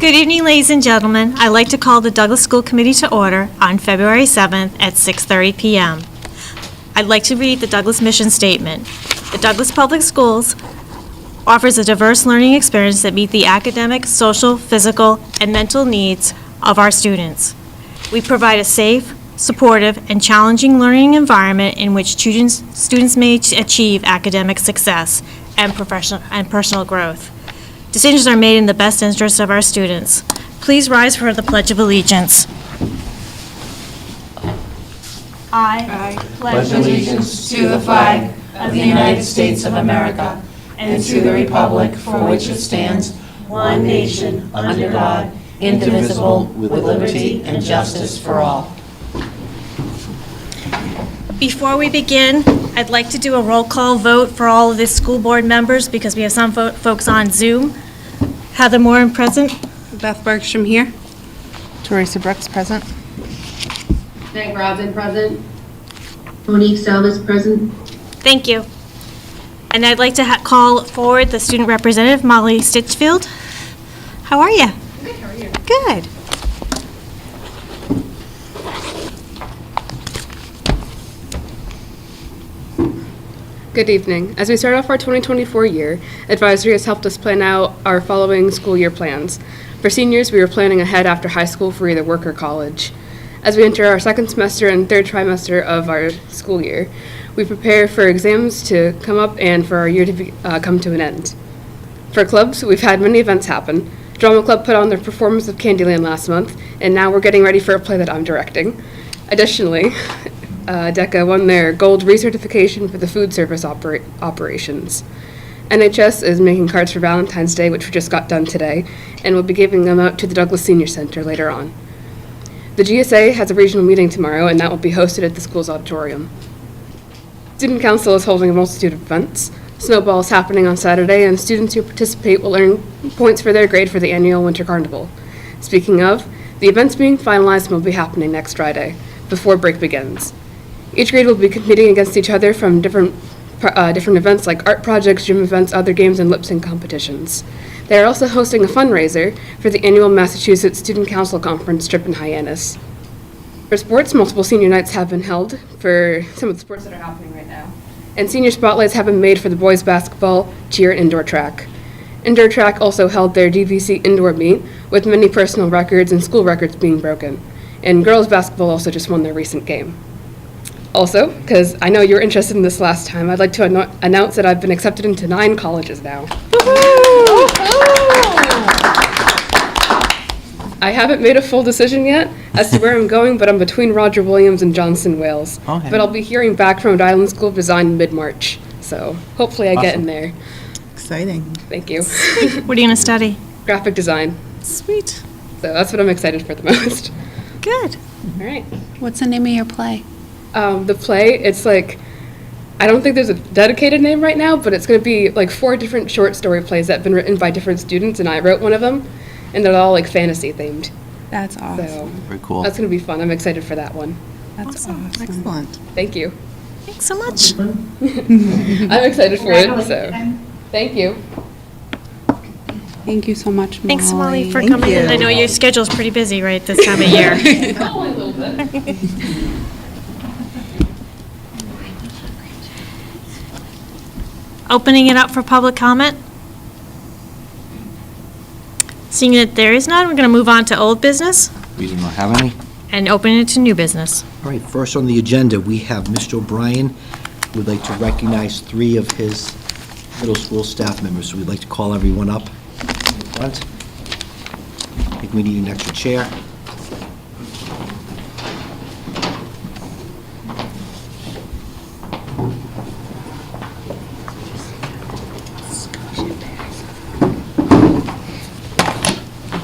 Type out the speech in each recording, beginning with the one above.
Good evening, ladies and gentlemen. I'd like to call the Douglas School Committee to order on February 7th at 6:30 p.m. I'd like to read the Douglas mission statement. The Douglas Public Schools offers a diverse learning experience that meets the academic, social, physical, and mental needs of our students. We provide a safe, supportive, and challenging learning environment in which students may achieve academic success and personal growth. Decisions are made in the best interest of our students. Please rise for the Pledge of Allegiance. I pledge allegiance to the flag of the United States of America and to the republic for which it stands, one nation, under God, indivisible, with liberty and justice for all. Before we begin, I'd like to do a roll call vote for all of the school board members because we have some folks on Zoom. Heather Moore present. Beth Bergstrom here. Teresa Brooks present. Meg Robin present. Monique Salvas present. Thank you. And I'd like to call forward the student representative, Molly Stitchfield. How are you? Good, how are you? Good. Good evening. As we start off our 2024 year, Advisory has helped us plan out our following school year plans. For seniors, we are planning ahead after high school for either work or college. As we enter our second semester and third trimester of our school year, we prepare for exams to come up and for our year to come to an end. For clubs, we've had many events happen. Drama Club put on their performance of Candyland last month, and now we're getting ready for a play that I'm directing. Additionally, DECA won their gold recertification for the food service operations. NHS is making cards for Valentine's Day, which we just got done today, and we'll be giving them out to the Douglas Senior Center later on. The GSA has a regional meeting tomorrow, and that will be hosted at the school's auditorium. Student Council is holding a multitude of events. Snowball is happening on Saturday, and students who participate will earn points for their grade for the annual Winter Carnival. Speaking of, the event's being finalized and will be happening next Friday, before break begins. Each grade will be competing against each other from different events like art projects, gym events, other games, and lip sync competitions. They are also hosting a fundraiser for the annual Massachusetts Student Council Conference trip in Hyannis. For sports, multiple senior nights have been held for some of the sports that are happening right now. And senior spotlights have been made for the boys basketball, cheer, and indoor track. Indoor track also held their DVC indoor meet, with many personal records and school records being broken. And girls basketball also just won their recent game. Also, because I know you were interested in this last time, I'd like to announce that I've been accepted into 9 colleges now. I haven't made a full decision yet as to where I'm going, but I'm between Roger Williams and Johnson, Wales. Okay. But I'll be hearing back from Rhode Island School of Design in mid-March, so hopefully I get in there. Exciting. Thank you. What are you going to study? Graphic design. Sweet. So that's what I'm excited for the most. Good. All right. What's the name of your play? The play, it's like, I don't think there's a dedicated name right now, but it's going to be like 4 different short story plays that have been written by different students, and I wrote one of them, and they're all like fantasy themed. That's awesome. So Very cool. that's going to be fun. I'm excited for that one. That's awesome. Excellent. Thank you. Thanks so much. I'm excited for it, so thank you. Thank you so much, Molly. Thanks, Molly, for Thank coming in. I you. know your schedule's pretty busy right this time of year. Only a little bit. Opening it up for public comment. Seeing that there is none, we're going to move on to old business We do not have any. and open it to new business. All right, first on the agenda, we have Mr. O'Brien, who would like to recognize 3 of his middle school staff members. So we'd like to call everyone up in the front. I think we need an extra chair.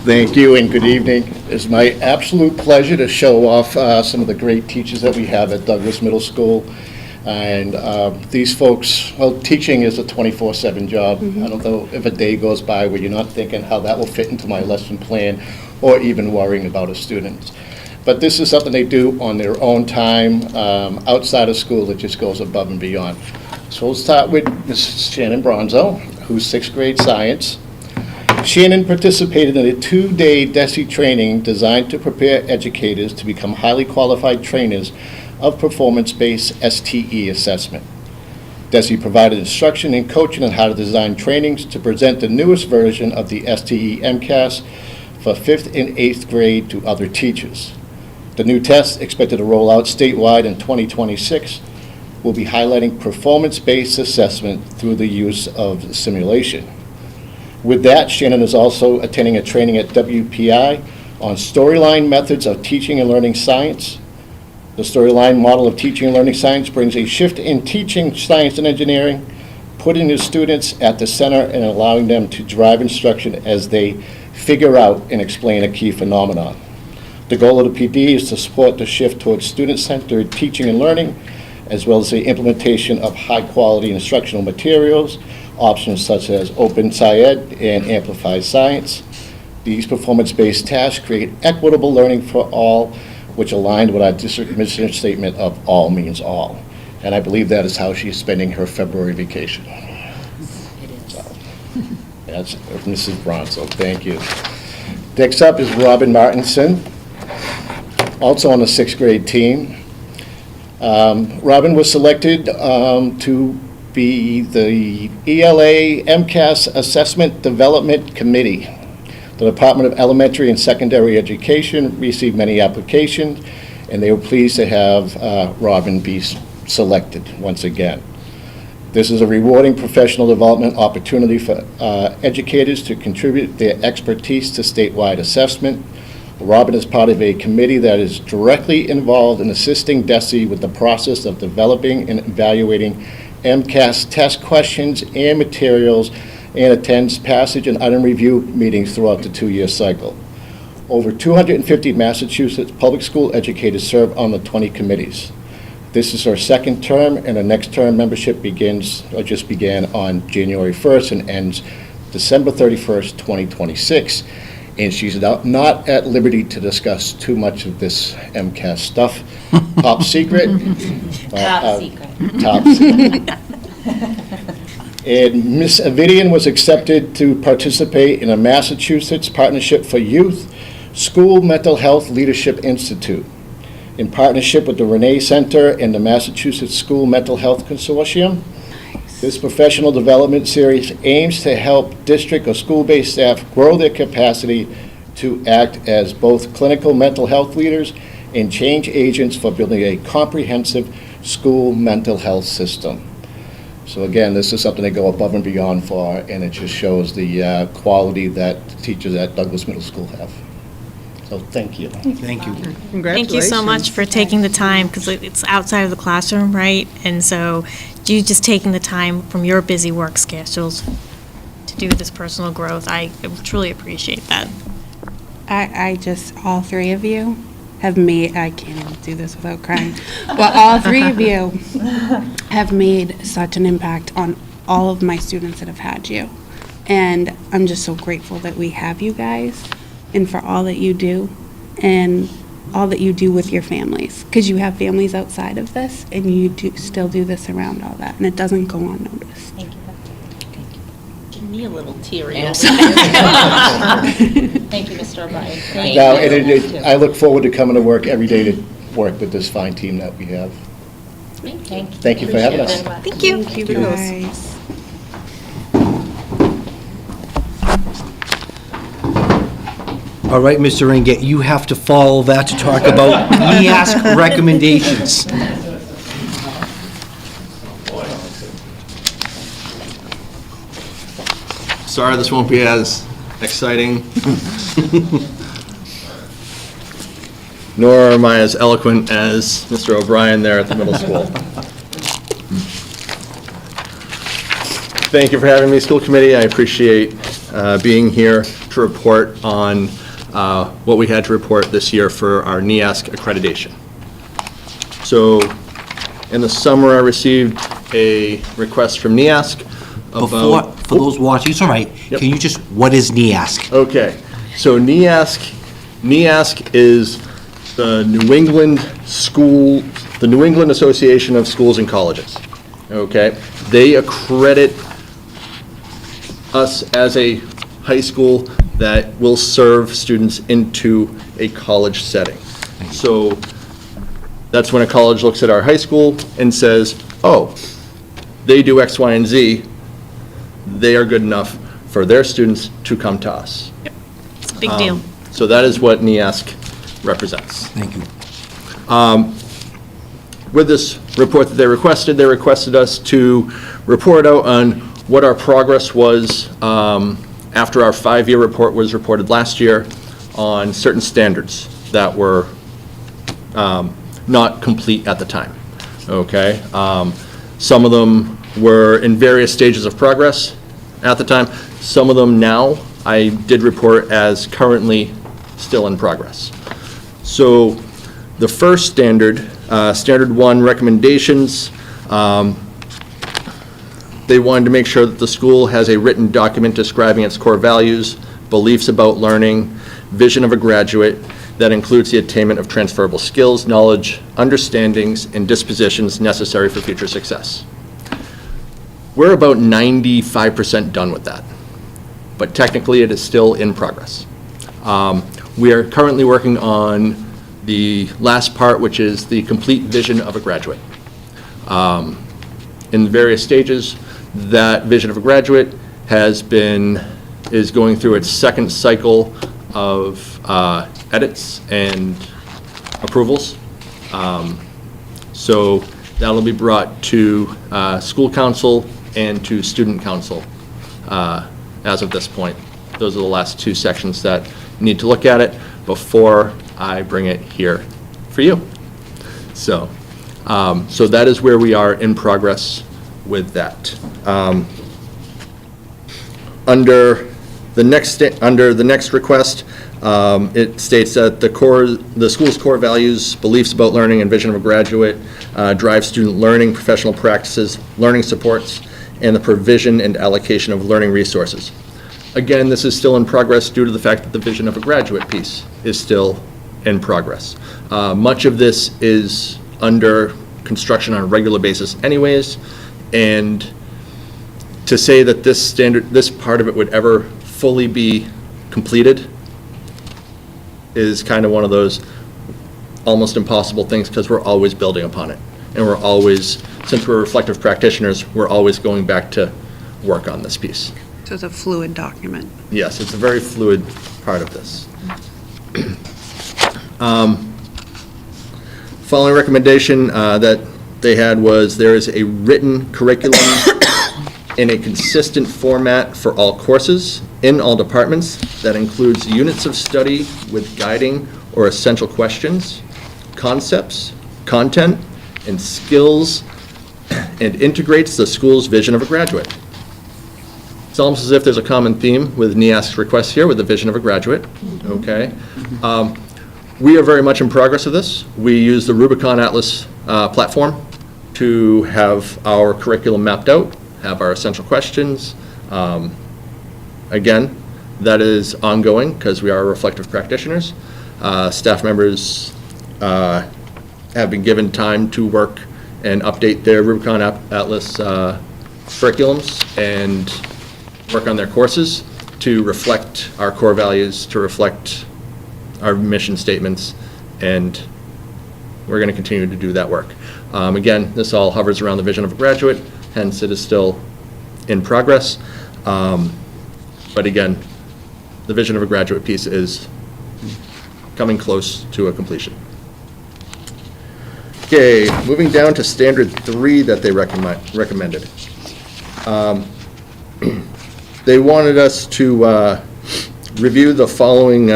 Thank you and good evening. It's my absolute pleasure to show off some of the great teachers that we have at Douglas Middle School. And these folks, well, teaching is a 24/7 job. I don't know if a day goes by where you're not thinking how that will fit into my lesson plan or even worrying about a student. But this is something they do on their own time, outside of school, that just goes above and beyond. So we'll start with Mrs. Shannon Bronzo, who's 6th grade science. Shannon participated in a 2-day DESE training designed to prepare educators to become highly qualified trainers of performance-based STE assessment. DESE provided instruction and coaching on how to design trainings to present the newest version of the STE MCAS for 5th and 8th grade to other teachers. The new test, expected to roll out statewide in 2026, will be highlighting performance-based assessment through the use of simulation. With that, Shannon is also attending a training at WPI on storyline methods of teaching and learning science. The storyline model of teaching and learning science brings a shift in teaching science and engineering, putting the students at the center and allowing them to drive instruction as they figure out and explain a key phenomenon. The goal of the PD is to support the shift towards student-centered teaching and learning, as well as the implementation of high-quality instructional materials, options such as Open SciEd and Amplified Science. These performance-based tasks create equitable learning for all, which aligned with our district mission statement of all means all. And I believe that is how she's spending her February vacation. So, that's Mrs. Bronzo, thank you. Next up is Robin Martinson, also on the 6th grade team. Robin was selected to be the ELA MCAS Assessment Development Committee. The Department of Elementary and Secondary Education received many applications, and they were pleased to have Robin be selected once again. This is a rewarding professional development opportunity for educators to contribute their expertise to statewide assessment. Robin is part of a committee that is directly involved in assisting DESE with the process of developing and evaluating MCAS test questions and materials, and attends passage and item review meetings throughout the 2-year cycle. Over 250 Massachusetts public school educators serve on the 20 committees. This is her 2nd term, and her next term membership just began on January 1st and ends December 31st, 2026. And she's not at liberty to discuss too much of this MCAS stuff. Top secret. Top secret. Top secret. And Ms. Avidian was accepted to participate in a Massachusetts Partnership for Youth School Mental Health Leadership Institute in partnership with the Renee Center and the Massachusetts School Mental Health Consortium. This professional development series aims to help district or school-based staff grow their capacity to act as both clinical mental health leaders and change agents for building a comprehensive school mental health system. So again, this is something they go above and beyond for, and it just shows the quality that teachers at Douglas Middle School have. So thank you. Thank you. Congratulations. Thank you so much for taking the time, because it's outside of the classroom, right? And so you just taking the time from your busy work schedules to do this personal growth, I truly appreciate that. I just, all 3 of you have made, I can't even do this without crying, but all 3 of you have made such an impact on all of my students that have had you. And I'm just so grateful that we have you guys, and for all that you do, and all that you do with your families. Because you have families outside of this, and you still do this around all that, and it doesn't go unnoticed. Thank you. Give me a little teary. Thank you, Mr. O'Brien. Thank Now, you. I look forward to coming to work every day to work with this fine team that we have. Thank you. Thank you for having us. Thank you. Thank you guys. All right, Mr. Ringett, you have to follow that to talk about NEASC recommendations. Sorry, this won't be as exciting, nor am I as eloquent as Mr. O'Brien there at the middle school. Thank you for having me, school committee. I appreciate being here to report on what we had to report this year for our NEASC accreditation. So in the summer, I received a request from NEASC about... For those watching, it's all right. Yep. Can you just, what is NEASC? Okay, so NEASC is the New England Association of Schools and Colleges. Okay, they accredit us as a high school that will serve students into a college setting. So that's when a college looks at our high school and says, oh, they do X, Y, and Z, they are good enough for their students to come to us. It's a big deal. So that is what NEASC represents. Thank you. With this report that they requested us to report out on what our progress was after our 5-year report was reported last year on certain standards that were not complete at the time, okay? Some of them were in various stages of progress at the time. Some of them now, I did report as currently still in progress. So the first standard, Standard 1 recommendations, they wanted to make sure that the school has a written document describing its core values, beliefs about learning, vision of a graduate that includes the attainment of transferable skills, knowledge, understandings, and dispositions necessary for future success. We're about 95% done with that, but technically it is still in progress. We are currently working on the last part, which is the complete vision of a graduate. In various stages, that vision of a graduate is going through its second cycle of edits and approvals. So that'll be brought to school council and to student council as of this point. Those are the last two sections that need to look at it before I bring it here for you. So, so that is where we are in progress with that. Under the next request, it states that the school's core values, beliefs about learning, and vision of a graduate drive student learning, professional practices, learning supports, and the provision and allocation of learning resources. Again, this is still in progress due to the fact that the vision of a graduate piece is still in progress. Much of this is under construction on a regular basis anyways, and to say that this part of it would ever fully be completed is kind of one of those almost impossible things, because we're always building upon it. And we're always, since we're reflective practitioners, we're always going back to work on this piece. So it's a fluid document. Yes, it's a very fluid part of this. Following recommendation that they had was there is a written curriculum in a consistent format for all courses in all departments that includes units of study with guiding or essential questions, concepts, content, and skills, and integrates the school's vision of a graduate. It's almost as if there's a common theme with NEASC's request here with the vision of a graduate, okay? We are very much in progress of this. We use the Rubicon Atlas platform to have our curriculum mapped out, have our essential questions. Again, that is ongoing because we are reflective practitioners. Staff members have been given time to work and update their Rubicon Atlas curriculums and work on their courses to reflect our core values, to reflect our mission statements, and we're going to continue to do that work. Again, this all hovers around the vision of a graduate, hence it is still in progress. But again, the vision of a graduate piece is coming close to a completion. Okay, moving down to Standard 3 that they recommended. They wanted us to review the following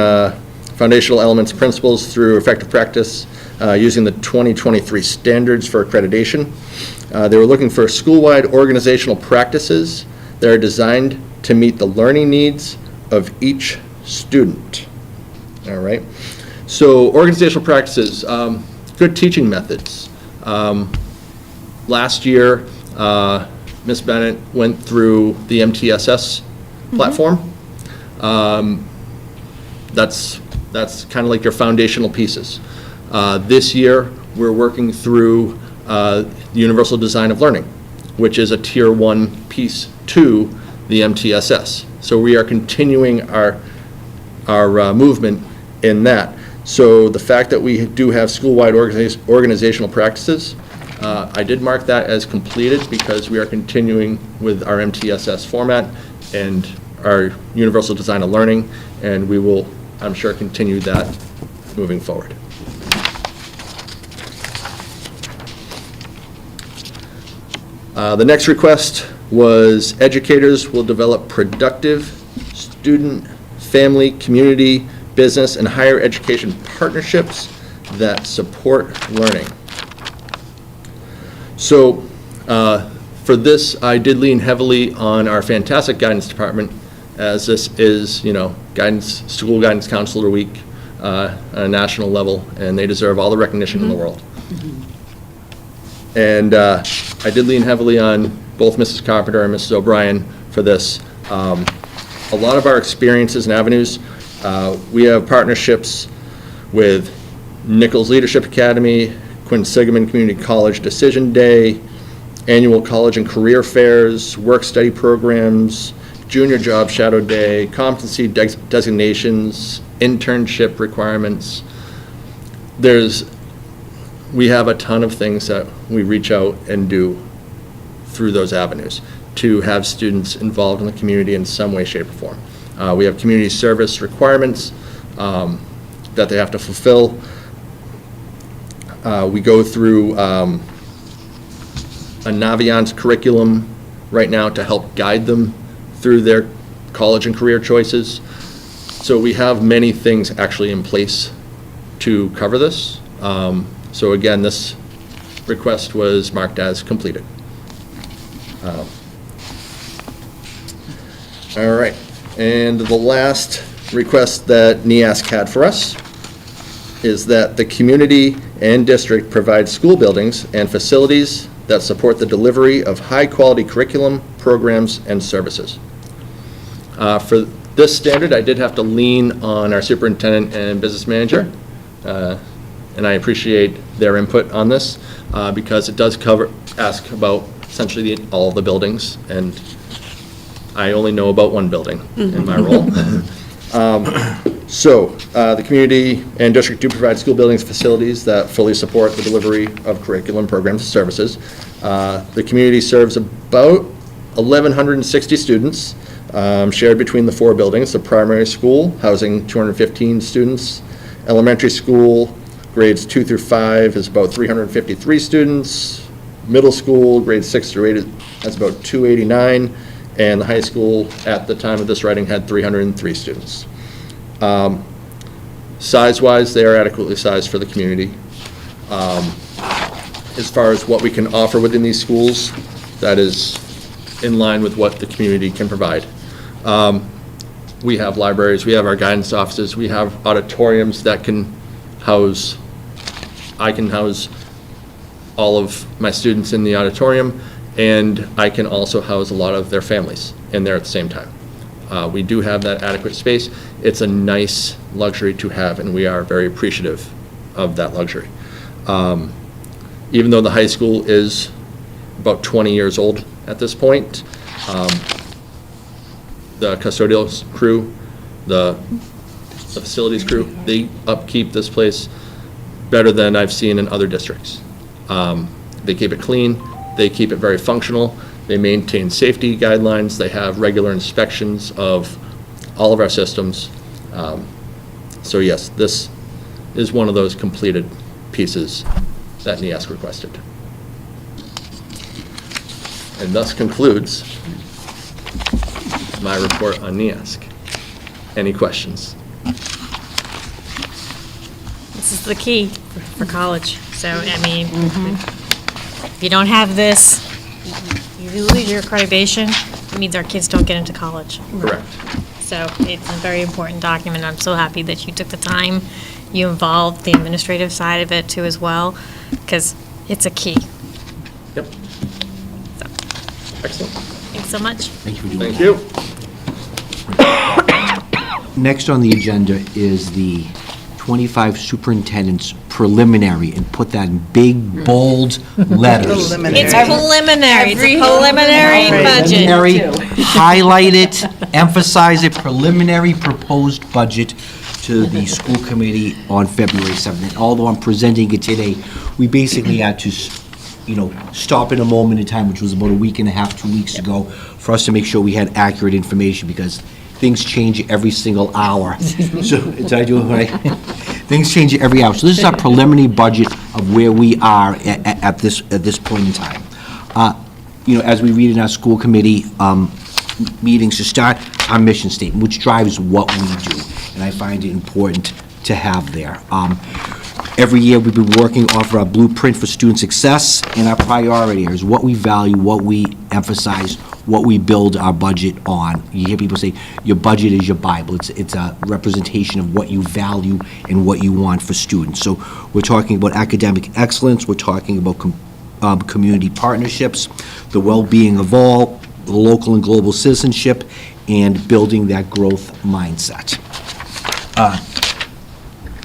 foundational elements and principles through effective practice using the 2023 standards for accreditation. They were looking for school-wide organizational practices that are designed to meet the learning needs of each student. All right. So organizational practices, good teaching methods. Last year, Ms. Bennett went through the MTSS platform. That's kind of like your foundational pieces. This year, we're working through Universal Design of Learning, which is a Tier 1 piece to the MTSS. So we are continuing our movement in that. So the fact that we do have school-wide organizational practices, I did mark that as completed because we are continuing with our MTSS format and our Universal Design of Learning, and we will, I'm sure, continue that moving forward. The next request was educators will develop productive student, family, community, business, and higher education partnerships that support learning. So for this, I did lean heavily on our fantastic guidance department, as this is, guidance, school guidance counselor week at a national level, and they deserve all the recognition in the world. And I did lean heavily on both Mrs. Carpenter and Mrs. O'Brien for this. A lot of our experiences and avenues, we have partnerships with Nichols Leadership Academy, Quinsigamond Community College Decision Day, annual college and career fairs, work-study programs, junior job shadow day, competency designations, internship requirements. We have a ton of things that we reach out and do through those avenues to have students involved in the community in some way, shape, or form. We have community service requirements that they have to fulfill. We go through a Naviance curriculum right now to help guide them through their college and career choices. So we have many things actually in place to cover this. So again, this request was marked as completed. All right, and the last request that NEASC had for us is that the community and district provide school buildings and facilities that support the delivery of high-quality curriculum, programs, and services. For this standard, I did have to lean on our superintendent and business manager, and I appreciate their input on this because it does ask about essentially all the buildings, and I only know about one building in my role. So the community and district do provide school buildings and facilities that fully support the delivery of curriculum, programs, and services. The community serves about 1,160 students shared between the 4 buildings. The primary school housing 215 students, elementary school grades 2 through 5 is about 353 students, middle school grades 6 through 8 that's about 289, and the high school at the time of this writing had 303 students. Size-wise, they are adequately sized for the community. As far as what we can offer within these schools, that is in line with what the community can provide. We have libraries, we have our guidance offices, we have auditoriums that can house, I can house all of my students in the auditorium, and I can also house a lot of their families in there at the same time. We do have that adequate space. It's a nice luxury to have, and we are very appreciative of that luxury. Even though the high school is about 20 years old at this point, the custodial crew, the facilities crew, they upkeep this place better than I've seen in other districts. They keep it clean, they keep it very functional, they maintain safety guidelines, they have regular inspections of all of our systems. So yes, this is one of those completed pieces that NEASC requested. And thus concludes my report on NEASC. Any questions? This is the key for college. So, I mean, if you don't have this, you lose your accreditation, it means our kids don't get into college. Correct. So it's a very important document. I'm so happy that you took the time, you involved the administrative side of it too as well, because it's a key. Yep. So, Excellent. thanks so much. Thank you for doing Thank that. you. Next on the agenda is the FY25 superintendent's preliminary, and put that in big, bold letters. It's preliminary, it's a preliminary budget. Preliminary, highlight it, emphasize it, preliminary proposed budget to the school committee on February 7th. And although I'm presenting it today, we basically had to, stop in a moment in time, which was about a week and a half, 2 weeks ago, for us to make sure we had accurate information, because things change every single hour. So, did I do it right? Things change every hour. So this is our preliminary budget of where we are at this point in time. As we read in our school committee meetings to start, our mission statement, which drives what we do, and I find it important to have there. Every year, we've been working off our blueprint for student success, and our priority areas, what we value, what we emphasize, what we build our budget on. You hear people say, your budget is your Bible. It's a representation of what you value and what you want for students. So we're talking about academic excellence, we're talking about community partnerships, the well-being of all, the local and global citizenship, and building that growth mindset.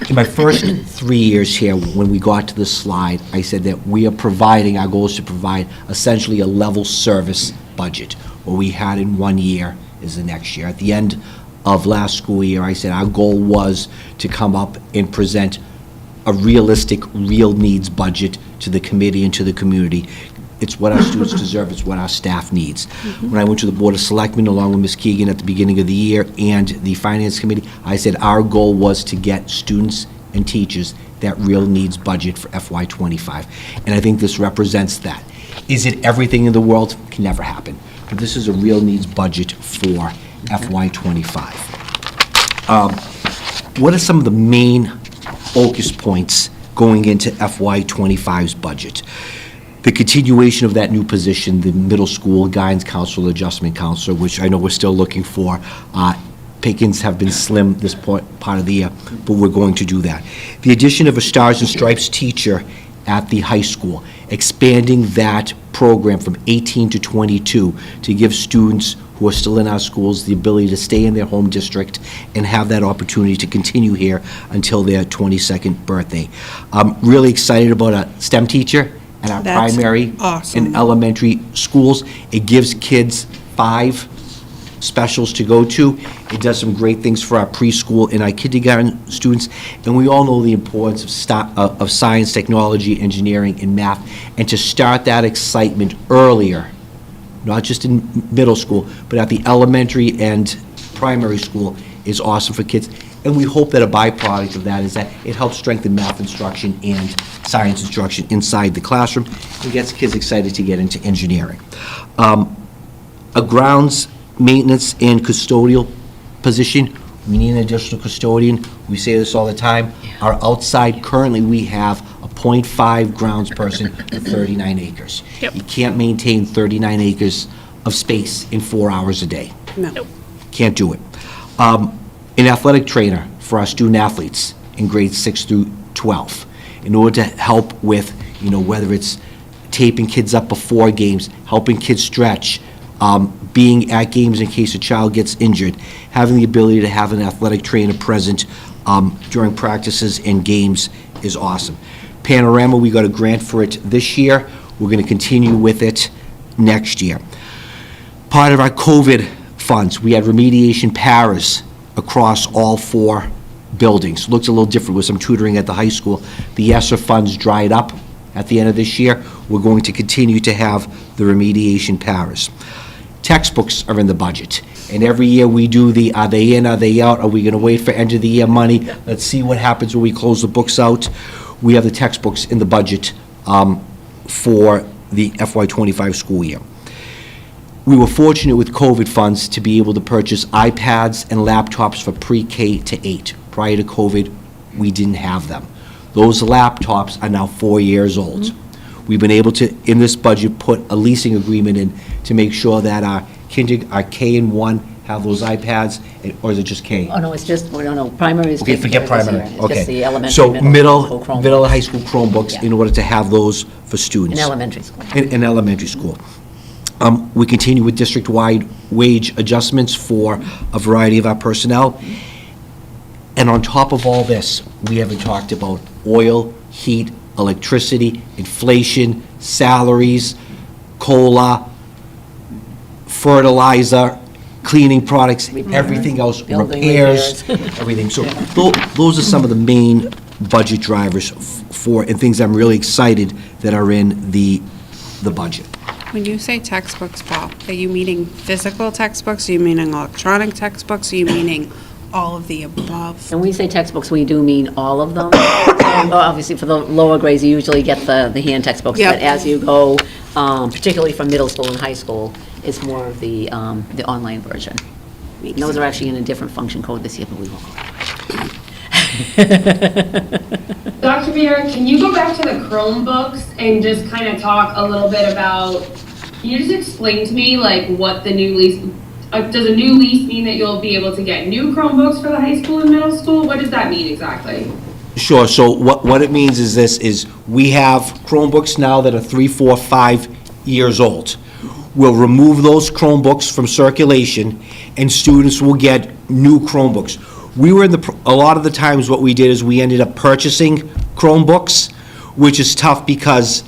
In my first 3 years here, when we got to this slide, I said that we are providing, our goal is to provide essentially a level service budget. What we had in 1 year is the next year. At the end of last school year, I said our goal was to come up and present a realistic, real needs budget to the committee and to the community. It's what our students deserve, it's what our staff needs. When I went to the Board of Selectmen, along with Ms. Keegan at the beginning of the year, and the Finance Committee, I said our goal was to get students and teachers that real needs budget for FY25. And I think this represents that. Is it everything in the world? Can never happen. But this is a real needs budget for FY25. What are some of the main focus points going into FY25's budget? The continuation of that new position, the middle school guidance counselor, adjustment counselor, which I know we're still looking for. Pickings have been slim this part of the year, but we're going to do that. The addition of a Stars and Stripes teacher at the high school, expanding that program from 18 to 22 to give students who are still in our schools the ability to stay in their home district and have that opportunity to continue here until their 22nd birthday. I'm really excited about a STEM teacher at our That's primary awesome. and elementary schools. It gives kids 5 specials to go to. It does some great things for our preschool and our kindergarten students. And we all know the importance of science, technology, engineering, and math. And to start that excitement earlier, not just in middle school, but at the elementary and primary school, is awesome for kids. And we hope that a byproduct of that is that it helps strengthen math instruction and science instruction inside the classroom. It gets kids excited to get into engineering. A grounds maintenance and custodial position, we need an additional custodian. We say this all the time. Our outside, currently, we have a .5 grounds person for 39 acres. Yep. You can't maintain 39 acres of space in 4 hours a day. No. Can't do it. An athletic trainer for our student athletes in grades 6 through 12, in order to help with, whether it's taping kids up before games, helping kids stretch, being at games in case a child gets injured, having the ability to have an athletic trainer present during practices and games is awesome. Panorama, we got a grant for it this year. We're going to continue with it next year. Part of our COVID funds, we had remediation paras across all 4 buildings. Looks a little different with some tutoring at the high school. The ESSER funds dried up at the end of this year. We're going to continue to have the remediation paras. Textbooks are in the budget, and every year we do the, are they in, are they out, are we going to wait for end of the year money? Let's see what happens when we close the books out. We have the textbooks in the budget for the FY25 school year. We were fortunate with COVID funds to be able to purchase iPads and laptops for pre-K to 8. Prior to COVID, we didn't have them. Those laptops are now 4 years old. We've been able to, in this budget, put a leasing agreement in to make sure that our K and 1 have those iPads, or is it just K? Oh, no, it's just, no, primary is Okay, taken forget care of this primary, year. It's just the okay. elementary, So middle school Chromebooks. middle and high school Chromebooks, Yeah. in order to have those for students. In elementary school. In elementary school. We continue with district-wide wage adjustments for a variety of our personnel. And on top of all this, we haven't talked about oil, heat, electricity, inflation, salaries, COLA, fertilizer, cleaning products, everything else, Building repairs, everything. So those are some of the main budget drivers for, and things I'm really excited that are in the budget. When you say textbooks, Paul, are you meaning physical textbooks? Are you meaning electronic textbooks? Are you meaning all of the above? When we say textbooks, we do mean all of them. Obviously, for the lower grades, you usually get the hand textbooks. Yep. But as you go, particularly from middle school and high school, it's more of the online version. And those are actually in a different function code this year, but we won't go Dr. Vieira, can you go back to the Chromebooks and just kind of talk a little bit about, can you just explain to me, like, what the new lease, does a new lease mean that you'll be able to get new Chromebooks for the high school and middle school? What does that mean exactly? Sure, so what it means is this, is we have Chromebooks now that are 3, 4, 5 years old. We'll remove those Chromebooks from circulation, and students will get new Chromebooks. We were a lot of the times what we did is we ended up purchasing Chromebooks, which is tough because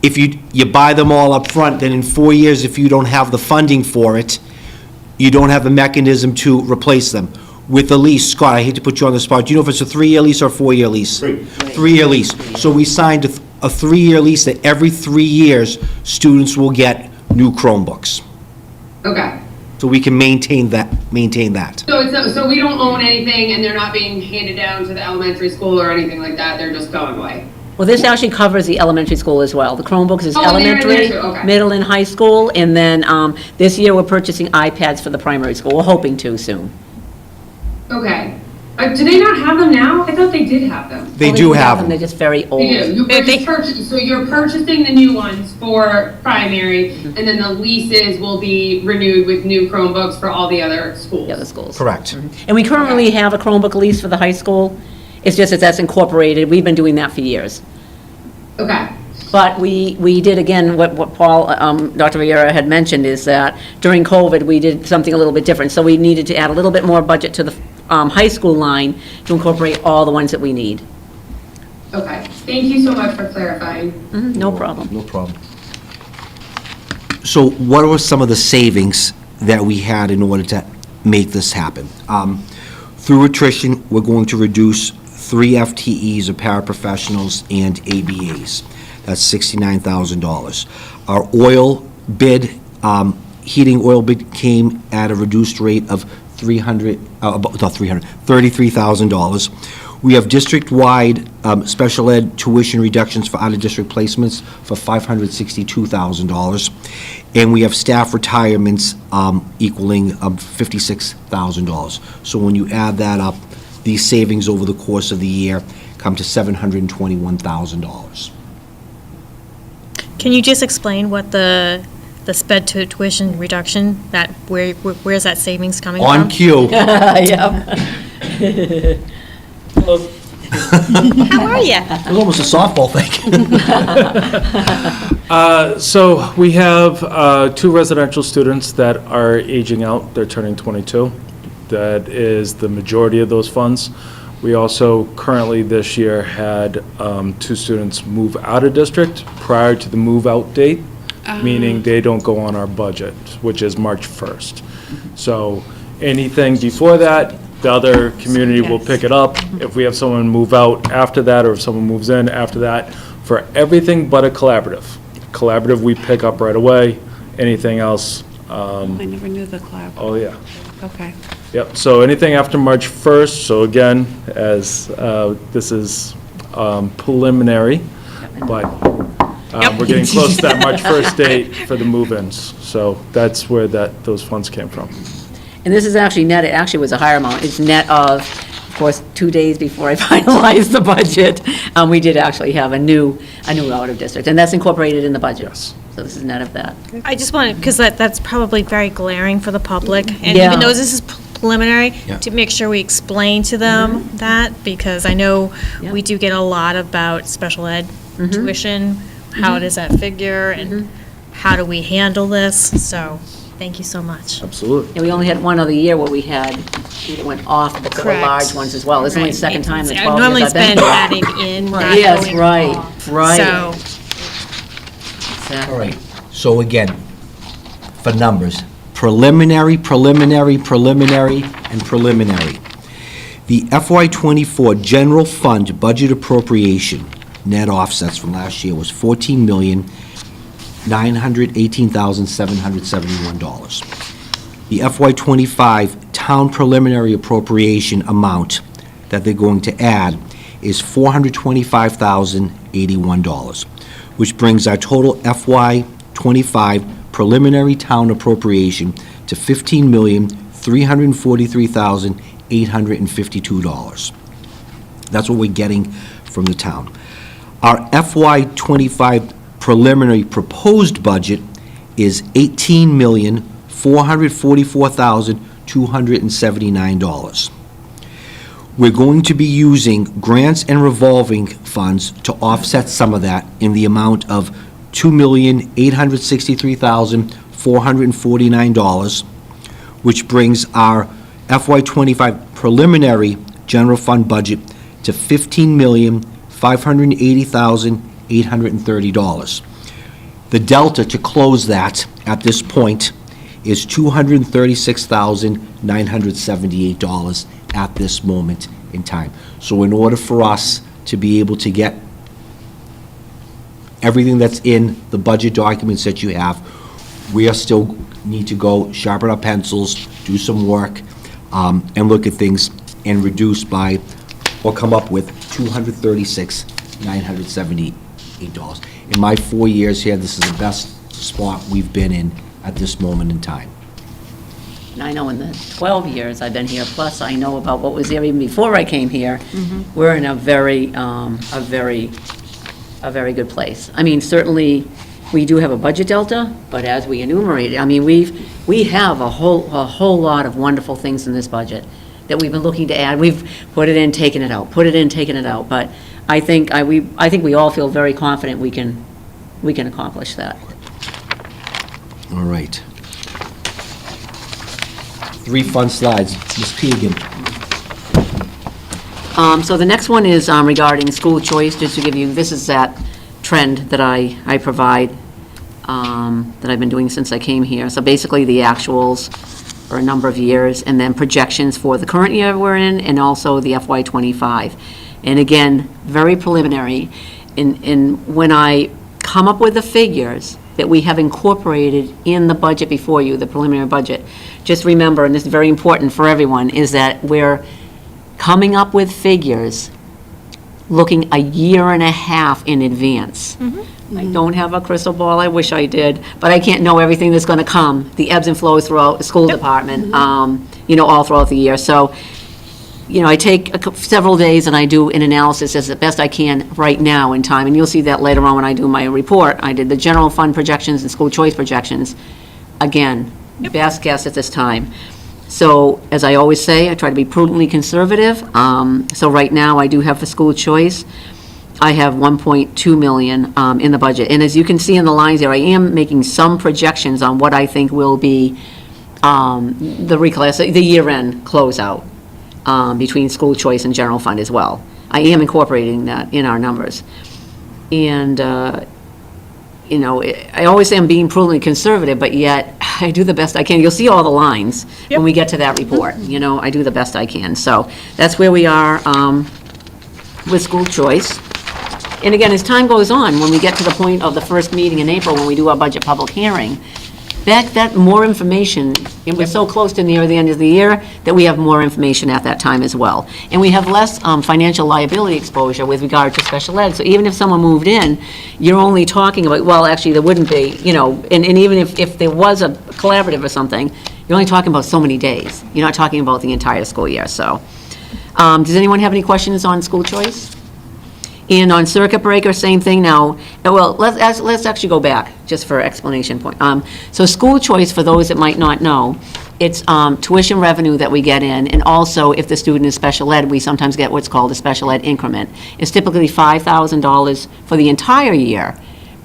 if you buy them all up front, then in 4 years, if you don't have the funding for it, you don't have the mechanism to replace them. With the lease, Scott, I hate to put you on the spot, do you know if it's a 3-year lease or a 4-year lease? 3-year lease. So we signed a 3-year lease that every 3 years, students will get new Chromebooks. Okay. So we can maintain that. So it's not, so we don't own anything and they're not being handed down to the elementary school or anything like that, they're just going away? Well, this actually covers the elementary school as well. The Chromebooks is Oh, and they're in there elementary, too, okay. middle, and high school. And then this year, we're purchasing iPads for the primary school. We're hoping to soon. Okay. Do they not have them now? I thought they did have them. They Well, do we have They're them. just very old. They do. So you're purchasing the new ones for primary, Mm-hmm. and then the leases will be renewed with new Chromebooks for all the other schools? The other schools. Correct. And we currently have a Chromebook lease for the high school. It's just that that's incorporated. We've been doing that for years. Okay. But we did, again, what Paul, Dr. Vieira had mentioned is that during COVID, we did something a little bit different. So we needed to add a little bit more budget to the high school line to incorporate all the ones that we need. Okay. Thank you so much for clarifying. No problem. No problem. So what were some of the savings that we had in order to make this happen? Through attrition, we're going to reduce 3 FTEs of paraprofessionals and ABAs. That's $69,000. Our oil bid, heating oil bid came at a reduced rate of $33,000. We have district-wide special ed tuition reductions for out-of-district placements for $562,000. And we have staff retirements equaling $56,000. So when you add that up, these savings over the course of the year come to $721,000. Can you just explain what the sped tuition reduction, where's that savings coming from? On cue. Yeah. How are you? It was almost a softball thing. So we have 2 residential students that are aging out. They're turning 22. That is the majority of those funds. We also currently this year had 2 students move out of district prior to the move-out date, meaning they don't go on our budget, which is March 1st. So anything before that, the other community will pick it up. If we have someone move out after that, or if someone moves in after that, for everything but a collaborative. Collaborative, we pick up right away. Anything else, I never knew the club. oh yeah. Okay. Yep, so anything after March 1st, so again, as this is preliminary, but we're getting close to that March 1st date for the move-ins. So that's where those funds came from. And this is actually net, it actually was a higher amount. It's net of course, 2 days before I finalized the budget. We did actually have a new out-of-district, and that's incorporated in the budget. Yes. So this is net of that. I just wanted, because that's probably very glaring for the public, and Yeah. even though this is preliminary, Yeah. to make sure we explain to them that, because I know Yeah. we do get a lot about special ed tuition, how does that figure, and how do we handle this, so. Thank you so much. Absolutely. Yeah, we only had one other year where we had, it went off, but there were Correct. large ones as well. It's only the second time in the 12 years Normally I've it's been been here. adding in, not Yes, going right, off. right. So, Exactly. All right, so again, for numbers, preliminary, preliminary, preliminary, and preliminary. The FY '24 general fund budget appropriation, net offsets from last year, was $14,918,771. The FY '25 town preliminary appropriation amount that they're going to add is $425,081, which brings our total FY '25 preliminary town appropriation to $15,343,852. That's what we're getting from the town. Our FY '25 preliminary proposed budget is $18,444,279. We're going to be using grants and revolving funds to offset some of that in the amount of $2,863,449, which brings our FY '25 preliminary general fund budget to $15,580,830. The delta to close that at this point is $236,978 at this moment in time. So in order for us to be able to get everything that's in the budget documents that you have, we are still need to go sharpen our pencils, do some work, and look at things and reduce by, or come up with $236,978. In my 4 years here, this is the best spot we've been in at this moment in time. And I know in the 12 years I've been here, plus I know about what was there even before I came here, we're in a very good place. I mean, certainly, we do have a budget delta, but as we enumerated, I mean, we have a whole lot of wonderful things in this budget that we've been looking to add. We've put it in, taken it out, put it in, taken it out, but I think we all feel very confident we can accomplish that. All right. 3 fun slides. Ms. Keegan. So the next one is regarding school choice, just to give you, this is that trend that I provide, that I've been doing since I came here. So basically, the actuals for a number of years, and then projections for the current year we're in, and also the FY '25. And again, very preliminary. And when I come up with the figures that we have incorporated in the budget before you, the preliminary budget, just remember, and this is very important for everyone, is that we're coming up with figures looking a year and a half in advance. I don't have a crystal ball, I wish I did, but I can't know everything that's going to come, the ebbs and flows throughout the school department, all throughout the year. So, I take several days and I do an analysis as best I can right now in time, and you'll see that later on when I do my report. I did the general fund projections and school choice projections. Again, best guess at this time. So, as I always say, I try to be prudently conservative. So right now, I do have for school choice, I have 1.2 million in the budget. And as you can see in the lines there, I am making some projections on what I think will be the year-end closeout between school choice and general fund as well. I am incorporating that in our numbers. And I always say I'm being prudently conservative, but yet I do the best I can. You'll see all the lines when we get to that report. I do the best I can. So that's where we are with school choice. And again, as time goes on, when we get to the point of the first meeting in April, when we do our budget public hearing, that more information, and we're so close to near the end of the year, that we have more information at that time as well. And we have less financial liability exposure with regard to special ed. So even if someone moved in, you're only talking about, well, actually, there wouldn't be, and even if there was a collaborative or something, you're only talking about so many days. You're not talking about the entire school year, so. Does anyone have any questions on school choice? And on circuit breaker, same thing now. Well, let's actually go back, just for explanation point. So school choice, for those that might not know, it's tuition revenue that we get in, and also if the student is special ed, we sometimes get what's called a special ed increment. It's typically $5,000 for the entire year,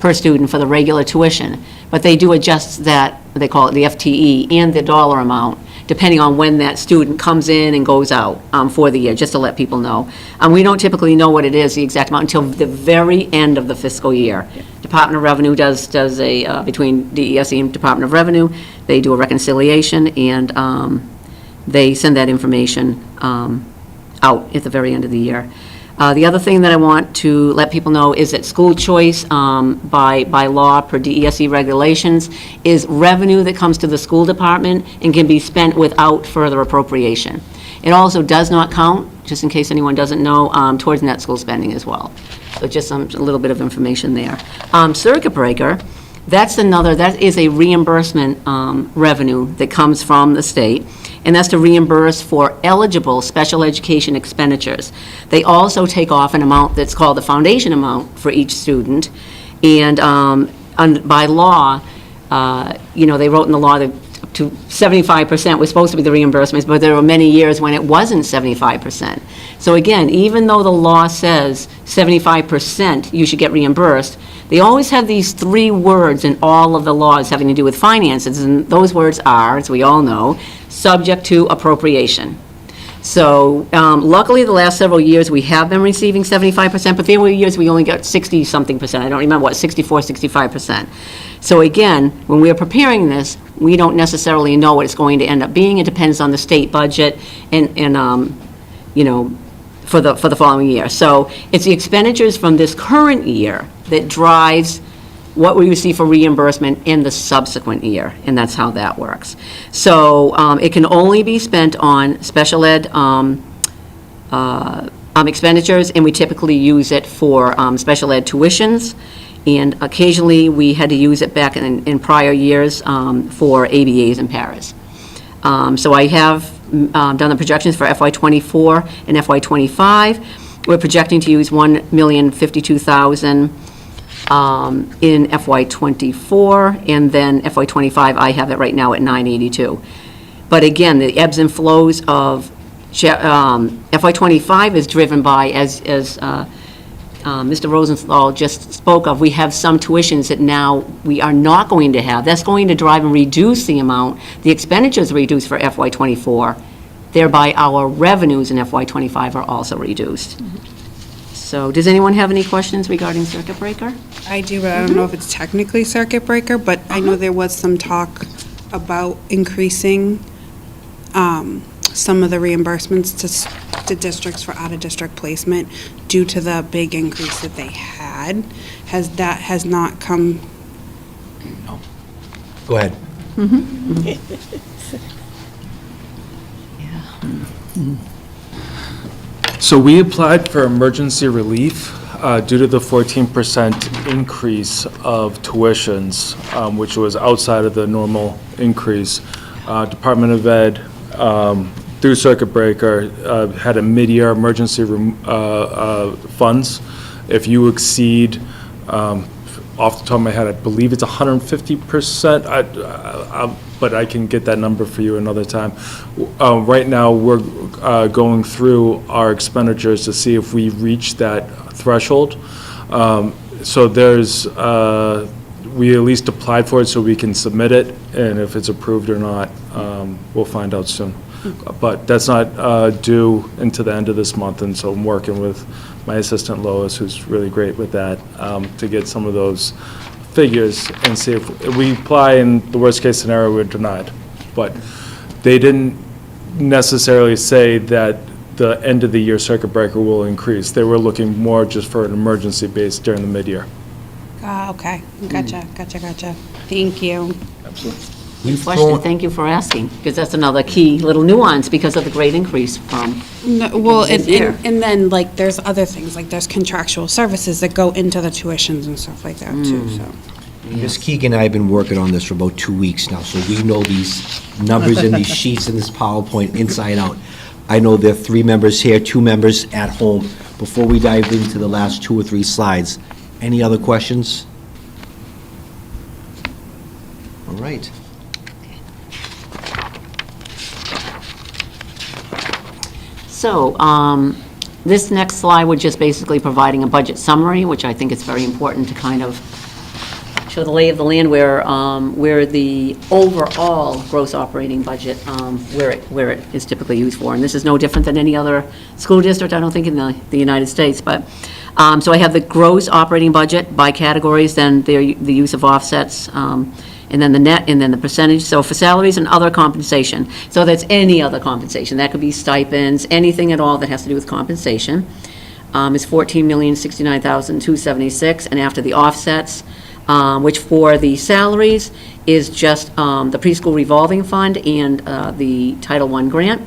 per student for the regular tuition, but they do adjust that, they call it the FTE, and the dollar amount, depending on when that student comes in and goes out for the year, just to let people know. We don't typically know what it is, the exact amount, until the very end of the fiscal year. Department of Revenue does a, between DESE and Department of Revenue, they do a reconciliation, and they send that information out at the very end of the year. The other thing that I want to let people know is that school choice, by law, per DESE regulations, is revenue that comes to the school department and can be spent without further appropriation. It also does not count, just in case anyone doesn't know, towards net school spending as well. So just a little bit of information there. Circuit breaker, that is a reimbursement revenue that comes from the state, and that's to reimburse for eligible special education expenditures. They also take off an amount that's called the foundation amount for each student, and by law, they wrote in the law that up to 75% was supposed to be the reimbursements, but there were many years when it wasn't 75%. So again, even though the law says 75% you should get reimbursed, they always have these three words in all of the laws having to do with finances, and those words are, as we all know, subject to appropriation. So luckily, the last several years, we have been receiving 75%, but there were years we only got 60-something percent. I don't remember what, 64, 65%. So again, when we are preparing this, we don't necessarily know what it's going to end up being. It depends on the state budget and for the following year. So it's the expenditures from this current year that drives what we receive for reimbursement in the subsequent year, and that's how that works. So it can only be spent on special ed expenditures, and we typically use it for special ed tuitions, and occasionally we had to use it back in prior years for ABAs and paras. So I have done the projections for FY24 and FY25. We're projecting to use $1,052,000 in FY24, and then FY25, I have it right now at $982. But again, the ebbs and flows of FY25 is driven by, as Mr. Rosenthal just spoke of, we have some tuitions that now we are not going to have. That's going to drive and reduce the amount, the expenditures reduced for FY24, thereby our revenues in FY25 are also reduced. So does anyone have any questions regarding circuit breaker? I do, but I don't know if it's technically circuit breaker, but I know there was some talk about increasing some of the reimbursements to districts for out-of-district placement due to the big increase that they had. Has not come? No. Go ahead. So we applied for emergency relief due to the 14% increase of tuitions, which was outside of the normal increase. Department of Ed, through circuit breaker, had a mid-year emergency funds. If you exceed, off the top of my head, I believe it's 150%, but I can get that number for you another time. Right now, we're going through our expenditures to see if we reach that threshold. So there's, we at least applied for it so we can submit it, and if it's approved or not, we'll find out soon. But that's not due until the end of this month, and so I'm working with my assistant Lois, who's really great with that, to get some of those figures and see if we apply in the worst case scenario, we're denied. But they didn't necessarily say that the end of the year circuit breaker will increase. They were looking more just for an emergency base during the mid-year. Okay, gotcha. Thank you. Absolutely. Question, thank you for asking, because that's another key little nuance because of the great increase from No, well, this year. and then, like, there's other things, like, there's contractual services that go into the tuitions and stuff like that, too, so. Ms. Keegan and I have been working on this for about 2 weeks now, so we know these numbers and these sheets and this PowerPoint inside out. I know there are 3 members here, 2 members at home. Before we dive into the last 2 or 3 slides, any other questions? All right. So, this next slide would just basically providing a budget summary, which I think is very important to kind of show the lay of the land where the overall gross operating budget, where it is typically used for. And this is no different than any other school district, I don't think, in the United States. But, so I have the gross operating budget by categories, then the use of offsets, and then the net, and then the percentage. So for salaries and other compensation, so that's any other compensation. That could be stipends, anything at all that has to do with compensation, is $14,069,276. And after the offsets, which for the salaries is just the preschool revolving fund and the Title I grant.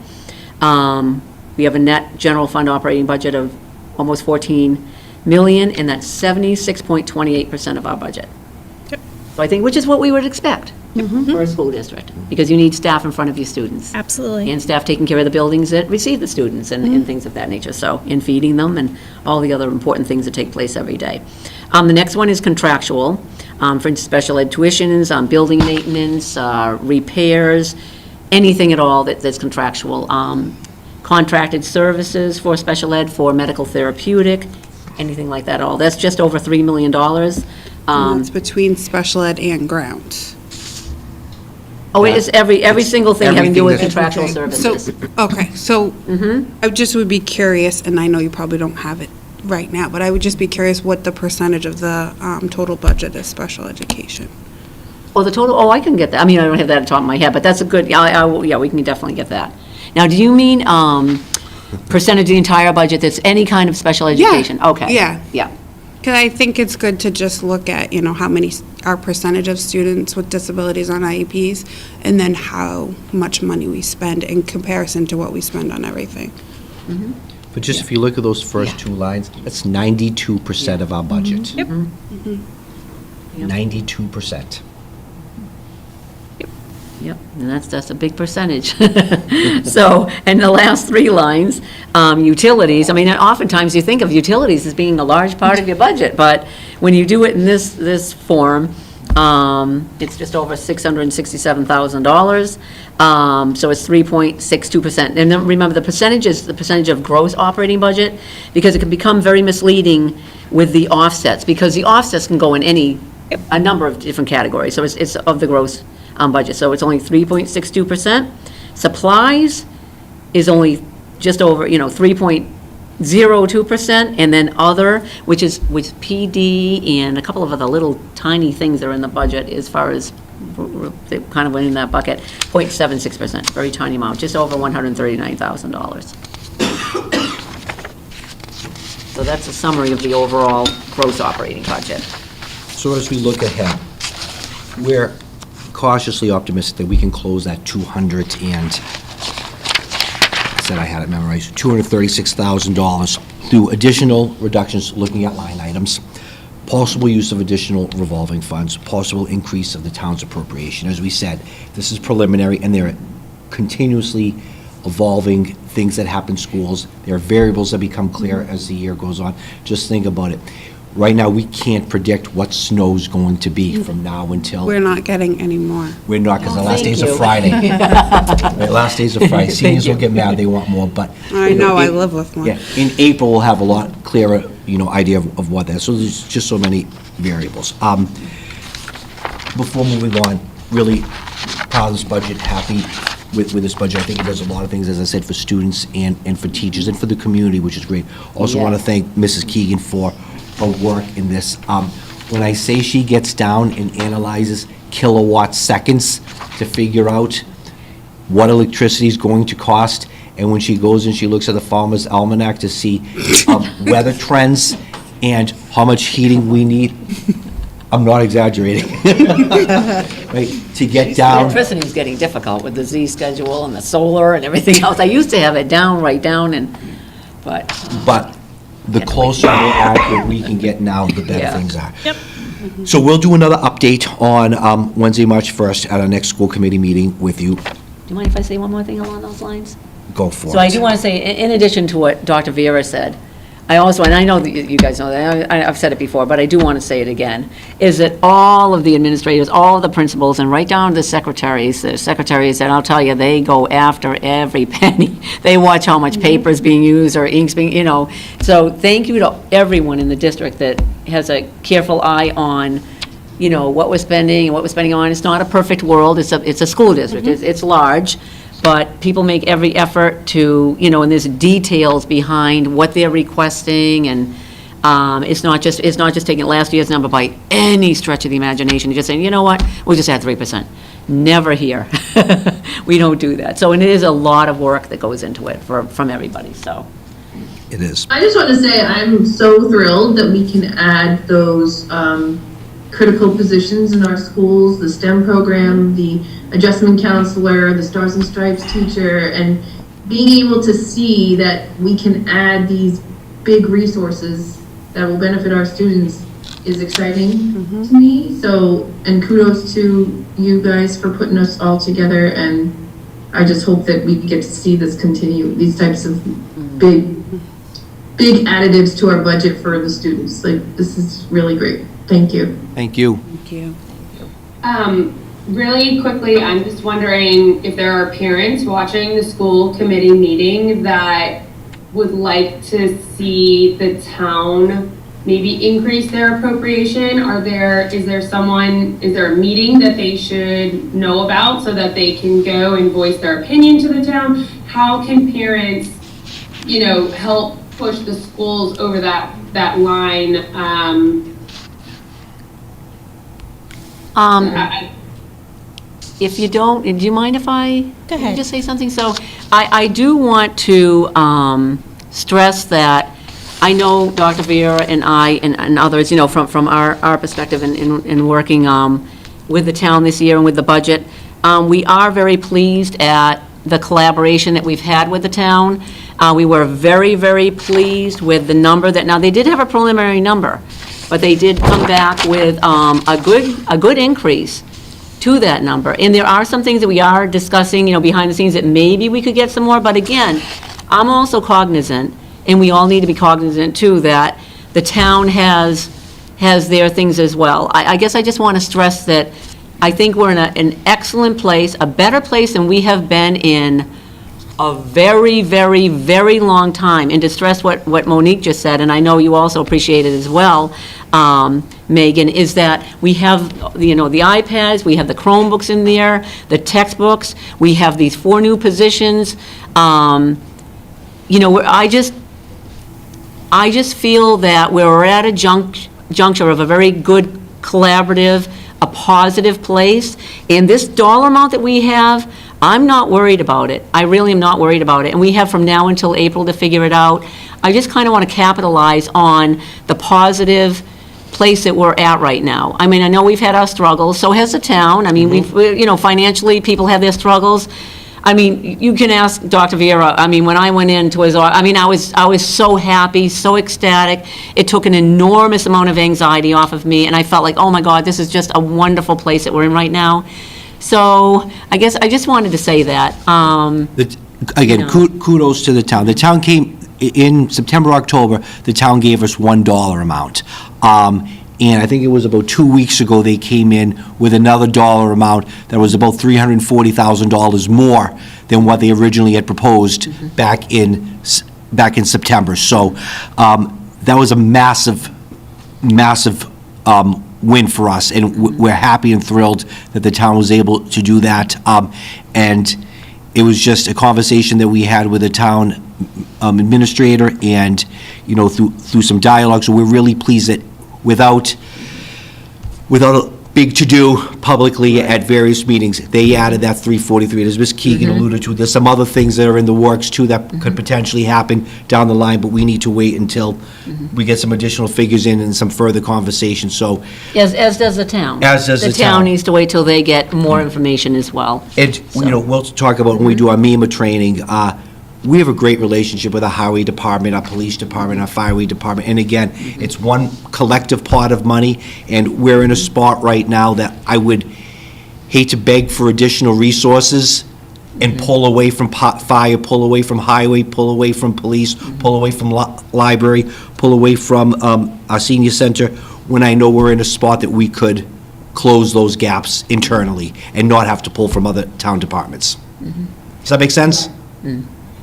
We have a net general fund operating budget of almost $14 million, and that's 76.28% of our budget. So I think, which is what we would expect for a school district, because you need staff in front of your students. Absolutely. And staff taking care of the buildings that receive the students and things of that nature, so, and feeding them and all the other important things that take place every day. The next one is contractual, for instance, special ed tuitions, building maintenance, repairs, anything at all that's contractual. Contracted services for special ed, for medical therapeutic, anything like that at all. That's just over $3 million. And that's between special ed and grounds. Oh, it is every single thing having to do with Everything contractual Okay, services. So I just would be curious, and I know you probably don't have it right now, but I would just be curious what the percentage of the total budget is special education. Oh, the total, I can get that. I mean, I don't have that at the top of my head, but that's a good, yeah, we can definitely get that. Now, do you mean percentage of the entire budget that's any kind of special education? Okay. Yeah. Yeah. Because I think it's good to just look at, how many, our percentage of students with disabilities on IEPs, and then how much money we spend in comparison to what we spend on everything. But just if you look at those first two lines, that's 92% of our budget. Yep. 92%. Yep, and that's a big percentage. So, and the last three lines, utilities, I mean, oftentimes you think of utilities as being a large part of your budget, but when you do it in this form, it's just over $667,000. So it's 3.62%. And then remember, the percentage is the percentage of gross operating budget, because it can become very misleading with the offsets, because the offsets can go in a number of different categories. So it's of the gross budget. So it's only 3.62%. Supplies is only just over, 3.02%, and then other, which is with PD and a couple of other little tiny things that are in the budget as far as they kind of went in that bucket, 0.76%, very tiny amount, just over $139,000. So that's a summary of the overall gross operating budget. So as we look ahead, we're cautiously optimistic that we can close that $236,000 through additional reductions, looking at line items, possible use of additional revolving funds, possible increase of the town's appropriation. As we said, this is preliminary, and there are continuously evolving things that happen in schools. There are variables that become clear as the year goes on. Just think about it. Right now, we can't predict what snow's going to be from now until... We're not getting any more. We're not, because the last thank day's a you. Friday. The last day's a Friday. Seniors will get mad, they want more, but... I know, I live with one. Yeah, in April, we'll have a lot clearer, idea of what that is. So there's just so many variables. Before moving on, really proud of this budget, happy with this budget. I think it does a lot of things, as I said, for students and for teachers and for the community, which is great. Also want to Yes. thank Mrs. Keegan for her work in this. When I say she gets down and analyzes kilowatt seconds to figure out what electricity is going to cost, and when she goes and she looks at the Farmer's Almanac to see weather trends and how much heating we need, I'm not exaggerating. Right, to get down. Electricity's getting difficult with the Z schedule and the solar and everything else. I used to have it down, right down, but The closer, more accurate we can get now, the better Yeah. things are. Yep. So we'll do another update on Wednesday, March 1st, at our next school committee meeting with you. do you mind if I say one more thing along those lines? Go for it. So I do want to say, in addition to what Dr. Viera said, I also, and I know that you guys know that, I've said it before, but I do want to say it again, is that all of the administrators, all of the principals, and right down to the secretaries, and I'll tell you, they go after every penny. They watch how much paper is being used or ink's being, So thank you to everyone in the district that has a careful eye on you know, what we're spending and what we're spending on. It's not a perfect world. It's a school district. It's large, but people make every effort to, you know, and there's details behind what they're requesting, and it's not just taking last year's number by any stretch of the imagination. You're just saying, you know what, we'll just add 3%. Never here. We don't do that. So, and it is a lot of work that goes into it from everybody, so. It is. I just want to say I'm so thrilled that we can add those critical positions in our schools, the STEM program, the adjustment counselor, the Stars and Stripes teacher, and being able to see that we can add these big resources that will benefit our students is exciting to me. So, and kudos to you guys for putting us all together, and I just hope that we get to see this continue, these types of big additives to our budget for the students. Like, this is really great. Thank you. Thank you. Thank you. Really quickly, I'm just wondering if there are parents watching the school committee meeting that would like to see the town maybe increase their appropriation. Is there a meeting that they should know about so that they can go and voice their opinion to the town? How can parents, you know, help push the schools over that line? If you don't, do you mind if I Go ahead. just say something? So I do want to stress that I know Dr. Vera and I and others, you know, from our perspective in working with the town this year and with the budget, we are very pleased at the collaboration that we've had with the town. We were very, very pleased with the number now they did have a preliminary number, but they did come back with a good increase to that number. And there are some things that we are discussing, you know, behind the scenes that maybe we could get some more, but again, I'm also cognizant, and we all need to be cognizant too, that the town has their things as well. I guess I just want to stress that I think we're in an excellent place, a better place than we have been in a very, very, very long time. And to stress what Monique just said, and I know you also appreciate it as well, Megan, is that we have, you know, the iPads, we have the Chromebooks in there, the textbooks, we have these 4 new positions. You know, I just feel that we're at a juncture of a very good collaborative, a positive place, and this dollar amount that we have, I'm not worried about it. I really am not worried about it, and we have from now until April to figure it out. I just kind of want to capitalize on the positive place that we're at right now. I mean, I know we've had our struggles, so has the town. I mean, you know, financially, people have their struggles. I mean, you can ask Dr. Vera. I mean, when I went into his, I mean, I was so happy, so ecstatic. It took an enormous amount of anxiety off of me, and I felt like, oh my God, this is just a wonderful place that we're in right now. So I guess I just wanted to say that. Again, you know. kudos to the town. The town came, in September, October, the town gave us $1 amount. And I think it was about 2 weeks ago, they came in with another dollar amount that was about $340,000 more than what they originally had proposed back in September. So that was a massive win for us, and we're happy and thrilled that the town was able to do that. And it was just a conversation that we had with the town administrator, and, you know, through some dialogue. So we're really pleased that without a big to-do publicly at various meetings, they added that 343. As Ms. Keegan alluded to, there's some other things that are in the works too that could potentially happen down the line, but we need to wait until we get some additional figures in and some further conversation. So, As does the town. As does the The town town. needs to wait till they get more information as well. and, you know, we'll talk about when we do our MEMA training, we have a great relationship with our highway department, our police department, our fire department, and again, it's one collective pot of money, and we're in a spot right now that I would hate to beg for additional resources and pull away from fire, pull away from highway, pull away from police, pull away from library, pull away from our senior center, when I know we're in a spot that we could close those gaps internally and not have to pull from other town departments. Does that make sense?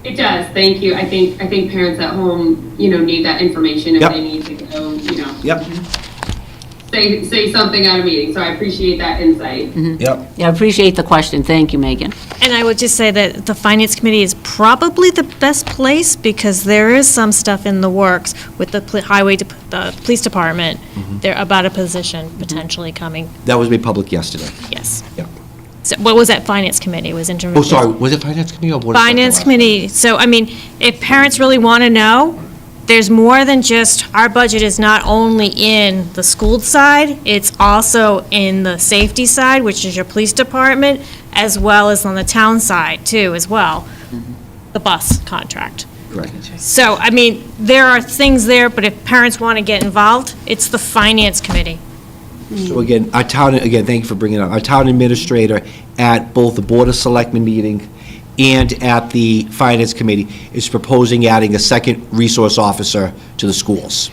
It does, thank you. I think parents at home, you know, need that information if Yep. they need to go, you know. Yep. say something at a meeting, so I appreciate that insight. Yep. Yeah, I appreciate the question. Thank you, Megan. And I would just say that the Finance Committee is probably the best place because there is some stuff in the works with the the police department. They're about a position potentially coming, That was made public yesterday. yes. Yep. So what was that Finance Committee? Was interim? Oh, sorry, was it Finance Committee or Board of Finance Selectmen? Committee, so, I mean, if parents really want to know, there's more than just, our budget is not only in the school side, it's also in the safety side, which is your police department, as well as on the town side, too, as well, the bus contract. Correct. So, I mean, there are things there, but if parents want to get involved, it's the Finance Committee. So again, again, thank you for bringing it up. Our town administrator at both the Board of Selectmen meeting and at the Finance Committee is proposing adding a second resource officer to the schools.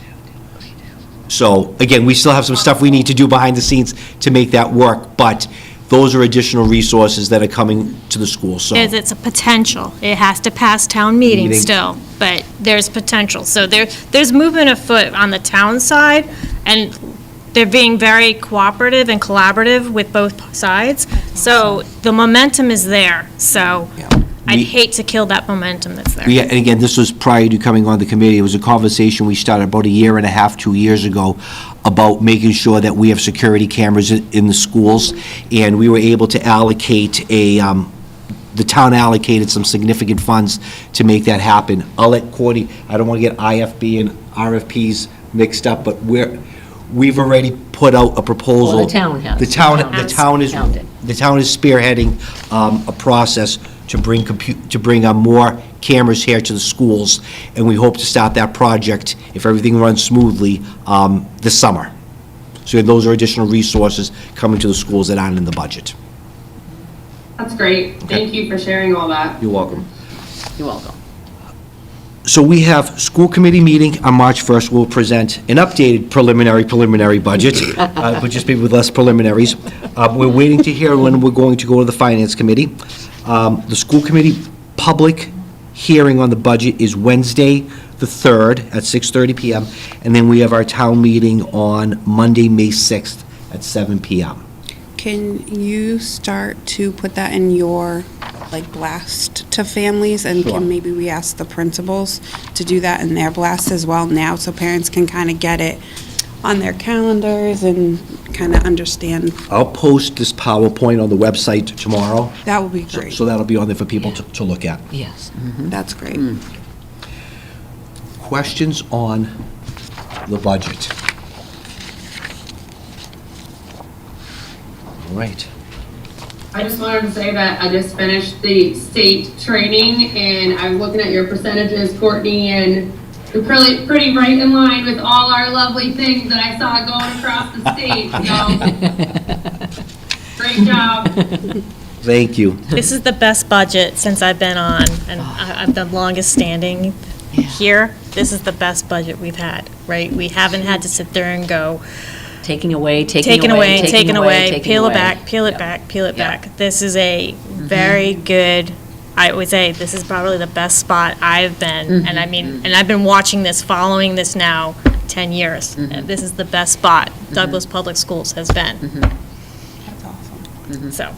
So again, we still have some stuff we need to do behind the scenes to make that work, but those are additional resources that are coming to the schools, so. It's a potential. It has to pass town meeting Meeting. still, but there's potential. So there's movement afoot on the town side, and they're being very cooperative and collaborative with both sides. So the momentum is there, so I'd We- hate to kill that momentum that's there. Yeah, and again, this was prior to coming on the committee. It was a conversation we started about a year and a half, 2 years ago, about making sure that we have security cameras in the schools, and we were able to allocate the town allocated some significant funds to make that happen. I'll let Courtney, I don't want to get IFB and RFPs mixed up, but we've already put out a proposal. Well, the town has. The town is spearheading a process to bring more cameras here to the schools, and we hope to start that project, if everything runs smoothly, this summer. So those are additional resources coming to the schools that aren't in the budget. That's great. Thank you for sharing all that. You're welcome. You're welcome. So we have school committee meeting on March 1st. We'll present an updated preliminary budget, but just maybe with less preliminaries. We're waiting to hear when we're going to go to the finance committee. The school committee public hearing on the budget is Wednesday, the 3rd, at 6:30 PM. And then we have our town meeting on Monday, May 6th, at 7 PM. Can you start to put that in your, blast to families? And Sure. can maybe we ask the principals to do that in their blast as well now, so parents can kind of get it on their calendars and kind of understand? I'll post this PowerPoint on the website tomorrow, That would be great. so that'll be on there for people to look at. Yes. That's great. Questions on the budget? All right. I just wanted to say that I just finished the state training, and I'm looking at your percentages, Courtney, and you're pretty right in line with all our lovely things that I saw going across the state, so. Great job. Thank you. This is the best budget since I've been on, and I'm the longest standing here. This is the best budget we've had, right? We haven't had to sit there and go, Taking away, taken away, peel it back, peel it back, peel it back. This is a very good, I would say, this is probably the best spot I've been. And I mean, and I've been watching this, following this now 10 years. And this is the best spot Douglas Public Schools has been. That's awesome. So,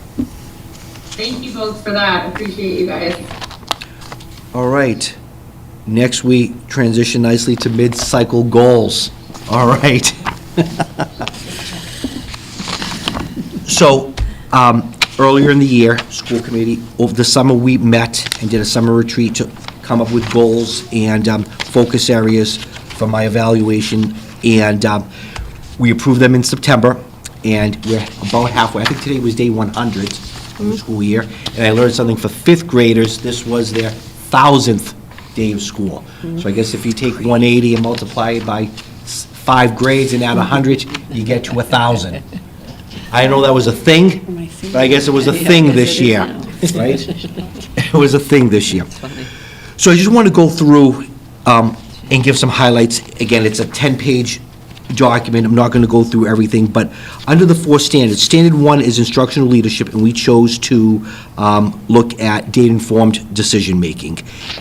Thank you both for that. Appreciate you guys. All right. Next, we transition nicely to mid-cycle goals. All right. So, earlier in the year, school committee, over the summer, we met and did a summer retreat to come up with goals and focus areas for my evaluation, and we approved them in September, and we're about halfway. I think today was day 100 of the school year, and I learned something for fifth graders. This was their 1,000th day of school. So I guess if you take 180 and multiply it by 5 grades and add 100, you get to 1,000. I know that was a thing, but I guess it was a thing this year, right? It was a thing this year. So I just want to go through and give some highlights. Again, it's a 10-page document. I'm not going to go through everything, but under the 4 standards, standard 1 is instructional leadership, and we chose to look at data-informed decision-making.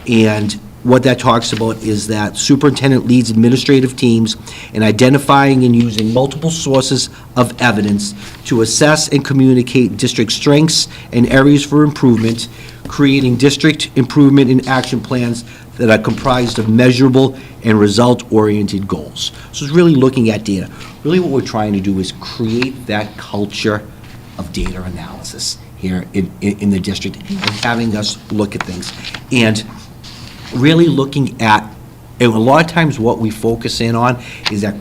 And what that talks about is that superintendent leads administrative teams in identifying and using multiple sources of evidence to assess and communicate district strengths and areas for improvement, creating district improvement and action plans that are comprised of measurable and result-oriented goals. So it's really looking at data. Really what we're trying to do is create that culture of data analysis here in the district and having us look at things. And really looking at, and a lot of times what we focus in on is that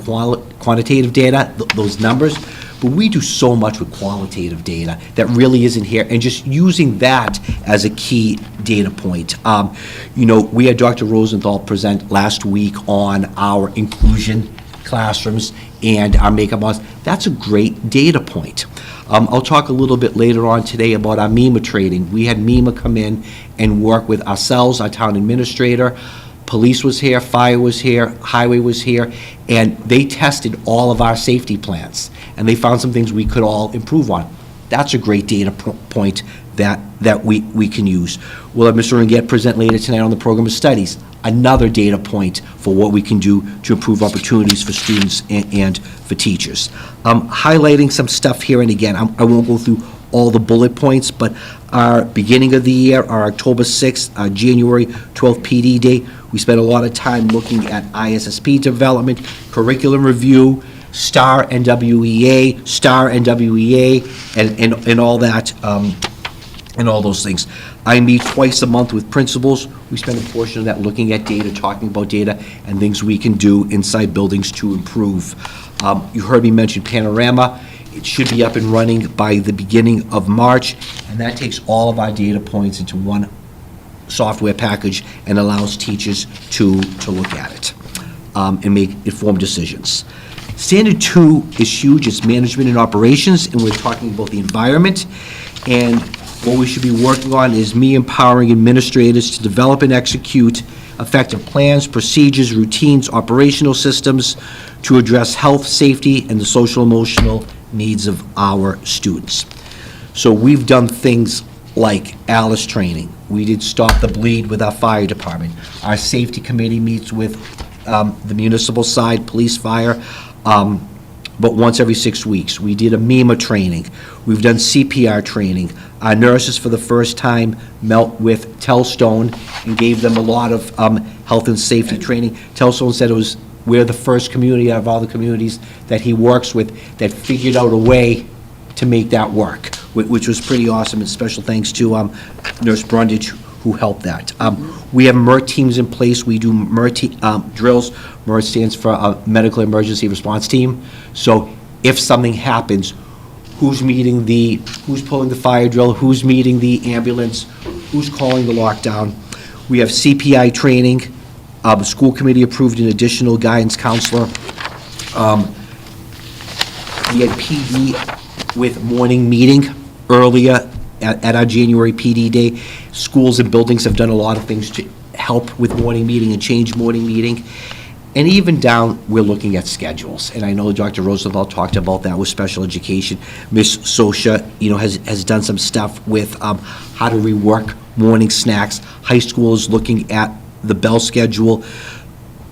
quantitative data, those numbers, but we do so much with qualitative data that really isn't here, and just using that as a key data point. You know, we had Dr. Rosenthal present last week on our inclusion classrooms and our makeup models. That's a great data point. I'll talk a little bit later on today about our MEMA training. We had MEMA come in and work with ourselves, our town administrator, police was here, fire was here, highway was here, and they tested all of our safety plans, and they found some things we could all improve on. That's a great data point that we can use. We'll have Mr. Ringet present later tonight on the program of studies, another data point for what we can do to improve opportunities for students and for teachers. Highlighting some stuff here, and again, I won't go through all the bullet points, but our beginning of the year, our October 6th, our January 12th PD Day, we spent a lot of time looking at ISSP development, curriculum review, STAR NWEA, and all that, and all those things. I meet twice a month with principals. We spend a portion of that looking at data, talking about data, and things we can do inside buildings to improve. You heard me mention Panorama. It should be up and running by the beginning of March, and that takes all of our data points into one software package and allows teachers to look at it and make informed decisions. Standard 2 is huge. It's management and operations, and we're talking about the environment. And what we should be working on is me empowering administrators to develop and execute effective plans, procedures, routines, operational systems to address health, safety, and the social emotional needs of our students. So we've done things like ALICE training. We did Stop the Bleed with our fire department. Our safety committee meets with the municipal side, police, fire, but once every 6 weeks. We did a MEMA training. We've done CPR training. Our nurses, for the first time, met with Telstone and gave them a lot of health and safety training. Telstone said we're the first community out of all the communities that he works with that figured out a way to make that work, which was pretty awesome, and special thanks to Nurse Brundage, who helped that. We have MERT teams in place. We do MERT drills. MERT stands for Medical Emergency Response Team. So if something happens, who's pulling the fire drill, who's meeting the ambulance, who's calling the lockdown. We have CPI training. The school committee approved an additional guidance counselor. We had PD with morning meeting earlier at our January PD Day. Schools and buildings have done a lot of things to help with morning meeting and change morning meeting. And even down, we're looking at schedules. And I know Dr. Rosenthal talked about that with special education. Ms. Sosha, has done some stuff with how to rework morning snacks. High school is looking at the bell schedule.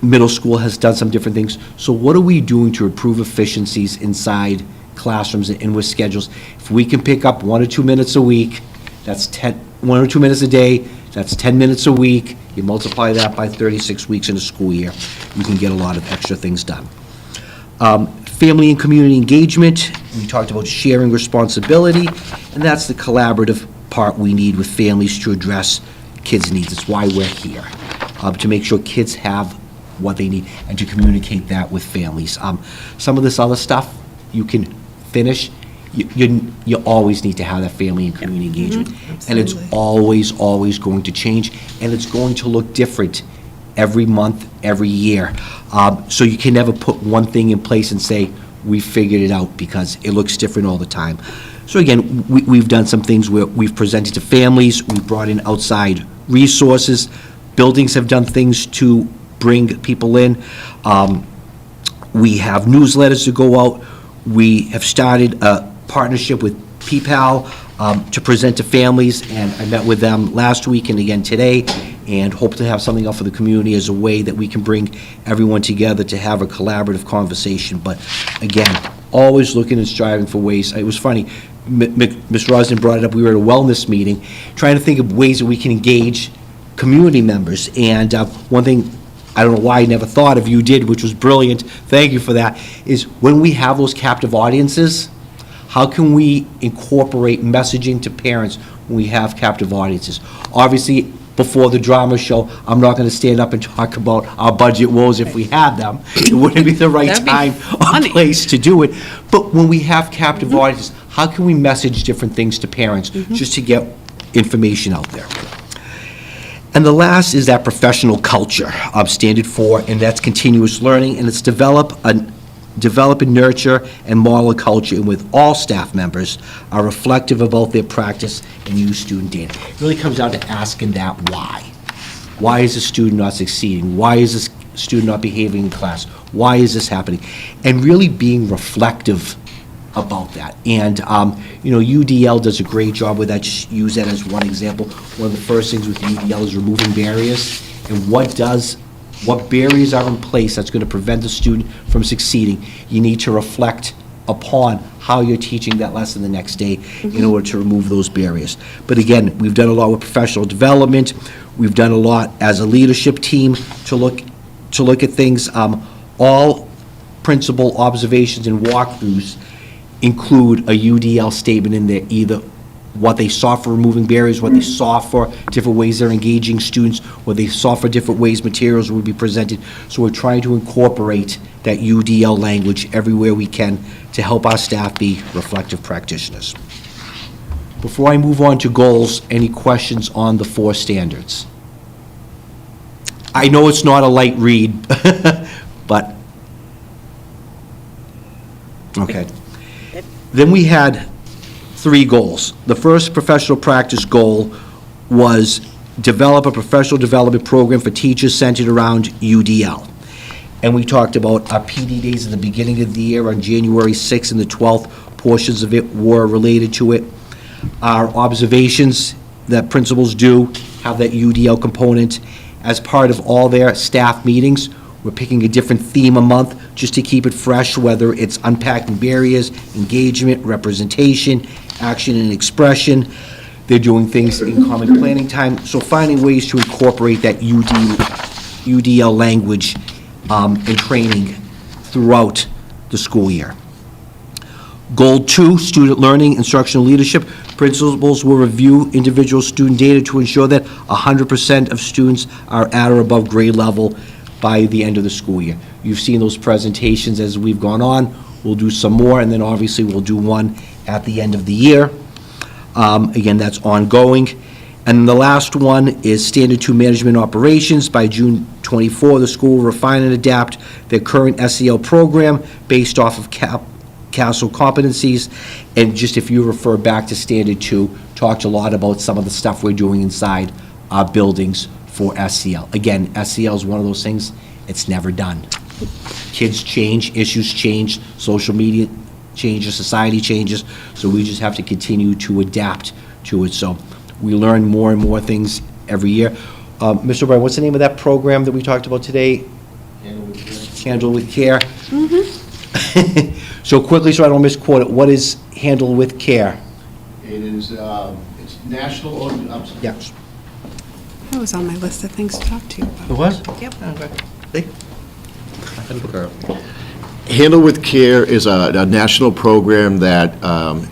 Middle school has done some different things. So what are we doing to improve efficiencies inside classrooms and with schedules? If we can pick up 1 or 2 minutes a week, that's 1 or 2 minutes a day, that's 10 minutes a week. You multiply that by 36 weeks in a school year, you can get a lot of extra things done. Family and community engagement, we talked about sharing responsibility, and that's the collaborative part we need with families to address kids' needs. It's why we're here, to make sure kids have what they need and to communicate that with families. Some of this other stuff you can finish. You always need to have that family and community engagement. And it's always going to change, and it's going to look different every month, every year. So you can never put one thing in place and say, we figured it out, because it looks different all the time. So again, we've done some things where we've presented to families, we've brought in outside resources, buildings have done things to bring people in. We have newsletters to go out. We have started a partnership with PPAL to present to families, and I met with them last week and again today, and hope to have something up for the community as a way that we can bring everyone together to have a collaborative conversation. But again, always looking and striving for ways. It was funny, Ms. Rosden brought it up, we were at a wellness meeting, trying to think of ways that we can engage community members. And one thing, I don't know why I never thought of, you did, which was brilliant, thank you for that, is when we have those captive audiences, how can we incorporate messaging to parents when we have captive audiences? Obviously, before the drama show, I'm not going to stand up and talk about our budget woes if we had them. It wouldn't be the right time or place to do it. But when we have captive audiences, how can we message different things to parents just to get information out there? And the last is that professional culture of Standard 4, and that's continuous learning, and it's develop and nurture and model a culture in which all staff members are reflective about their practice and use student data. It really comes down to asking that why. Why is the student not succeeding? Why is this student not behaving in class? Why is this happening? And really being reflective about that. And, UDL does a great job with that. Just use that as one example. One of the first things with UDL is removing barriers, and what barriers are in place that's going to prevent the student from succeeding. You need to reflect upon how you're teaching that lesson the next day in order to remove those barriers. But again, we've done a lot with professional development. We've done a lot as a leadership team to look at things. All principal observations and walkthroughs include a UDL statement in there, either what they saw for removing barriers, what they saw for different ways they're engaging students, what they saw for different ways materials would be presented. So we're trying to incorporate that UDL language everywhere we can to help our staff be reflective practitioners. Before I move on to goals, any questions on the 4 standards? I know it's not a light read, but, okay. Then we had 3 goals. The first professional practice goal was develop a professional development program for teachers centered around UDL. And we talked about our PD days at the beginning of the year on January 6th and the 12th. Portions of it were related to it. Our observations that principals do have that UDL component. As part of all their staff meetings, we're picking a different theme a month just to keep it fresh, whether it's unpacking barriers, engagement, representation, action and expression. They're doing things in common planning time. So finding ways to incorporate that UDL language and training throughout the school year. Goal 2, student learning, instructional leadership. Principals will review individual student data to ensure that 100% of students are at or above grade level by the end of the school year. You've seen those presentations as we've gone on. We'll do some more, and then obviously we'll do one at the end of the year. Again, that's ongoing. And the last one is Standard 2 Management Operations. By June 24, the school will refine and adapt their current SEL program based off of CASEL competencies. And just if you refer back to Standard 2, talked a lot about some of the stuff we're doing inside our buildings for SEL. Again, SEL is one of those things, it's never done. Kids change, issues change, social media changes, society changes, so we just have to continue to adapt to it. So we learn more and more things every year. Mr. O'Brien, what's the name of that program that we talked about today? Handle with Care. So quickly, so I don't misquote it, what is Handle with Care? It is, it's national, Yeah. That was on my list of things to talk to you about. It was? Yep. See? Handle with Care is a national program that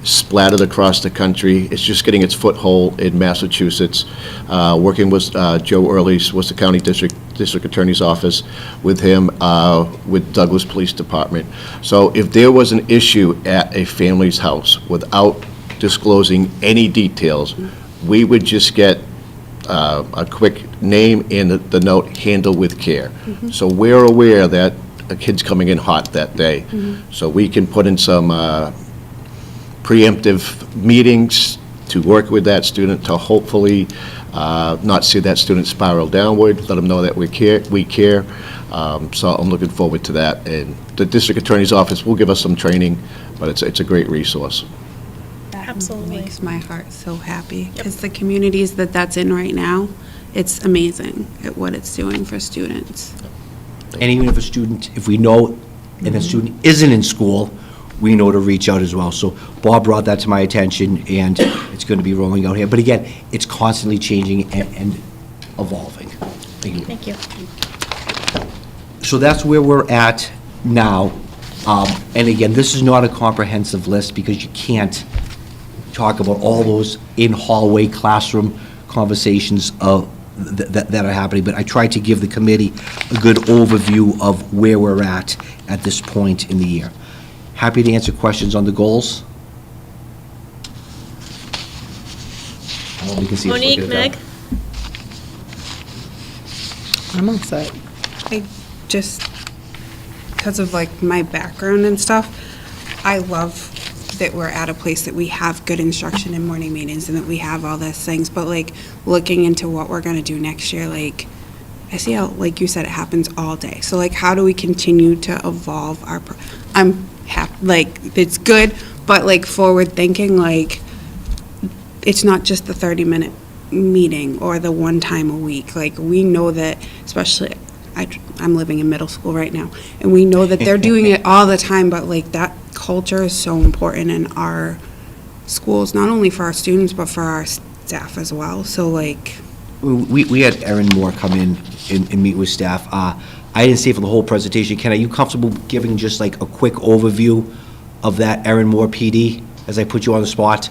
splattered across the country. It's just getting its foothold in Massachusetts, working with Joe Early's, Worcester County District Attorney's Office, with him, with Douglas Police Department. So if there was an issue at a family's house without disclosing any details, we would just get a quick name in the note, Handle with Care. So we're aware that a kid's coming in hot that day. So we can put in some preemptive meetings to work with that student to hopefully not see that student spiral downward, let them know that we care. So I'm looking forward to that. And the District Attorney's Office will give us some training, but it's a great resource. Absolutely. Makes my heart so happy, because the communities that that's in right now, it's amazing at what it's doing for students. And even if a student, if we know, and a student isn't in school, we know to reach out as well. So Bob brought that to my attention, and it's going to be rolling out here. But again, it's constantly changing and evolving. Thank you. Thank you. So that's where we're at now. And again, this is not a comprehensive list because you can't talk about all those in-hallway classroom conversations that are happening. But I tried to give the committee a good overview of where we're at this point in the year. Happy to answer questions on the goals. You can see us Monique, looking at Meg? that. I'm all set. I just, because of like my background and stuff, I love that we're at a place that we have good instruction in morning meetings and that we have all these things, but like looking into what we're gonna do next year, like I see how, like you said, it happens all day. So like, how do we continue to evolve our, I'm happy, like, it's good, but like forward thinking, like, it's not just the 30-minute meeting or the one time a week. Like, we know that, especially, I'm living in middle school right now, and we know that they're doing it all the time, but like that culture is so important in our schools, not only for our students, but for our staff as well. So like, We had Erin Moore come in and meet with staff. I didn't stay for the whole presentation. Ken, are you comfortable giving just like a quick overview of that Erin Moore PD as I put you on the spot?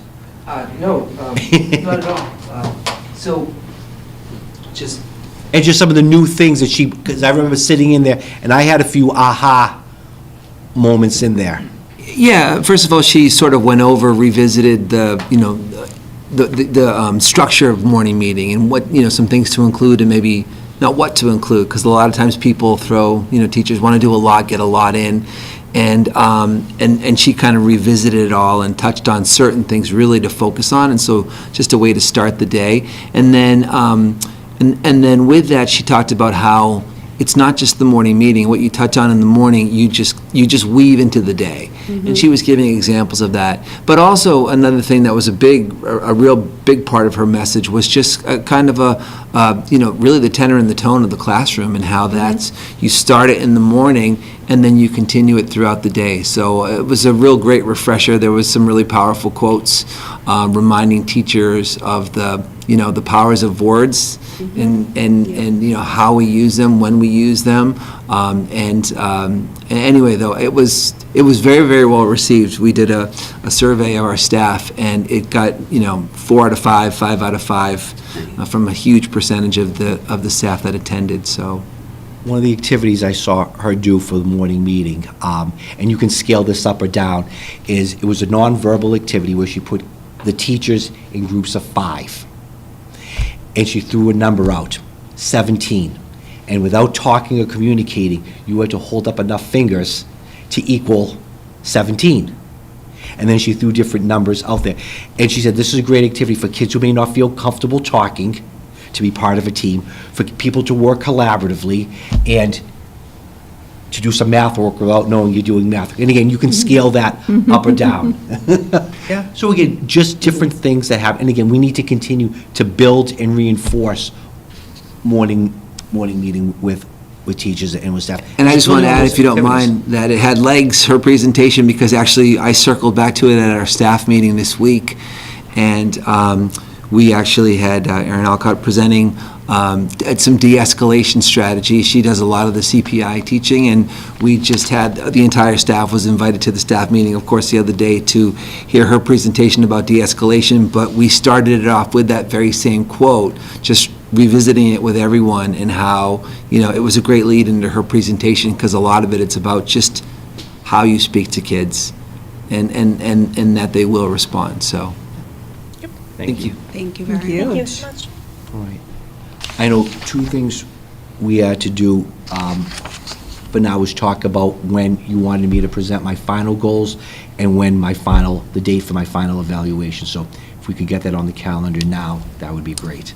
No, not at all. So, just And just some of the new things that she, because I remember sitting in there, and I had a few aha moments in there. yeah. First of all, she sort of went over, revisited the structure of morning meeting and what some things to include and maybe not what to include, because a lot of times people throw teachers want to do a lot, get a lot in, and she kind of revisited it all and touched on certain things really to focus on, and so just a way to start the day, and then. And then with that, she talked about how it's not just the morning meeting. What you touch on in the morning, you just weave into the day. And she was giving examples of that. But also another thing that was a real big part of her message was just kind of really the tenor and the tone of the classroom and how that's, you start it in the morning and then you continue it throughout the day. So it was a real great refresher. There was some really powerful quotes reminding teachers of the powers of words and how we use them, when we use them. And anyway, though, it was very, very well received. We did a survey of our staff, and it got 4 out of 5, 5 out of 5 from a huge percentage of the staff that attended. So. One of the activities I saw her do for the morning meeting, and you can scale this up or down, is it was a nonverbal activity where she put the teachers in groups of 5. And she threw a number out, 17. And without talking or communicating, you had to hold up enough fingers to equal 17. And then she threw different numbers out there. And she said, this is a great activity for kids who may not feel comfortable talking, to be part of a team, for people to work collaboratively, and to do some math work without knowing you're doing math. And again, you can scale that up or down. Yeah. So again, just different things that happen. And again, we need to continue to build and reinforce morning meeting with teachers and with staff. And I just want to add, if you don't mind, that it had legs, her presentation, because actually I circled back to it at our staff meeting this week. And we actually had Erin Alcott presenting some de-escalation strategy. She does a lot of the CPI teaching, and we just had, the entire staff was invited to the staff meeting, of course, the other day to hear her presentation about de-escalation, but we started it off with that very same quote, just revisiting it with everyone, and how, it was a great lead into her presentation, because a lot of it's about just how you speak to kids, and that they will respond, so. Thank you. thank you very much. Thank you so much. All right. I know 2 things we had to do, but now was talk about when you wanted me to present my final goals and when the date for my final evaluation. So if we could get that on the calendar now, that would be great.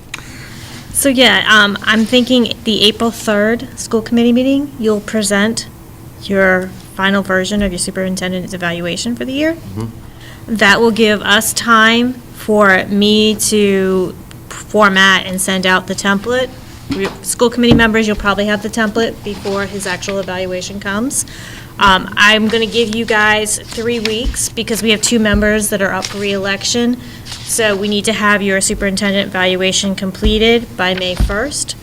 So yeah, I'm thinking the April 3rd school committee meeting, you'll present your final version of your superintendent's evaluation for the year. That will give us time for me to format and send out the template. School committee members, you'll probably have the template before his actual evaluation comes. I'm going to give you guys 3 weeks because we have 2 members that are up for reelection. So we need to have your superintendent evaluation completed by May 1st.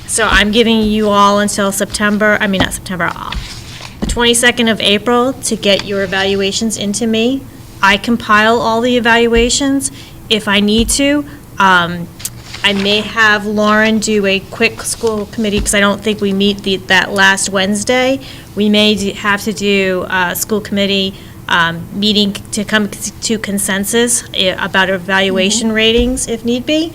So I'm giving you all until the 22nd of April to get your evaluations into me. I compile all the evaluations. If I need to, I may have Lauren do a quick school committee, because I don't think we meet that last Wednesday. We may have to do a school committee meeting to come to consensus about evaluation ratings if need be.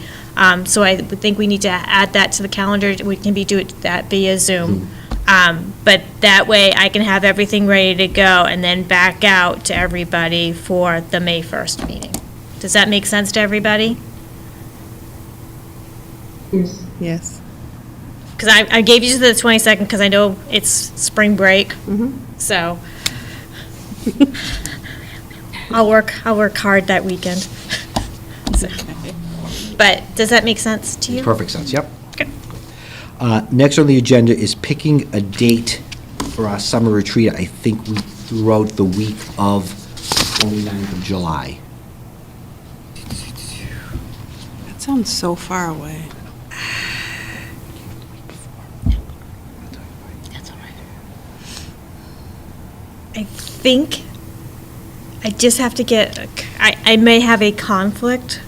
So I would think we need to add that to the calendar. We can do that via Zoom. But that way I can have everything ready to go and then back out to everybody for the May 1st meeting. Does that make sense to everybody? Yes. Yes. Because I gave you to the 22nd because I know it's spring break. So I'll work hard that weekend. So, but does that make sense to you? Perfect sense, yep. Okay. Next on the agenda is picking a date for our summer retreat. I think we threw out the week of 29th of July. That sounds so far away. I think I just have to get, I may have a conflict.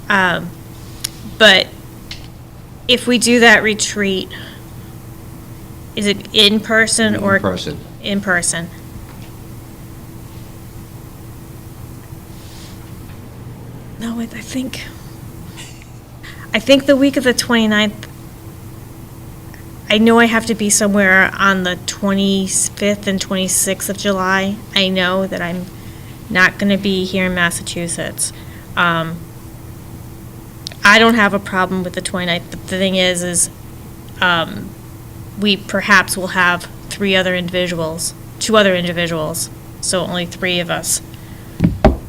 But if we do that retreat, is it in person or? In person. In person. No, I think the week of the 29th, I know I have to be somewhere on the 25th and 26th of July. I know that I'm not going to be here in Massachusetts. I don't have a problem with the 29th. The thing is we perhaps will have 2 other individuals, so only 3 of us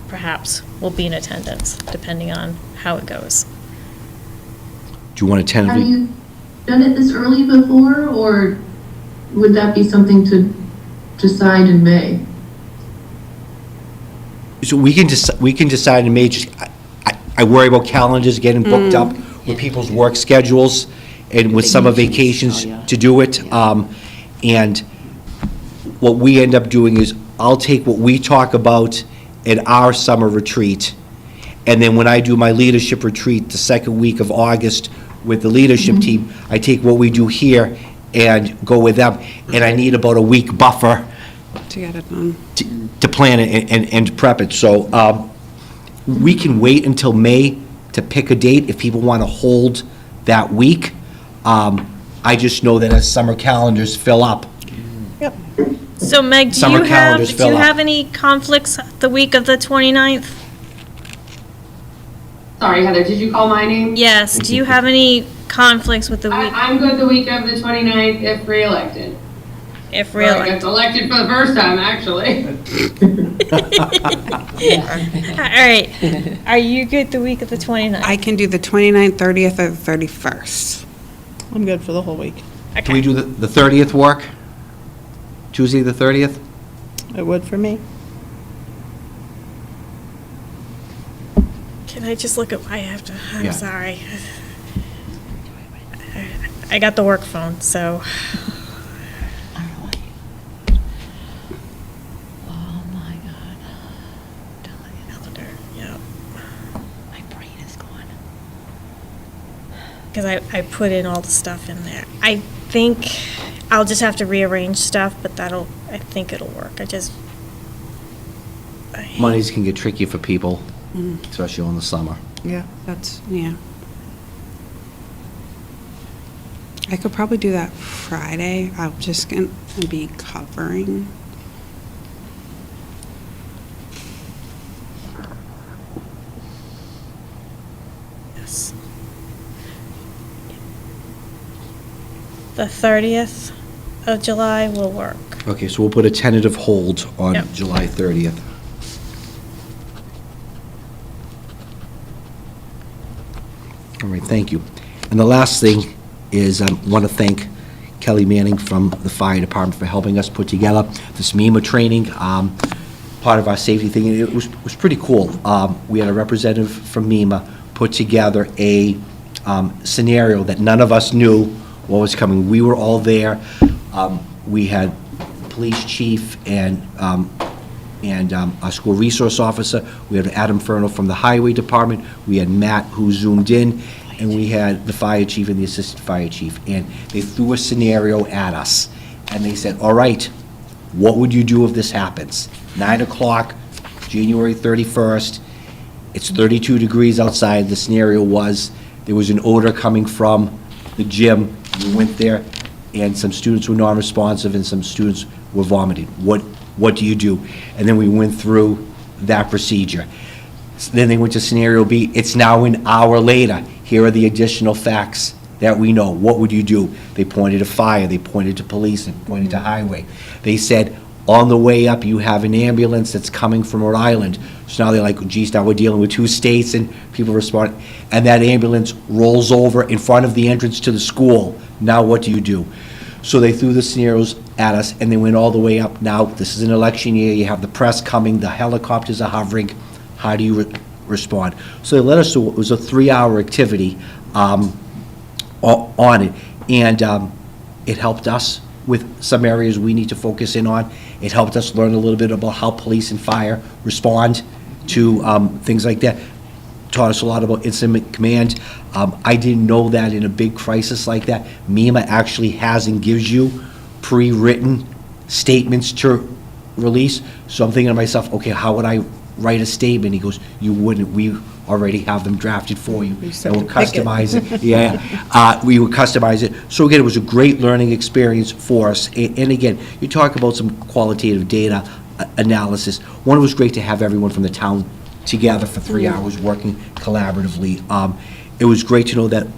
perhaps will be in attendance, depending on how it goes. Do you want to Have tentatively? you done it this early before, or would that be something to decide in May? So we can decide in May. Just, I worry about calendars getting booked up with people's work schedules and with summer vacations to do it. And what we end up doing is I'll take what we talk about at our summer retreat, and then when I do my leadership retreat the second week of August with the leadership team, I take what we do here and go with them. And I need about a week buffer To get it done. to plan it and prep it. So we can wait until May to pick a date if people want to hold that week. I just know that as summer calendars fill up. So Meg, do Summer you calendars fill up. have any conflicts the week of the 29th? Sorry, Heather, did you call my name? Yes, do you have any conflicts with the week, I'm good the week of the 29th if reelected. if Or I really? get elected for the first time, actually. All right, are you good the week of the 29th? I can do the 29th, 30th, or 31st. I'm good for the whole week. Can we do the 30th work? Tuesday, the 30th? It would for me. Can I just look at, I have to, I'm Yeah. sorry. I got the work phone, so. Oh, my God. Calendar, yeah. My brain is gone. Because I put in all the stuff in there. I think I'll just have to rearrange stuff, but I think it'll work. Mondays can get tricky for people, especially in the summer. Yeah, yeah. I could probably do that Friday. I'm just going to be covering. Yes. The 30th of July will work. Okay, so we'll put a tentative hold on Yep. July 30th. All right, thank you. And the last thing is I want to thank Kelly Manning from the fire department for helping us put together this MEMA training, part of our safety thing. And it was pretty cool. We had a representative from MEMA put together a scenario that none of us knew what was coming. We were all there. We had police chief and our school resource officer. We had Adam Fernal from the highway department. We had Matt, who zoomed in, and we had the fire chief and the assistant fire chief. And they threw a scenario at us, and they said, all right, what would you do if this happens? 9 o'clock, January 31st, it's 32 degrees outside. The scenario was, there was an odor coming from the gym. We went there, and some students were non-responsive, and some students were vomiting. What do you do? And then we went through that procedure. Then they went to scenario B. It's now an hour later. Here are the additional facts that we know. What would you do? They pointed to fire. They pointed to police. They pointed to highway. They said, on the way up, you have an ambulance that's coming from Rhode Island. So now they're like, geez, now we're dealing with 2 states, and people respond. And that ambulance rolls over in front of the entrance to the school. Now what do you do? So they threw the scenarios at us, and they went all the way up. Now, this is an election year. You have the press coming. The helicopters are hovering. How do you respond? So they let us do, it was a 3-hour activity on it. And it helped us with some areas we need to focus in on. It helped us learn a little bit about how police and fire respond to things like that. Taught us a lot about incident command. I didn't know that in a big crisis like that, MEMA actually has and gives you pre-written statements to release. So I'm thinking to myself, okay, how would I write a statement? He goes, you wouldn't. We already have them drafted for you. And we'll customize it. Yeah, we would customize it. So again, it was a great learning experience for us. And again, you talk about some qualitative data analysis. One, it was great to have everyone from the town together for 3 hours working collaboratively. It was great to know that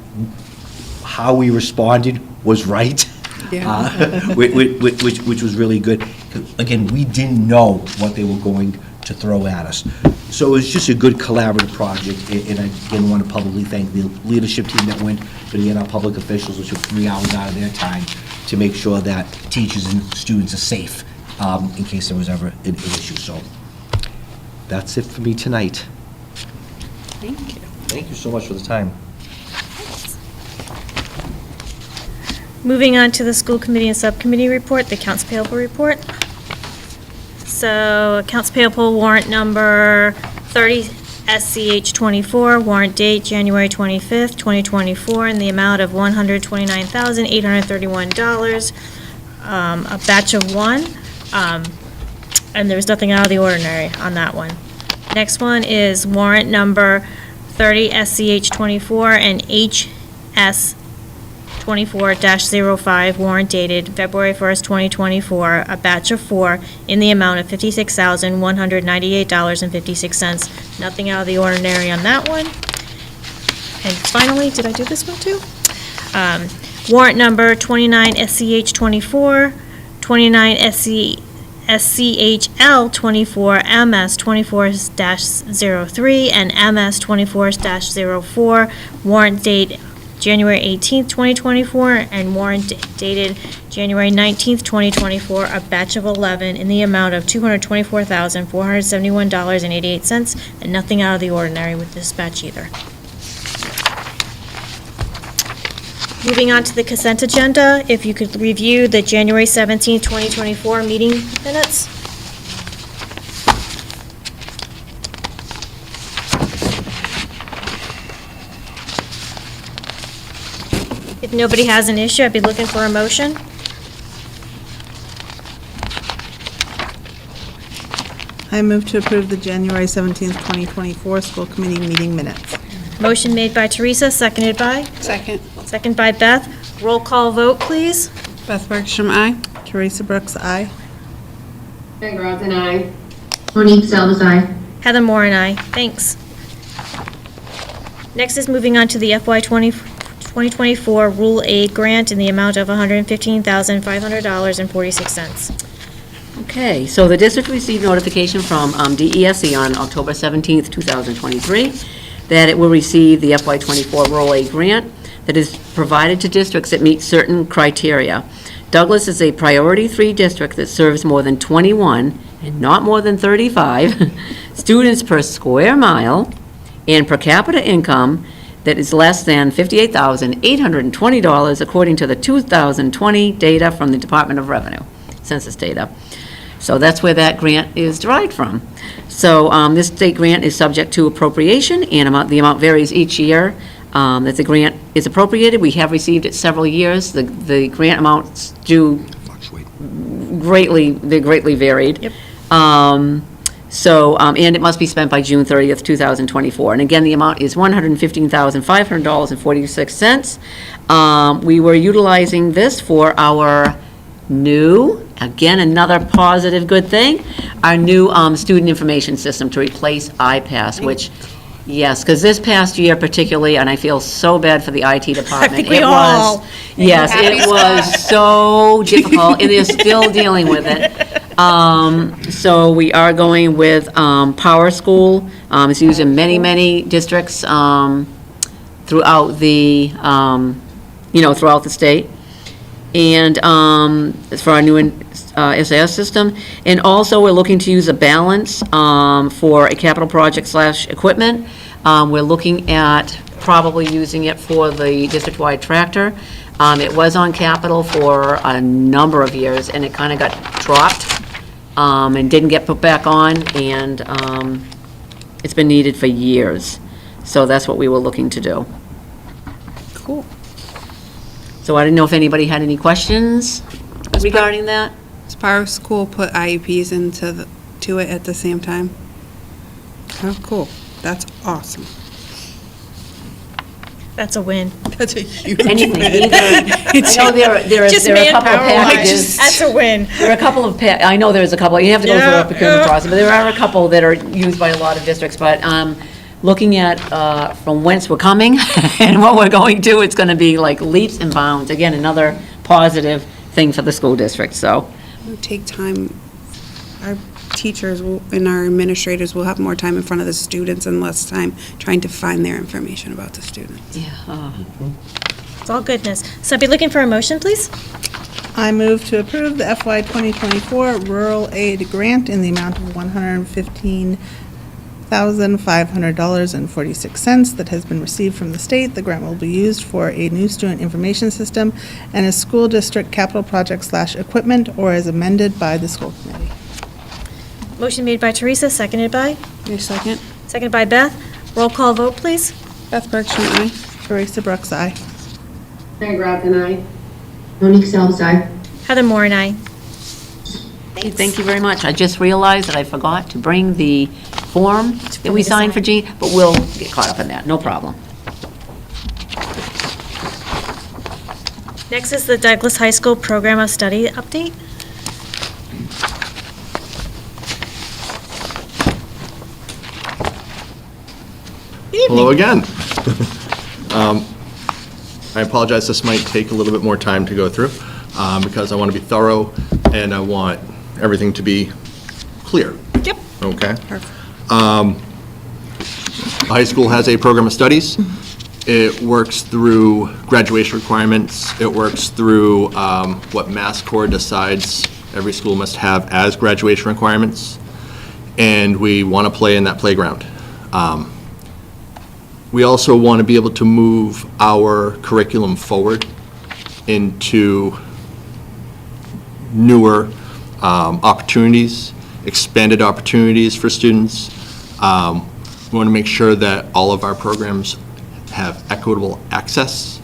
how we responded was right. Yeah. Which was really good. Again, we didn't know what they were going to throw at us. So it was just a good collaborative project, and I again want to publicly thank the leadership team that went, but again, our public officials who took 3 hours out of their time to make sure that teachers and students are safe in case there was ever an issue. So that's it for me tonight. Thank you. Thank you so much for the time. Moving on to the school committee and subcommittee report, the accounts payable report. So accounts payable warrant number 30 SCH 24, warrant date January 25th, 2024, in the amount of $129,831, a batch of 1, and there was nothing out of the ordinary on that one. Next one is warrant number 30 SCH 24 and HS 24-05, warrant dated February 1st, 2024, a batch of 4 in the amount of $56,198.56. Nothing out of the ordinary on that one. And finally, did I do this one too? Warrant number 29 SCH 24, 29 SCHL 24, MS 24-03, and MS 24-04, warrant date January 18th, 2024, and warrant dated January 19th, 2024, a batch of 11 in the amount of $224,471.88, and nothing out of the ordinary with this batch either. Moving on to the consent agenda, if you could review the January 17th, 2024 meeting minutes. If nobody has an issue, I'd be looking for a motion. I move to approve the January 17th, 2024 school committee meeting minutes. Motion made by Teresa, seconded by? Second. Second by Beth. Roll call vote, please. Beth Bergstrom, aye. Teresa Brooks, aye. Meg Rhodes and I. Monique Salvas, aye. Heather Moore and I. Thanks. Next is moving on to the FY 2024 Rule Aid Grant in the amount of $115,500.46. Okay, so the district received notification from DESE on October 17th, 2023, that it will receive the FY24 Rural Aid Grant that is provided to districts that meet certain criteria. Douglas is a Priority 3 district that serves more than 21, and not more than 35, students per square mile, and per capita income that is less than $58,820 according to the 2020 data from the Department of Revenue, census data. So that's where that grant is derived from. So this state grant is subject to appropriation, and the amount varies each year that the grant is appropriated. We have received it several years. The grant amounts do they're greatly varied. Yep. And it must be spent by June 30th, 2024. And again, the amount is $115,500.46. We were utilizing this for our new, again, another positive good thing, our new student information system to replace iPass, which, yes, because this past year particularly, and I feel so bad for the IT department. think we all. Yes, it was so difficult, and they're still dealing with it. So we are going with Power School. It's used in many, many districts throughout the, throughout the state. And it's for our new SAS system. And also, we're looking to use a balance for a capital project / equipment. We're looking at probably using it for the district-wide tractor. It was on capital for a number of years, and it kind of got dropped and didn't get put back on, and it's been needed for years. So that's what we were looking to do. Cool. So I didn't know if anybody had any questions regarding that? Does Power School put IEPs to it at the same time? Oh, cool. That's awesome. That's a win. That's a huge Anything, either, I know there are a couple of packages. That's a win. There are a couple of, I know there's a couple, you have to go through a procurement process, but there are a couple that are used by a lot of districts, but looking at from whence we're coming and what we're going to, it's going to be like leaps and bounds. Again, another positive thing for the school district, so. It'll take time. Our teachers and our administrators will have more time in front of the students and less time trying to find their information about the students. Yeah. It's all goodness. So I'd be looking for a motion, please. I move to approve the FY 2024 Rural Aid Grant in the amount of $115,500.46 that has been received from the state. The grant will be used for a new student information system and a school district capital project / equipment, or as amended by the school committee. Motion made by Teresa, seconded by? Your second? Seconded by Beth. Roll call vote, please. Beth Bergstrom, aye. Teresa Brooks, aye. Mary Grafton, aye. Monique Salves, aye. Heather Moore and I. Okay, thank you very much. I just realized that I forgot to bring the form that we signed for Jean, but we'll get caught up in that, no problem. Next is the Douglas High School Program of Study update. Hello again. I apologize, this might take a little bit more time to go through because I want to be thorough and I want everything to be clear. Yep. Okay? The high school has a program of studies. It works through graduation requirements. It works through what Mass Core decides every school must have as graduation requirements. And we want to play in that playground. We also want to be able to move our curriculum forward into newer opportunities, expanded opportunities for students. We want to make sure that all of our programs have equitable access.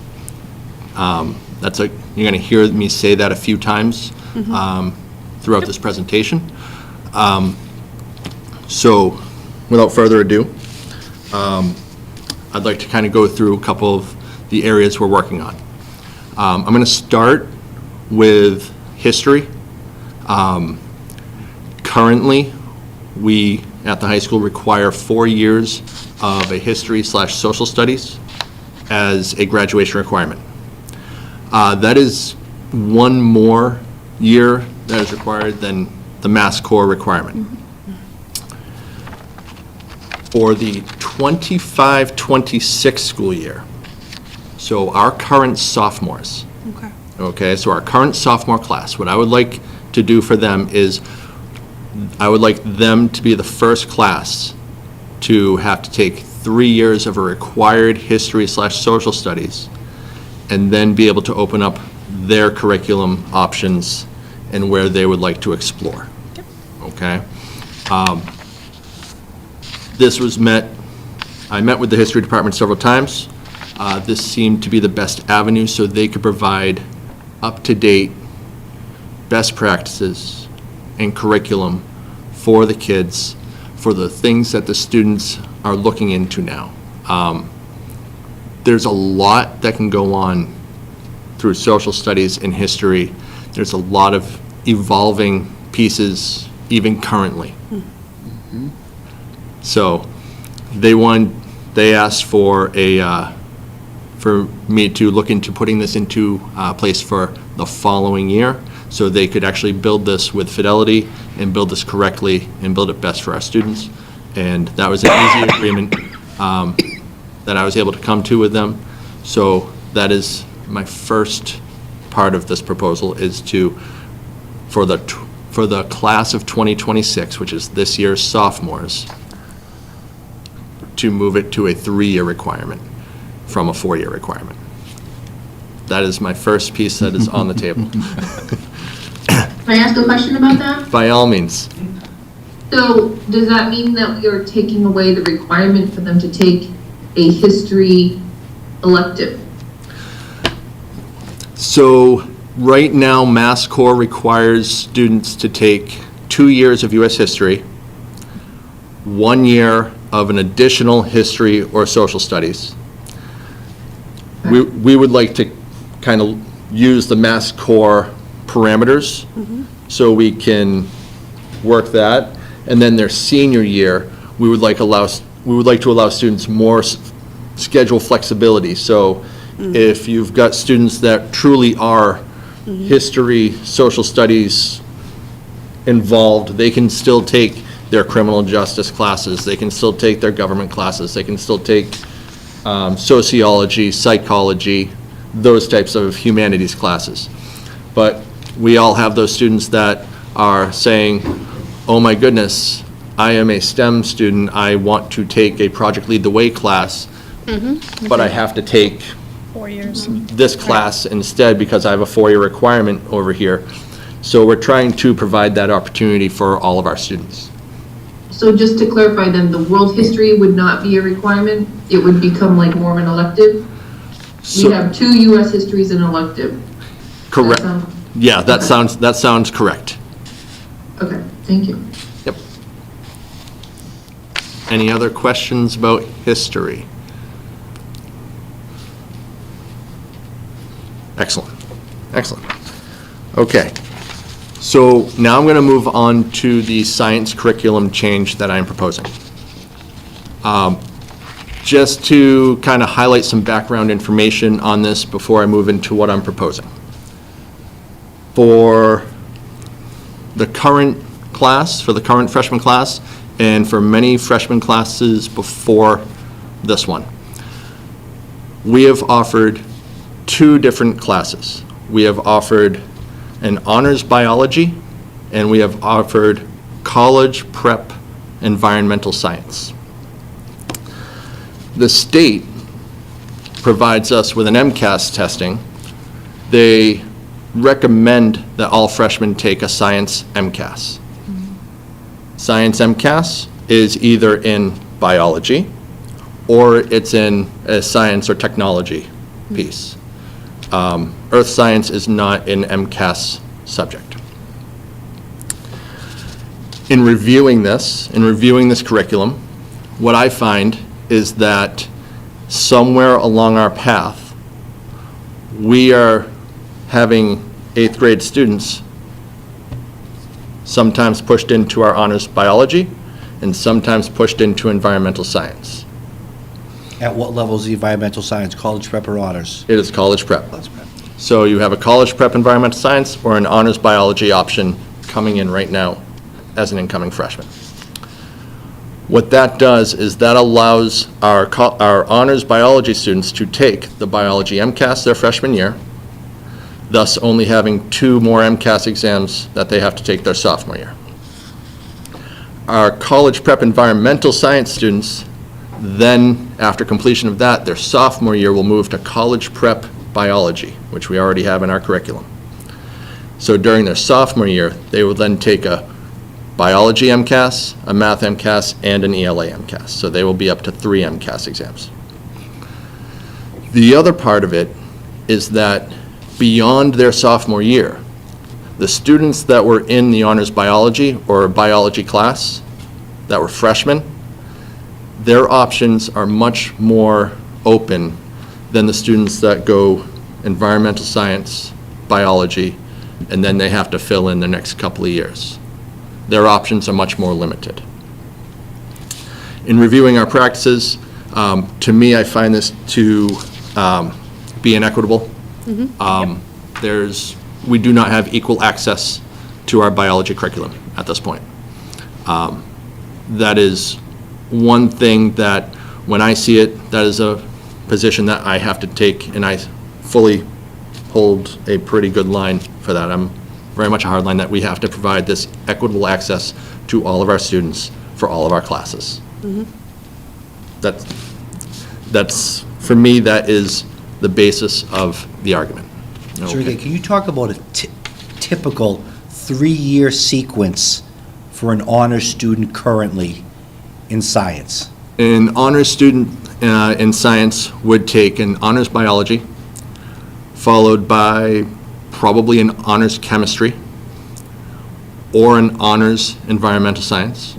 You're going to hear me say that a few times throughout this presentation. So, without further ado, I'd like to kind of go through a couple of the areas we're working on. I'm going to start with history. Currently, we at the high school require 4 years of a history / social studies as a graduation requirement. That is one more year that is required than the Mass Core requirement. For the 25-26 school year, so our current sophomores, okay, so our current sophomore class, what I would like to do for them is, I would like them to be the first class to have to take 3 years of a required history/social studies, and then be able to open up their curriculum options and where they would like to explore. Okay? This was I met with the history department several times. This seemed to be the best avenue so they could provide up-to-date best practices and curriculum for the kids, for the things that the students are looking into now. There's a lot that can go on through social studies and history. There's a lot of evolving pieces even currently. So they asked for for me to look into putting this into place for the following year, so they could actually build this with fidelity and build this correctly and build it best for our students. And that was an easy agreement that I was able to come to with them. So that is my first part of this proposal, is for the class of 2026, which is this year's sophomores, to move it to a 3-year requirement from a 4-year requirement. That is my first piece that is on the table. Can I ask a question about that? By all means. So does that mean that we are taking away the requirement for them to take a history elective? So right now, Mass Core requires students to take 2 years of U.S. history, 1 year of an additional history or social studies. We would like to kind of use the Mass Core parameters so we can work that. And then their senior year, we would like to allow students more schedule flexibility. So if you've got students that truly are history, social studies involved, they can still take their criminal justice classes, they can still take their government classes, they can still take sociology, psychology, those types of humanities classes. But we all have those students that are saying, oh my goodness, I am a STEM student, I want to take a Project Lead the Way class, but I have to take 4 years. this class instead because I have a 4-year requirement over here. So we're trying to provide that opportunity for all of our students. So just to clarify then, the world history would not be a requirement? It would become like more of an elective? So- We have 2 U.S. histories and elective. Correct. That sound- Yeah, that sounds correct. Okay, thank you. Yep. Any other questions about history? Excellent, excellent. Okay, so now I'm going to move on to the science curriculum change that I'm proposing. Just to kind of highlight some background information on this before I move into what I'm proposing. For the current class, for the current freshman class, and for many freshman classes before this one, we have offered 2 different classes. We have offered an honors biology, and we have offered college prep environmental science. The state provides us with an MCAS testing. They recommend that all freshmen take a science MCAS. Science MCAS is either in biology or it's in a science or technology piece. Earth science is not an MCAS subject. In reviewing this curriculum, what I find is that somewhere along our path, we are having 8th grade students sometimes pushed into our honors biology and sometimes pushed into environmental science. At what level is the environmental science, college prep or honors? It is college prep. College prep. So you have a college prep environmental science or an honors biology option coming in right now as an incoming freshman. What that does is that allows our honors biology students to take the biology MCAS their freshman year, thus only having 2 more MCAS exams that they have to take their sophomore year. Our college prep environmental science students, then after completion of that, their sophomore year will move to college prep biology, which we already have in our curriculum. So during their sophomore year, they will then take a biology MCAS, a math MCAS, and an ELA MCAS. So they will be up to 3 MCAS exams. The other part of it is that beyond their sophomore year, the students that were in the honors biology or biology class that were freshmen, their options are much more open than the students that go environmental science, biology, and then they have to fill in the next couple of years. Their options are much more limited. In reviewing our practices, to me, I find this to be inequitable. We do not have equal access to our biology curriculum at this point. That is one thing that, when I see it, that is a position that I have to take, and I fully hold a pretty good line for that. I'm very much a hard line that we have to provide this equitable access to all of our students for all of our classes. That's, for me, that is the basis of the argument. Sharika, can you talk about a typical 3-year sequence for an honors student currently in science? An honors student in science would take an honors biology, followed by probably an honors chemistry, or an honors environmental science,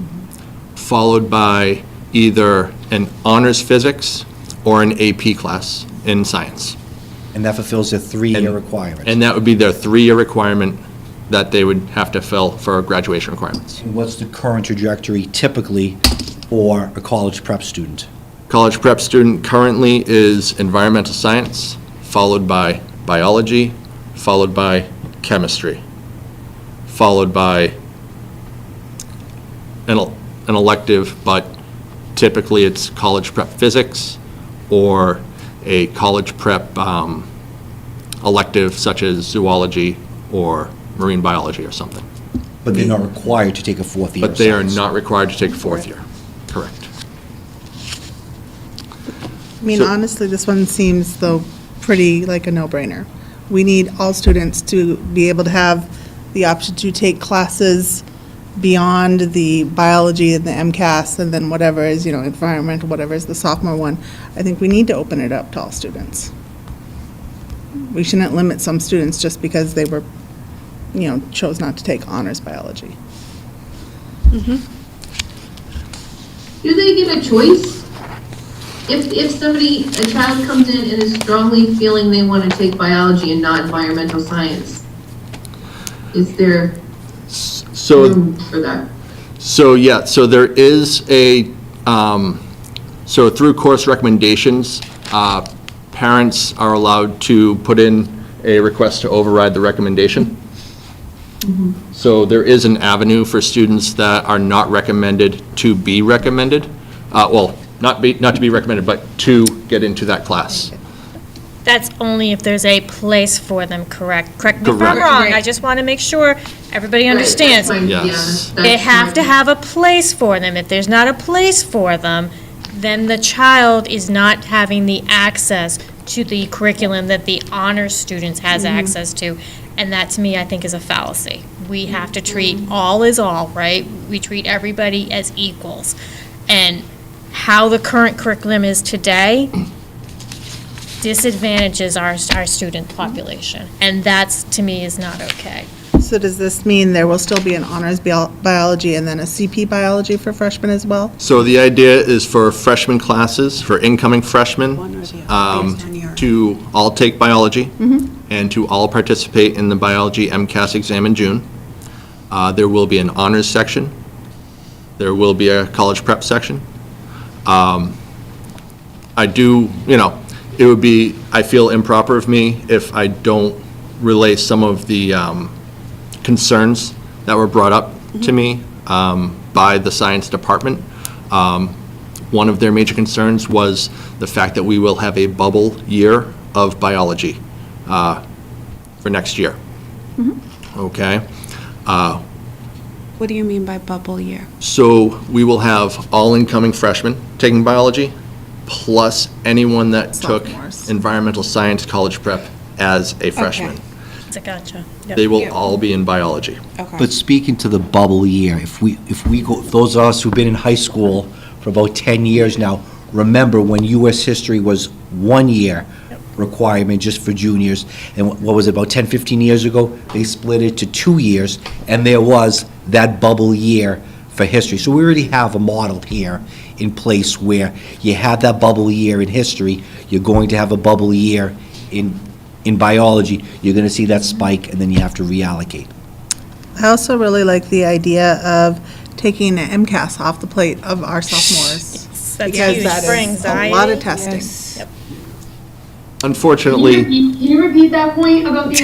followed by either an honors physics or an AP class in science. And that fulfills their 3-year requirement. And that would be their 3-year requirement that they would have to fill for graduation requirements. And what's the current trajectory typically for a college prep student? College prep student currently is environmental science, followed by biology, followed by chemistry, followed by an elective, but typically it's college prep physics or a college prep elective such as zoology or marine biology or something. But they're not required to take a 4th year. But they are not required to take a 4th year. Correct. I mean, So- honestly, this one seems, though, pretty like a no-brainer. We need all students to be able to have the option to take classes beyond the biology and the MCAS, and then whatever is, environmental, whatever is the sophomore one. I think we need to open it up to all students. We shouldn't limit some students just because they were, chose not to take honors biology. Do they get a choice? If a child comes in and is strongly feeling they want to take biology and not environmental science, is there room for that? So there is so through course recommendations, parents are allowed to put in a request to override the recommendation. So there is an avenue for students that are not recommended to be recommended. Not to be recommended, but to get into that class. That's only if there's a place for them, correct? Correct me if I'm Correct. wrong, I just want to make sure everybody understands. Yes. They have to have a place for them. If there's not a place for them, then the child is not having the access to the curriculum that the honors students has access to. And that, to me, I think is a fallacy. We have to treat all as all, right? We treat everybody as equals. And how the current curriculum is today disadvantages our student population. And that's, to me, is not okay. So does this mean there will still be an honors biology and then a CP biology for freshmen as well? So the idea is for freshman classes, for incoming freshmen, to all take biology and to all participate in the biology MCAS exam in June. There will be an honors section. There will be a college prep section. It would be, I feel, improper of me if I don't relay some of the concerns that were brought up to me by the science department. One of their major concerns was the fact that we will have a bubble year of biology for next year. Okay? What do you mean by bubble year? So we will have all incoming freshmen taking biology, plus anyone that took Sophomores. environmental science college prep as a freshman. It's a gotcha. Yep. They will all be in biology. Okay. But speaking to the bubble year, if we go, those of us who've been in high school for about 10 years now, remember when U.S. history was 1 year requirement just for juniors, and what was it, about 10, 15 years ago, they split it to 2 years, and there was that bubble year for history. So we already have a model here in place where you have that bubble year in history, you're going to have a bubble year in biology, you're going to see that spike, and then you have to reallocate. I also really like the idea of taking MCAS off the plate of our sophomores. That's Because huge. that For is a lot anxiety. of testing. Yep. Unfortunately, Can you repeat that point about the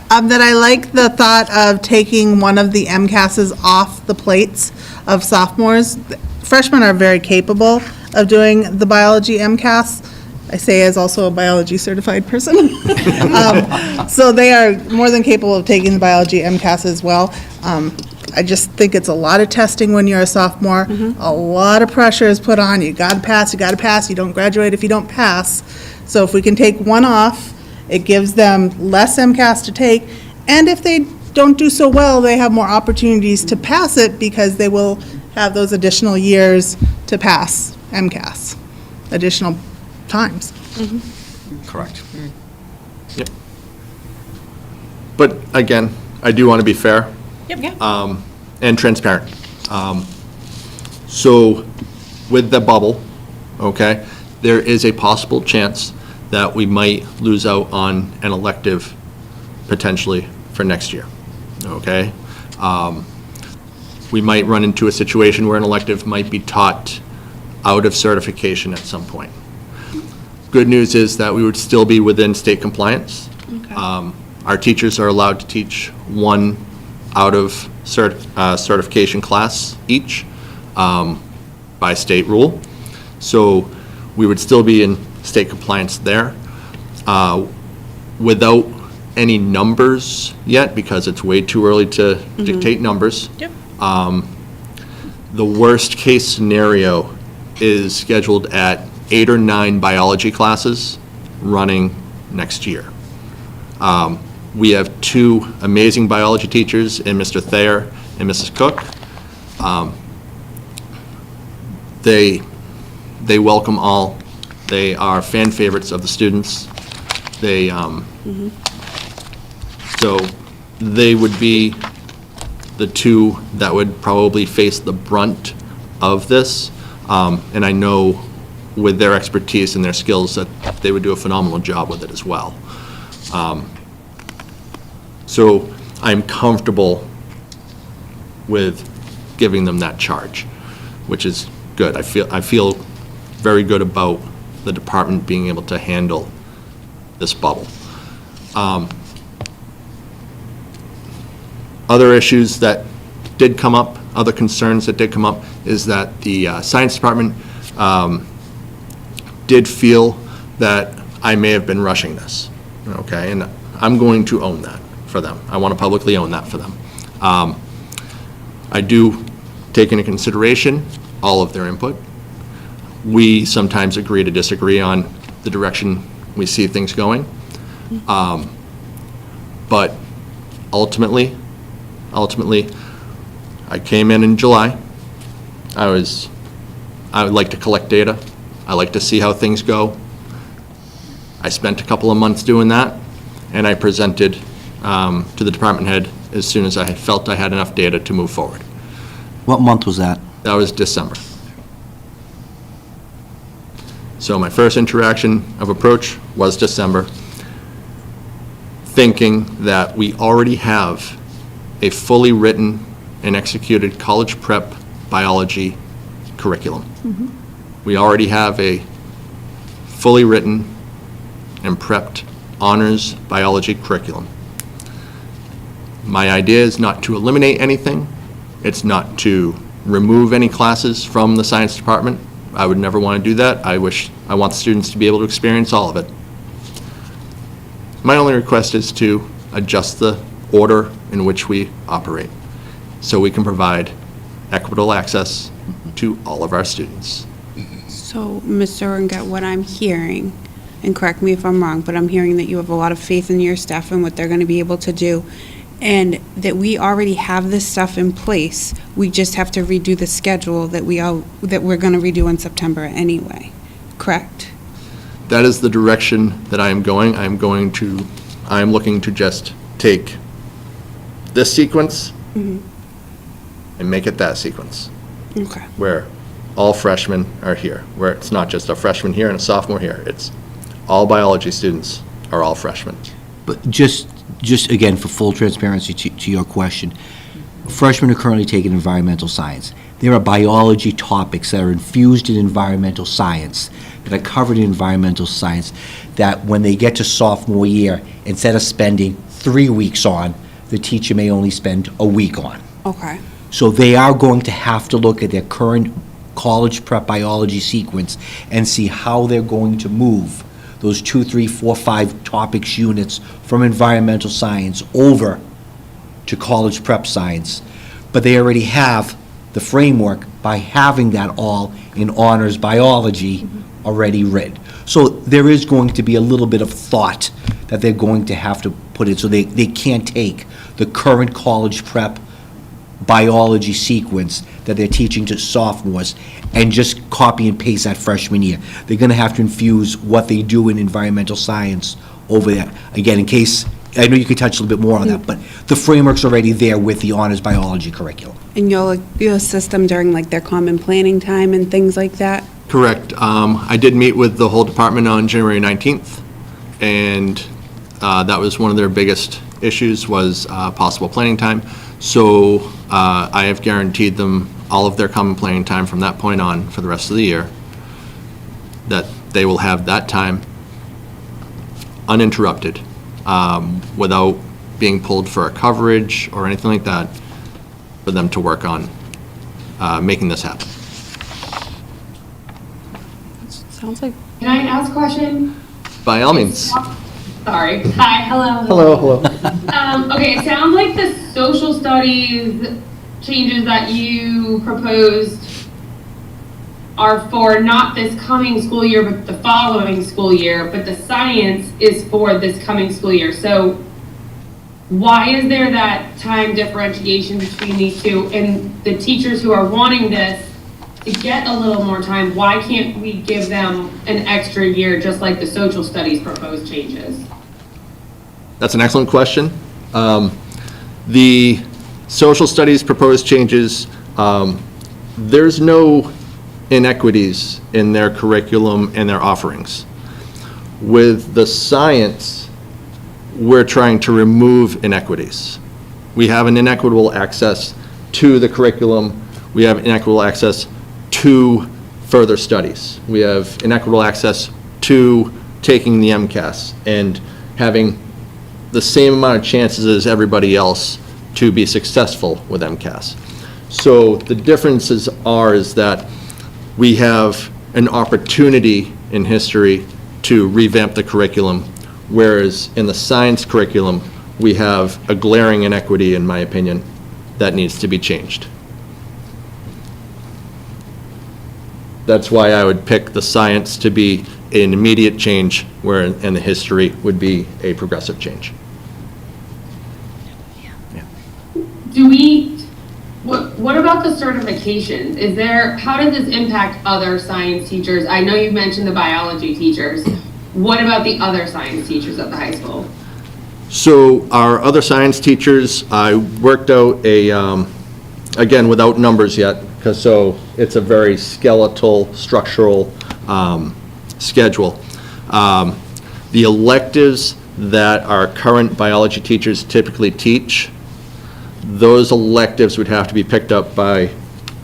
That I like the thought of taking one of the MCASs off the plates of sophomores. Freshmen are very capable of doing the biology MCAS. I say as also a biology certified person. So they are more than capable of taking the biology MCAS as well. I just think it's a lot of testing when you're a sophomore. A lot of pressure is put on. You gotta pass, you gotta pass. You don't graduate if you don't pass. So if we can take one off, it gives them less MCAS to take. And if they don't do so well, they have more opportunities to pass it because they will have those additional years to pass MCAS, additional times. Correct. yep. But again, I do want to be fair. Yep. And transparent. So with the bubble, okay, there is a possible chance that we might lose out on an elective potentially for next year, okay? We might run into a situation where an elective might be taught out of certification at some point. Good news is that we would still be within state compliance. Our teachers are allowed to teach one out of certification class each by state rule. So we would still be in state compliance there. Without any numbers yet, because it's way too early to dictate numbers. Yep. The worst case scenario is scheduled at 8 or 9 biology classes running next year. We have 2 amazing biology teachers in Mr. Thayer and Mrs. Cook. They welcome all. They are fan favorites of the students. They, so they would be the 2 that would probably face the brunt of this. And I know with their expertise and their skills that they would do a phenomenal job with it as well. So I'm comfortable with giving them that charge, which is good. I feel very good about the department being able to handle this bubble. Other issues that did come up, other concerns that did come up, is that the science department did feel that I may have been rushing this, okay? And I'm going to own that for them. I want to publicly own that for them. I do take into consideration all of their input. We sometimes agree to disagree on the direction we see things going. But ultimately, I came in July. I would like to collect data. I like to see how things go. I spent a couple of months doing that, and I presented to the department head as soon as I felt I had enough data to move forward. What month was that? That was December. So my first interaction of approach was December, thinking that we already have a fully written and executed college prep biology curriculum. We already have a fully written and prepped honors biology curriculum. My idea is not to eliminate anything. It's not to remove any classes from the science department. I would never want to do that. I want the students to be able to experience all of it. My only request is to adjust the order in which we operate so we can provide equitable access to all of our students. So, Mr. Rangat, what I'm hearing, and correct me if I'm wrong, but I'm hearing that you have a lot of faith in your staff and what they're going to be able to do, and that we already have this stuff in place. We just have to redo the schedule that we're going to redo in September anyway. Correct? That is the direction that I am going. I am looking to just take this sequence and make it that sequence, Okay. where all freshmen are here, where it's not just a freshman here and a sophomore here. It's all biology students are all freshmen. But just again, for full transparency to your question, freshmen are currently taking environmental science. There are biology topics that are infused in environmental science, that are covered in environmental science, that when they get to sophomore year, instead of spending 3 weeks on, the teacher may only spend a week on. Okay. So they are going to have to look at their current college prep biology sequence and see how they're going to move those 2, 3, 4, 5 topics units from environmental science over to college prep science. But they already have the framework by having that all in honors biology already written. So there is going to be a little bit of thought that they're going to have to put in, so they can't take the current college prep biology sequence that they're teaching to sophomores and just copy and paste that freshman year. They're going to have to infuse what they do in environmental science over there. Again, in case, I know you could touch a little bit more on that, but the framework's already there with the honors biology curriculum. And you'll assist them during like their common planning time and things like that? Correct. I did meet with the whole department on January 19th, and that was one of their biggest issues, was possible planning time. So I have guaranteed them all of their common planning time from that point on for the rest of the year, that they will have that time uninterrupted, without being pulled for a coverage or anything like that, for them to work on making this happen. Sounds like. Can I ask a question? By all means. Sorry. Hi, hello. Hello. Okay, it sounds like the social studies changes that you proposed are for not this coming school year, but the following school year, but the science is for this coming school year. So why is there that time differentiation between these two? And the teachers who are wanting this to get a little more time, why can't we give them an extra year just like the social studies proposed changes? That's an excellent question. The social studies proposed changes, there's no inequities in their curriculum and their offerings. With the science, we're trying to remove inequities. We have an inequitable access to the curriculum. We have inequitable access to further studies. We have inequitable access to taking the MCAS and having the same amount of chances as everybody else to be successful with MCAS. So the differences is that we have an opportunity in history to revamp the curriculum, whereas in the science curriculum, we have a glaring inequity, in my opinion, that needs to be changed. That's why I would pick the science to be an immediate change, where in the history would be a progressive change. What about the certifications? How does this impact other science teachers? I know you mentioned the biology teachers. What about the other science teachers at the high school? So our other science teachers, I worked out again, without numbers yet, so it's a very skeletal, structural schedule. The electives that our current biology teachers typically teach, those electives would have to be picked up by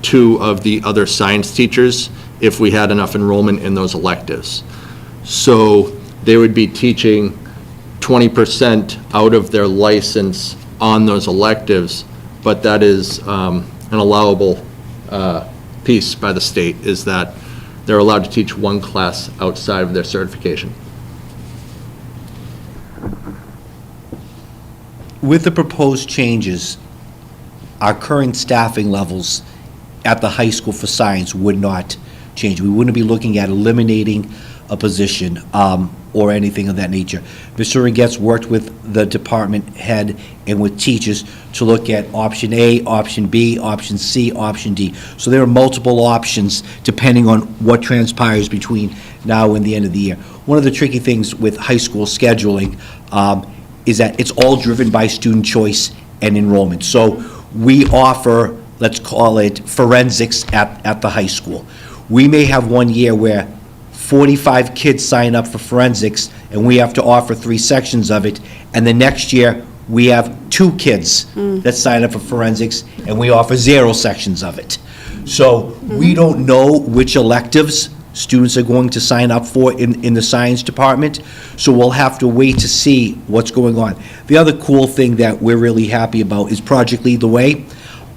2 of the other science teachers if we had enough enrollment in those electives. So they would be teaching 20% out of their license on those electives, but that is an allowable piece by the state is that they're allowed to teach one class outside of their certification. With the proposed changes, our current staffing levels at the high school for science would not change. We wouldn't be looking at eliminating a position or anything of that nature. Mr. Ringette's worked with the department head and with teachers to look at option A, option B, option C, option D. So there are multiple options depending on what transpires between now and the end of the year. One of the tricky things with high school scheduling is that it's all driven by student choice and enrollment. So we offer, let's call it forensics at the high school. We may have one year where 45 kids sign up for forensics, and we have to offer 3 sections of it, and the next year, we have 2 kids that sign up for forensics, and we offer 0 sections of it. So we don't know which electives students are going to sign up for in the science department, so we'll have to wait to see what's going on. The other cool thing that we're really happy about is Project Lead the Way,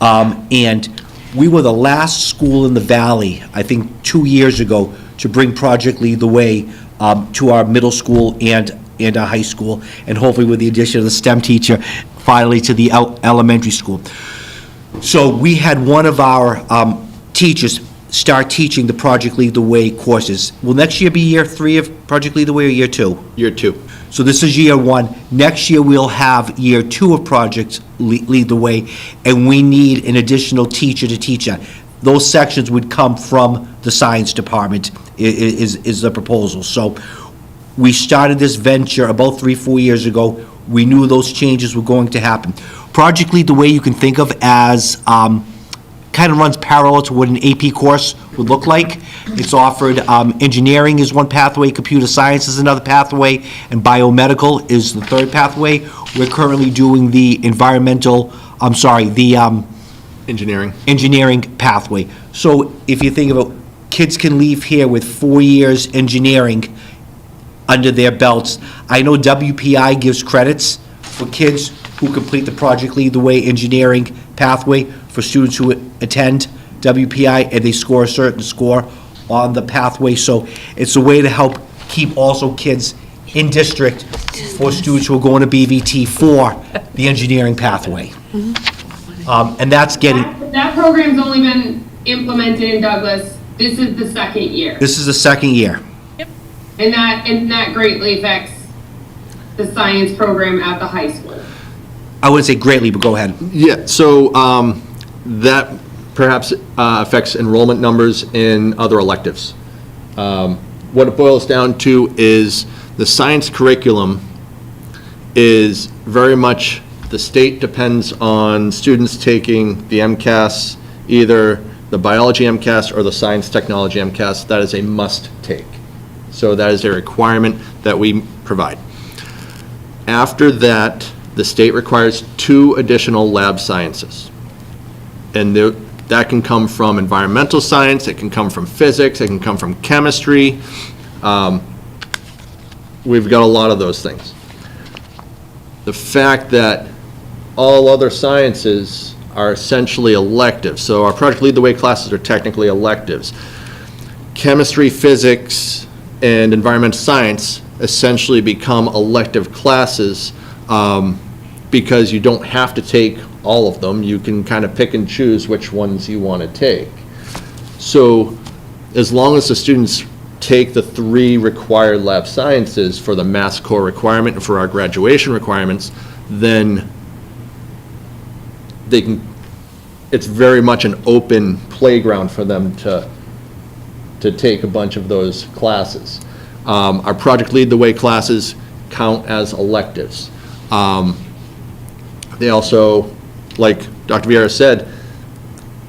and we were the last school in the Valley, I think 2 years ago, to bring Project Lead the Way to our middle school and our high school, and hopefully with the addition of the STEM teacher, finally to the elementary school. So we had one of our teachers start teaching the Project Lead the Way courses. Will next year be year 3 of Project Lead the Way or year 2? Year 2. So this is year 1. Next year, we'll have year 2 of Project Lead the Way, and we need an additional teacher to teach that. Those sections would come from the science department, is the proposal. So we started this venture about 3-4 years ago. We knew those changes were going to happen. Project Lead the Way you can think of as kind of runs parallel to what an AP course would look like. It's offered, engineering is one pathway, computer science is another pathway, and biomedical is the third pathway. We're currently doing the engineering pathway. So if you think about, kids can leave here with 4 years engineering under their belts. I know WPI gives credits for kids who complete the Project Lead the Way engineering pathway for students who attend WPI, and they score a certain score on the pathway. So it's a way to help keep also kids in district for students who are going to BVT for the engineering pathway. And that's getting... That program's only been implemented in Douglas. This is the second year. This is the second year. And that greatly affects the science program at the high school. I wouldn't say greatly, but go ahead. Yeah, so that perhaps affects enrollment numbers in other electives. What it boils down to is the science curriculum is very much, the state depends on students taking the MCAS, either the biology MCAS or the science technology MCAS. That is a must take. So that is a requirement that we provide. After that, the state requires 2 additional lab sciences. And that can come from environmental science, it can come from physics, it can come from chemistry. We've got a lot of those things. The fact that all other sciences are essentially electives, so our Project Lead the Way classes are technically electives. Chemistry, physics, and environmental science essentially become elective classes because you don't have to take all of them. You can kind of pick and choose which ones you want to take. So as long as the students take the 3 required lab sciences for the Mass Core requirement and for our graduation requirements, then they can, it's very much an open playground for them to take a bunch of those classes. Our Project Lead the Way classes count as electives. They also, like Dr. Vieira said,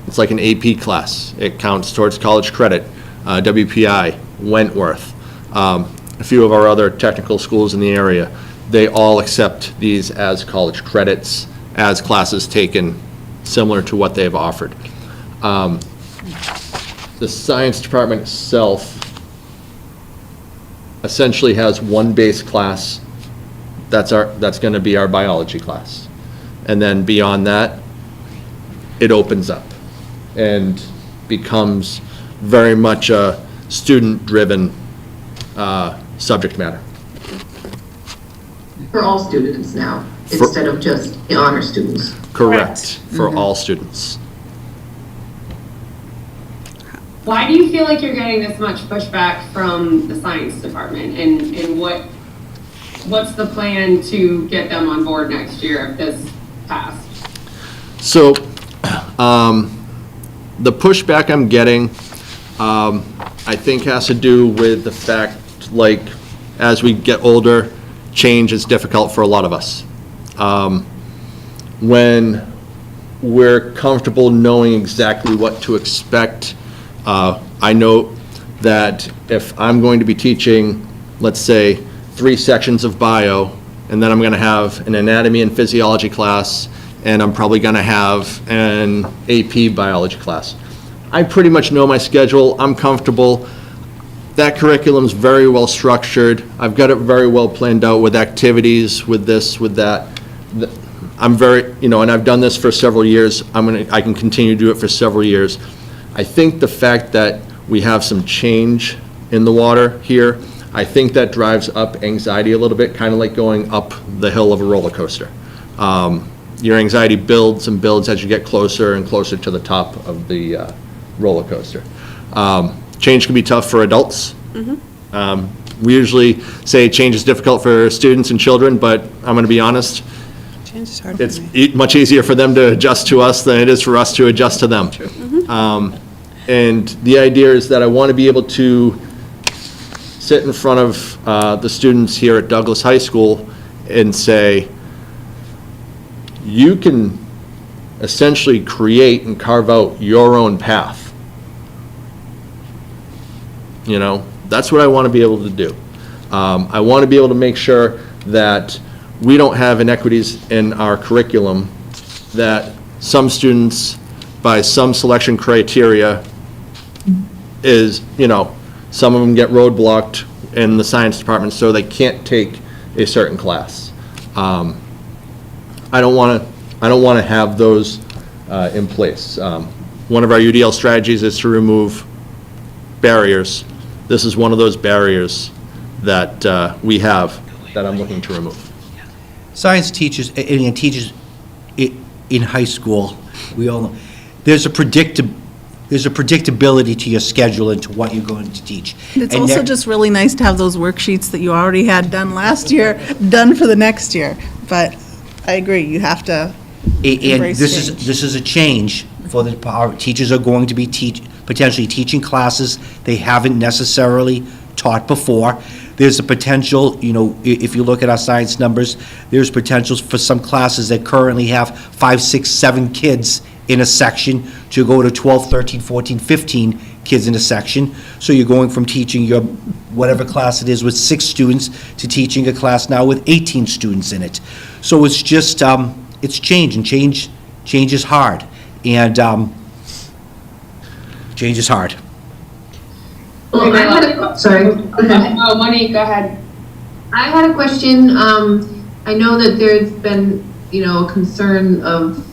it's like an AP class. It counts towards college credit. WPI, Wentworth, a few of our other technical schools in the area, they all accept these as college credits, as classes taken similar to what they've offered. The science department itself essentially has one base class. That's going to be our biology class. And then beyond that, it opens up. and becomes very much a student-driven subject matter. For all students now, instead of just the honor students. Correct, for all students. Why do you feel like you're getting this much pushback from the science department, and what's the plan to get them on board next year if this passed? So, the pushback I'm getting, I think has to do with the fact, like, as we get older, change is difficult for a lot of us. When we're comfortable knowing exactly what to expect, I know that if I'm going to be teaching, let's say, 3 sections of bio, and then I'm going to have an anatomy and physiology class, and I'm probably going to have an AP biology class. I pretty much know my schedule. I'm comfortable. That curriculum's very well structured. I've got it very well planned out with activities, with this, with that. I'm very, and I've done this for several years. I can continue to do it for several years. I think the fact that we have some change in the water here, I think that drives up anxiety a little bit, kind of like going up the hill of a roller coaster. Your anxiety builds and builds as you get closer and closer to the top of the roller coaster. Change can be tough for adults. We usually say change is difficult for students and children, but I'm going to be honest, Change is hard for it's me. much easier for them to adjust to us than it is for us to adjust to them. And the idea is that I want to be able to sit in front of the students here at Douglas High School and say, you can essentially create and carve out your own path. That's what I want to be able to do. I want to be able to make sure that we don't have inequities in our curriculum, that some students, by some selection criteria, is, some of them get roadblocked in the science department, so they can't take a certain class. I don't want to have those in place. One of our UDL strategies is to remove barriers. This is one of those barriers that we have that I'm looking to remove. Science teachers, and teachers in high school, we all know, there's a predictability to your schedule and to what you're going to teach. It's And also that- just really nice to have those worksheets that you already had done last year, done for the next year. But I agree, you have to And embrace this change. this is a change for our teachers are going to be potentially teaching classes they haven't necessarily taught before. There's a potential, if you look at our science numbers, there's potential for some classes that currently have 5, 6, 7 kids in a section to go to 12, 13, 14, 15 kids in a section. So you're going from teaching your whatever class it is with 6 students to teaching a class now with 18 students in it. So it's just, it's change, and change is hard. And change is hard. Well, I had a, sorry, go ahead. Oh, Monique, go ahead. I had a question. I know that there's been, a concern of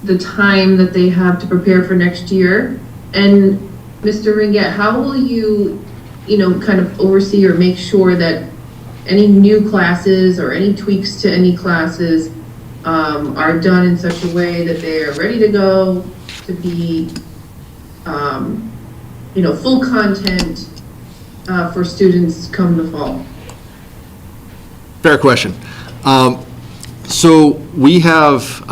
the time that they have to prepare for next year. And Mr. Ringett, how will you, kind of oversee or make sure that any new classes or any tweaks to any classes are done in such a way that they are ready to go to be, full content for students come the fall? Fair question. So we have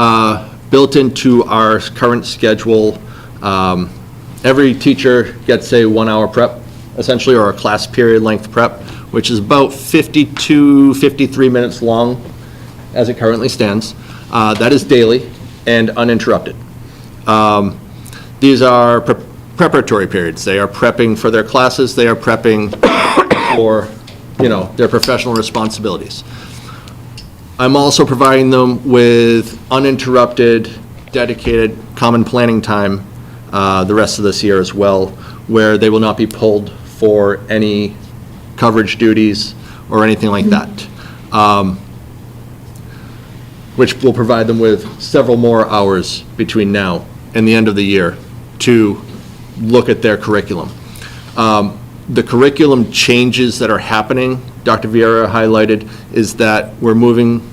built into our current schedule, every teacher gets a 1-hour prep, essentially, or a class period length prep, which is about 52, 53 minutes long as it currently stands. That is daily and uninterrupted. These are preparatory periods. They are prepping for their classes. They are prepping for, their professional responsibilities. I'm also providing them with uninterrupted, dedicated, common planning time the rest of this year as well, where they will not be pulled for any coverage duties or anything like that, which will provide them with several more hours between now and the end of the year to look at their curriculum. The curriculum changes that are happening, Dr. Vieira highlighted, is that we're moving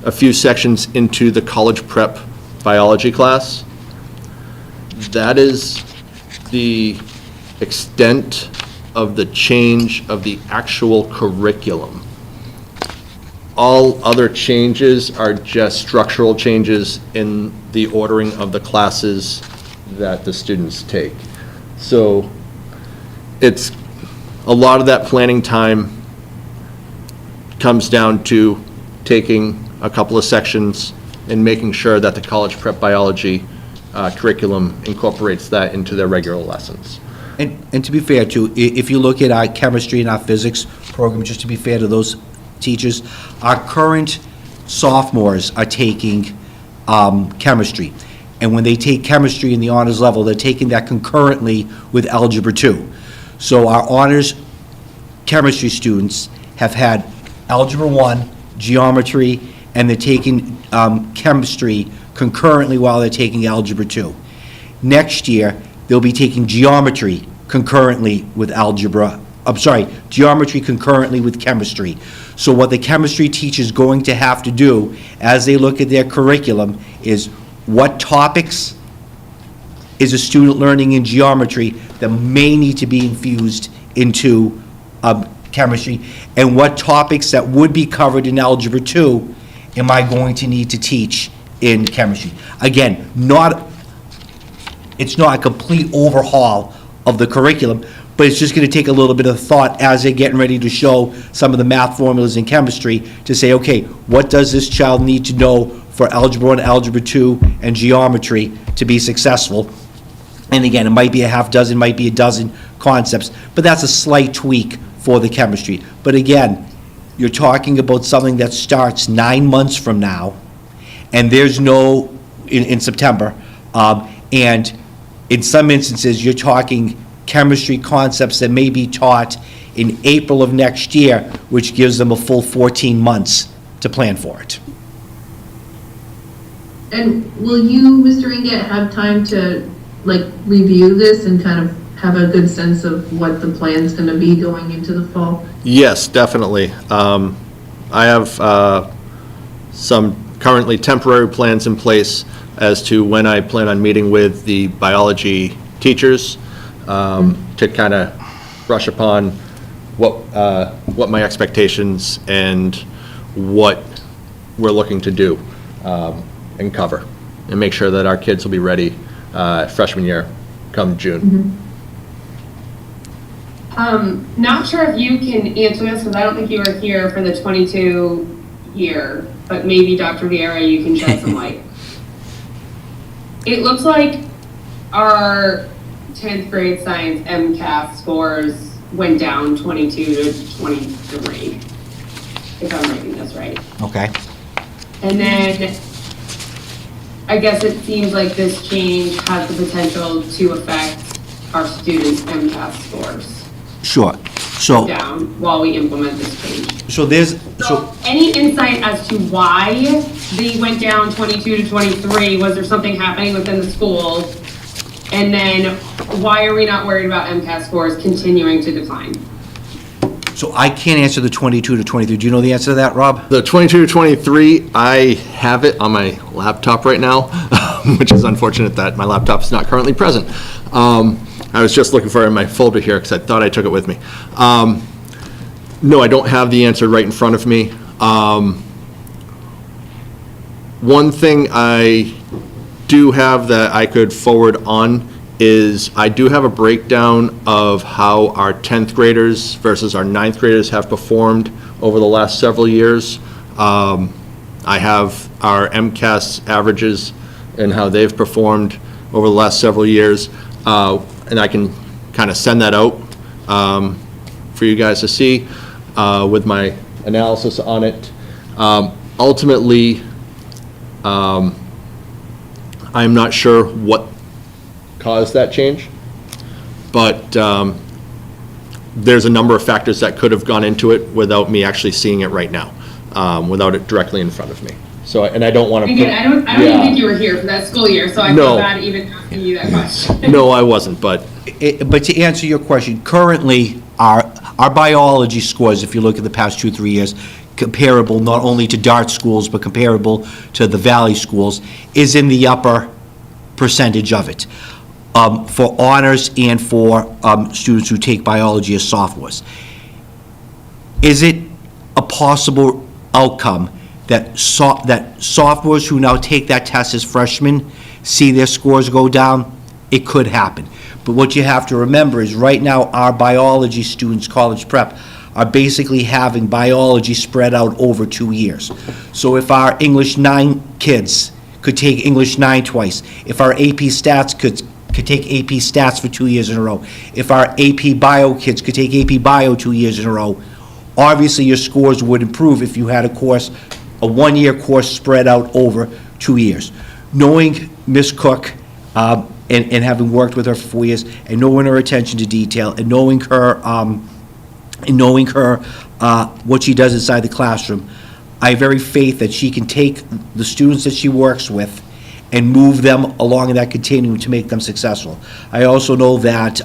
a few sections into the college prep biology class. That is the extent of the change of the actual curriculum. All other changes are just structural changes in the ordering of the classes that the students take. So it's, a lot of that planning time comes down to taking a couple of sections and making sure that the college prep biology curriculum incorporates that into their regular lessons. And to be fair too, if you look at our chemistry and our physics program, just to be fair to those teachers, our current sophomores are taking chemistry. And when they take chemistry in the honors level, they're taking that concurrently with Algebra 2. So our honors chemistry students have had Algebra 1, geometry, and they're taking chemistry concurrently while they're taking Algebra 2. Next year, they'll be taking geometry concurrently with geometry concurrently with chemistry. So what the chemistry teacher is going to have to do as they look at their curriculum is what topics is a student learning in geometry that may need to be infused into chemistry, and what topics that would be covered in Algebra 2 am I going to need to teach in chemistry. Again, it's not a complete overhaul of the curriculum, but it's just going to take a little bit of thought as they're getting ready to show some of the math formulas in chemistry to say, okay, what does this child need to know for Algebra 1, Algebra 2, and geometry to be successful? And again, it might be a half dozen, might be a dozen concepts, but that's a slight tweak for the chemistry. But again, you're talking about something that starts 9 months from now, and there's no, in September, and in some instances, you're talking chemistry concepts that may be taught in April of next year, which gives them a full 14 months to plan for it. And will you, Mr. Inget, have time to, review this and kind of have a good sense of what the plan's going to be going into the fall? Yes, definitely. I have some currently temporary plans in place as to when I plan on meeting with the biology teachers to kind of brush upon what my expectations and what we're looking to do and cover, and make sure that our kids will be ready freshman year come June. Not sure if you can answer this, because I don't think you were here for the 22 year, but maybe Dr. Vieira, you can shed some light. It looks like our 10th grade science MCAS scores went down 22 to 23, if I'm reading this right. Okay. And then I guess it seems like this change has the potential to affect our students' MCAS scores Sure. So, down while we implement this change. so Any insight as to why they went down 22 to 23? Was there something happening within the school? And then why are we not worried about MCAS scores continuing to decline? So I can't answer the 22 to 23. Do you know the answer to that, Rob? The 22 to 23, I have it on my laptop right now, which is unfortunate that my laptop is not currently present. I was just looking for it in my folder here because I thought I took it with me. No, I don't have the answer right in front of me. One thing I do have that I could forward on is I do have a breakdown of how our 10th graders versus our 9th graders have performed over the last several years. I have our MCAS averages and how they've performed over the last several years, and I can kind of send that out for you guys to see with my analysis on it. Ultimately, I'm not sure what caused that change, but there's a number of factors that could have gone into it without me actually seeing it right now, without it directly in front of me. So, and I don't want to. Again, I don't even think you were here for that school year, so I No. feel bad even asking you that question. No, I wasn't, but But to answer your question, currently, our biology scores, if you look at the past 2-3 years, comparable not only to Dart schools, but comparable to the Valley schools, is in the upper percentage of it, for honors and for students who take biology as sophomores. Is it a possible outcome that sophomores who now take that test as freshmen see their scores go down? It could happen. But what you have to remember is right now, our biology students, college prep, are basically having biology spread out over 2 years. So if our English 9 kids could take English 9 twice, if our AP Stats could take AP Stats for 2 years in a row, if our AP Bio kids could take AP Bio 2 years in a row, obviously your scores would improve if you had a 1-year course spread out over 2 years. Knowing Ms. Cook, and having worked with her for 4 years, and knowing her attention to detail, and knowing her, what she does inside the classroom, I have every faith that she can take the students that she works with and move them along in that continuum to make them successful. I also know that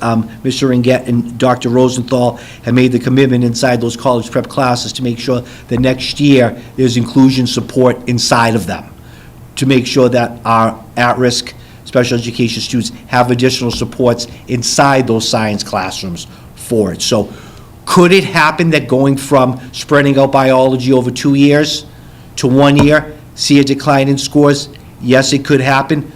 Mr. Ringett and Dr. Rosenthal have made the commitment inside those college prep classes to make sure that next year there's inclusion support inside of them, to make sure that our at-risk special education students have additional supports inside those science classrooms for it. So could it happen that going from spreading out biology over 2 years to 1 year, see a decline in scores? Yes, it could happen.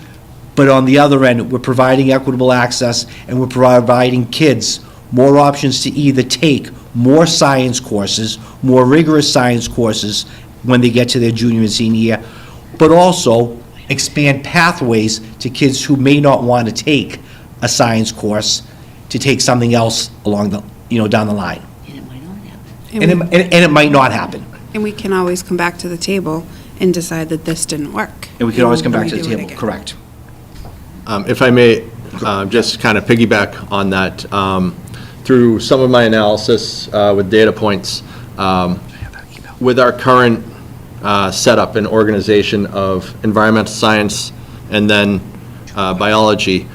But on the other end, we're providing equitable access, and we're providing kids more options to either take more science courses, more rigorous science courses when they get to their junior and senior year, but also expand pathways to kids who may not want to take a science course to take something else along the, down the line. And it might not happen. And it might not happen. And we can always come back to the table and decide that this didn't work. And we can always come back to the redo it table, again. correct. If I may, just kind of piggyback on that, through some of my analysis with data points, with our current setup and organization of environmental science and then biology,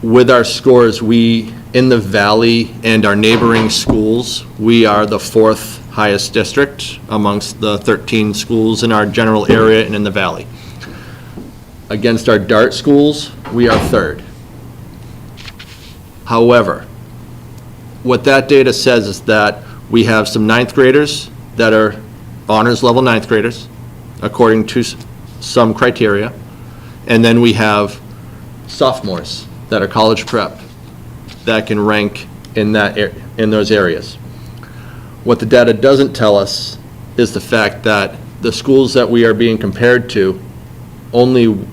with our scores, we, in the Valley and our neighboring schools, we are the 4th highest district amongst the 13 schools in our general area and in the Valley. Against our Dart schools, we are 3rd. However, what that data says is that we have some 9th graders that are honors level 9th graders, according to some criteria, and then we have sophomores that are college prep that can rank in those areas. What the data doesn't tell us is the fact that the schools that we are being compared to, only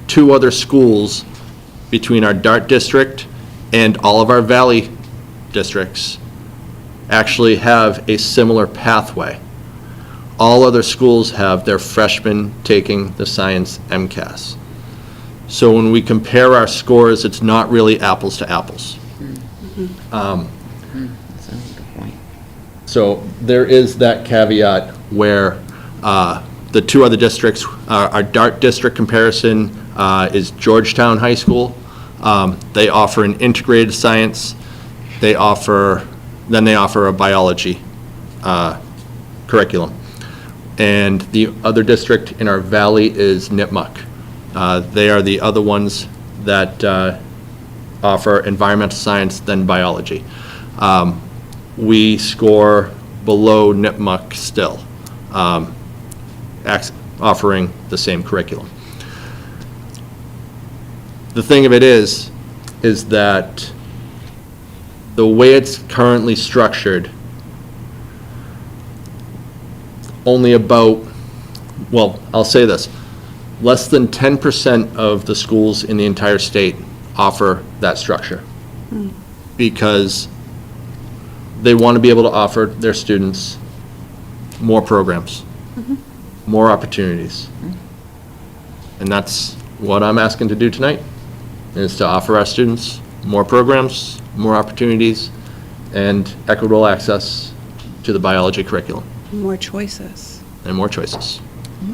2 other schools between our Dart district and all of our Valley districts actually have a similar pathway. All other schools have their freshmen taking the science MCAS. So when we compare our scores, it's not really apples to apples. That's a good point. So there is that caveat where the 2 other districts, our Dart district comparison is Georgetown High School. They offer an integrated science. They offer a biology curriculum. And the other district in our valley is Nipmuc. They are the other ones that offer environmental science, then biology. We score below Nipmuc still, offering the same curriculum. The thing of it is that the way it's currently structured, only about, well, I'll say this, less than 10% of the schools in the entire state offer that structure. Because they want to be able to offer their students more programs, more opportunities. And that's what I'm asking to do tonight, is to offer our students more programs, more opportunities, and equitable access to the biology curriculum. More choices. and more choices.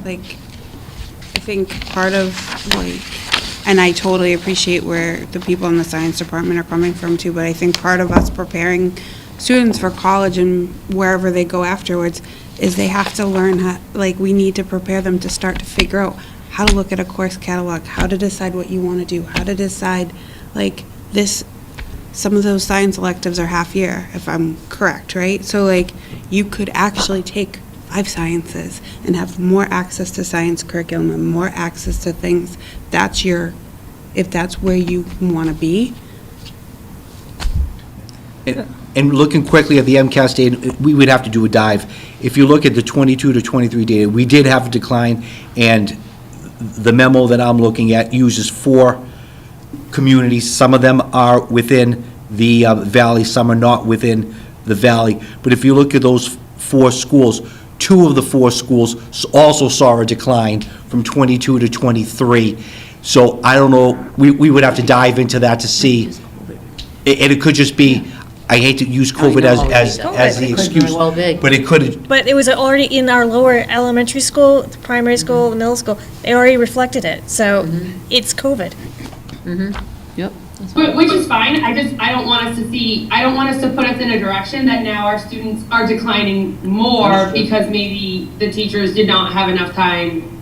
Like, I think part of, like, and I totally appreciate where the people in the science department are coming from too, but I think part of us preparing students for college and wherever they go afterwards is they have to learn how, like, we need to prepare them to start to figure out how to look at a course catalog, how to decide what you want to do, how to decide, like, this, some of those science electives are half year, if I'm correct, right? So, like, you could actually take 5 sciences and have more access to science curriculum and more access to things. That's your, if that's where you want to be. And looking quickly at the MCAS data, we would have to do a dive. If you look at the 22 to 23 data, we did have a decline, and the memo that I'm looking at uses 4 communities. Some of them are within the valley, some are not within the valley. But if you look at those 4 schools, 2 of the 4 schools also saw a decline from 22 to 23. So I don't know, we would have to dive into that to see. And it could just be, I hate to use COVID as the excuse, but it could. But it was already in our lower elementary school, the primary school, the middle school, they already reflected it, so it's COVID. Yep. Which is fine, I don't want us to put us in a direction that now our students are declining more because maybe the teachers did not have enough time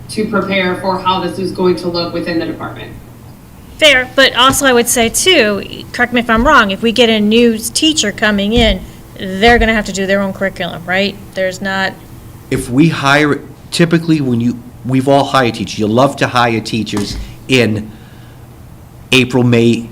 to prepare for how this is going to look within the department. Fair, but also I would say too, correct me if I'm wrong, if we get a new teacher coming in, they're gonna have to do their own curriculum, right? There's not, If we hire, typically we've all hired teachers, you love to hire teachers in April, May,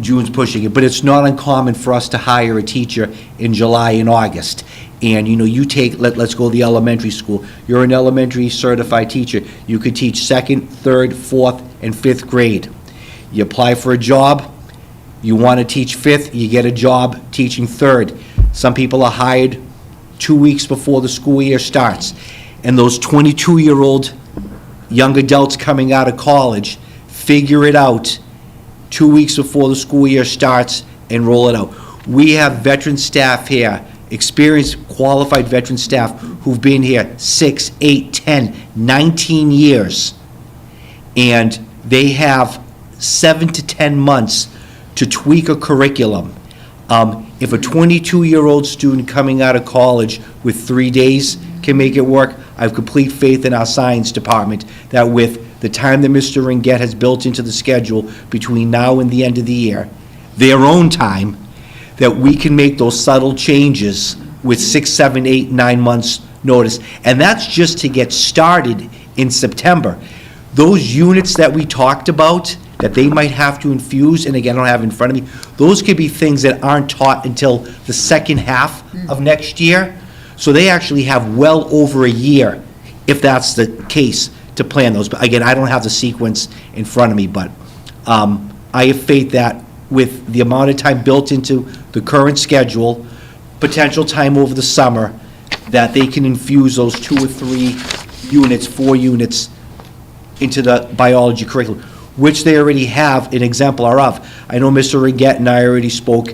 June's pushing it, but it's not uncommon for us to hire a teacher in July and August. And, you take, let's go to the elementary school. You're an elementary certified teacher. You could teach 2nd, 3rd, 4th, and 5th grade. You apply for a job, you want to teach 5th, you get a job teaching 3rd. Some people are hired 2 weeks before the school year starts. And those 22-year-old young adults coming out of college figure it out 2 weeks before the school year starts and roll it out. We have veteran staff here, experienced, qualified veteran staff who've been here 6, 8, 10, 19 years. And they have 7 to 10 months to tweak a curriculum. If a 22-year-old student coming out of college with 3 days can make it work, I have complete faith in our science department that with the time that Mr. Ringett has built into the schedule between now and the end of the year, their own time, that we can make those subtle changes with 6, 7, 8, 9 months' notice. And that's just to get started in September. Those units that we talked about, that they might have to infuse, and again, I don't have it in front of me, those could be things that aren't taught until the second half of next year. So they actually have well over a year, if that's the case, to plan those. But again, I don't have the sequence in front of me, but I have faith that with the amount of time built into the current schedule, potential time over the summer, that they can infuse those 2 or 3 units, 4 units into the biology curriculum, which they already have an exemplar of. I know Mr. Ringett and I already spoke.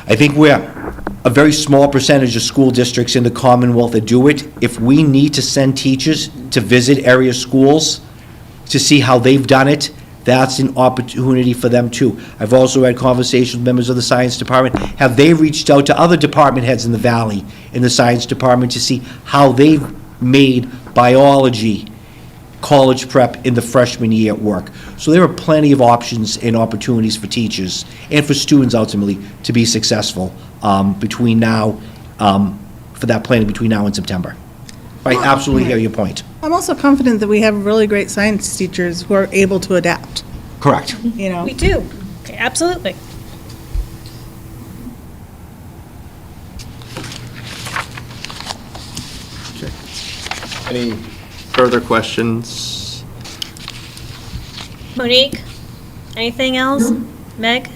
I think we're a very small percentage of school districts in the Commonwealth that do it. If we need to send teachers to visit area schools to see how they've done it, that's an opportunity for them too. I've also had conversations with members of the science department. Have they reached out to other department heads in the valley, in the science department, to see how they've made biology college prep in the freshman year work? So there are plenty of options and opportunities for teachers and for students ultimately to be successful between now, for that planning between now and September. I absolutely hear your point. I'm also confident that we have really great science teachers who are able to adapt, Correct. we do, absolutely. Any further questions? Monique, anything else? Meg?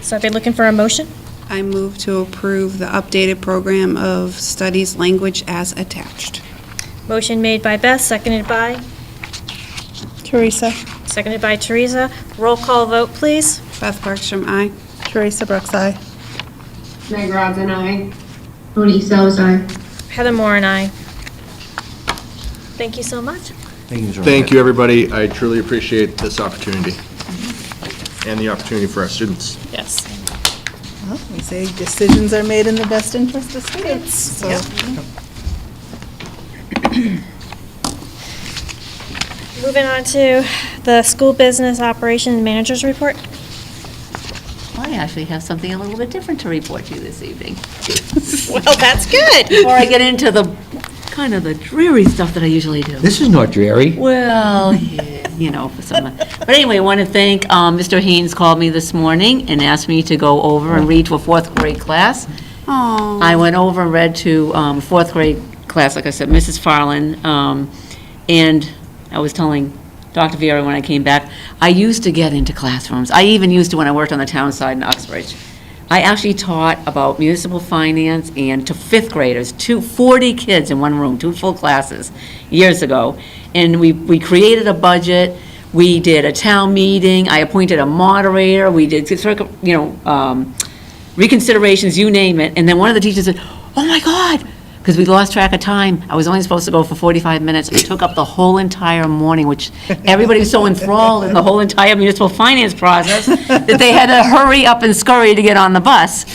So I've been looking for a motion. I move to approve the updated program of studies language as attached. Motion made by Beth, seconded by? Teresa. Seconded by Teresa. Roll call vote, please. Beth Bergstrom, aye. Teresa Brooks, aye. Meg Rogers and I. Tony Sal's aye. Heather Moore and I. Thank you so much. Thank you, Mr. Ryan. Thank you, everybody. I truly appreciate this opportunity and the opportunity for our students. Yes. Well, we say decisions are made in the best interest of students, so. Moving on to the school business operations manager's report. I actually have something a little bit different to report to you this evening. Well, that's good. Before I get into the kind of the dreary stuff that I usually do. This is not dreary. Well, yeah, you know, for some. But anyway, I want to thank Mr. Haynes called me this morning and asked me to go over and read to a fourth grade class. Oh. I went over and read to fourth grade class, like I said, Mrs. Farland, and I was telling Dr. Viera when I came back, I used to get into classrooms. I even used to when I worked on the town side in Uxbridge. I actually taught about municipal finance and to fifth graders, 40 kids in one room, 2 full classes, years ago. And we created a budget, we did a town meeting, I appointed a moderator, we did, reconsiderations, you name it. And then one of the teachers said, oh my God, because we lost track of time. I was only supposed to go for 45 minutes. It took up the whole entire morning, which everybody was so enthralled in the whole entire municipal finance process that they had to hurry up and scurry to get on the bus.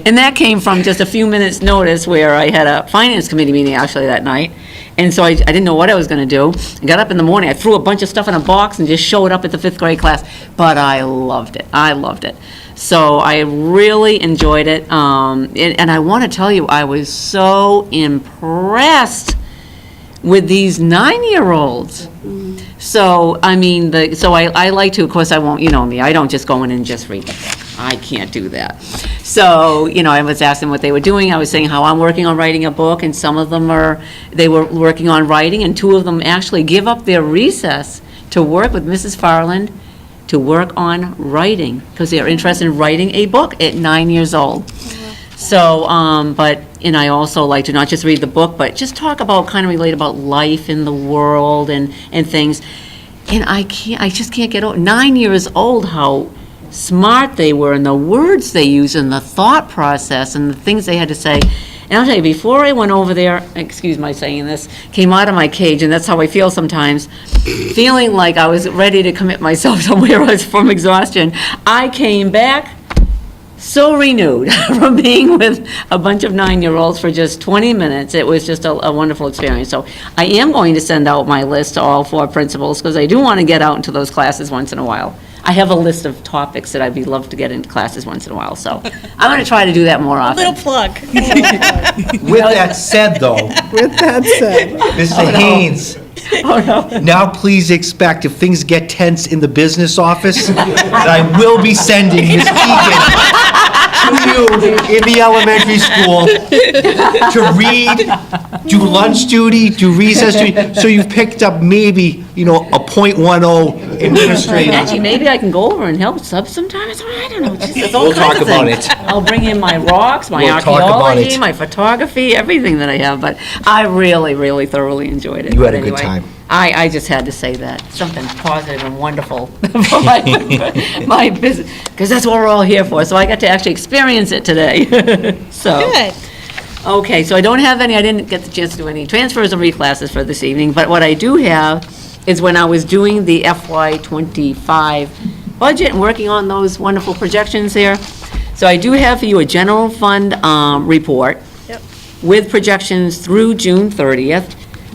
And that came from just a few minutes' notice where I had a finance committee meeting actually that night. And so I didn't know what I was going to do. I got up in the morning, I threw a bunch of stuff in a box and just showed up at the fifth grade class. But I loved it. I loved it. So I really enjoyed it. And I want to tell you, I was so impressed with these 9-year-olds. So, I mean, I like to, of course, I won't, you know me, I don't just go in and just read the book. I can't do that. So, I was asking what they were doing. I was saying how I'm working on writing a book, and some of them they were working on writing, and 2 of them actually give up their recess to work with Mrs. Farland to work on writing, because they're interested in writing a book at 9 years old. So, and I also like to not just read the book, but just talk about, kind of relate about life in the world and things. And I just can't get over, 9 years old, how smart they were, and the words they used, and the thought process, and the things they had to say. And I'll tell you, before I went over there, excuse my saying this, came out of my cage, and that's how I feel sometimes, feeling like I was ready to commit myself somewhere else from exhaustion, I came back so renewed from being with a bunch of 9-year-olds for just 20 minutes. It was just a wonderful experience. So I am going to send out my list to all 4 principals, because I do want to get out into those classes once in a while. I have a list of topics that I'd be love to get into classes once in a while, so I'm going to try to do that more often. Little plug. With that said, though, Mr. Haynes, now please expect, if things get tense in the business office, that I will be sending Ms. Keegan to you in the elementary school to read, do lunch duty, do recess duty, so you've picked up maybe, a .10 administrative. Actually, maybe I can go over and help sub sometimes, I don't know, just all We'll kinds talk of about things. it. I'll bring in my rocks, my We'll talk about archaeology, it. my photography, everything that I have, but I really, really thoroughly enjoyed it. You had But a good anyway, time. I just had to say that, something positive and wonderful for my business, because that's what we're all here for, so I got to actually experience it today, so. Good. Okay, so I didn't get the chance to do any transfers or reclasses for this evening, but what I do have is when I was doing the FY '25 budget and working on those wonderful projections there. So I do have for you a general fund report with projections through June 30th.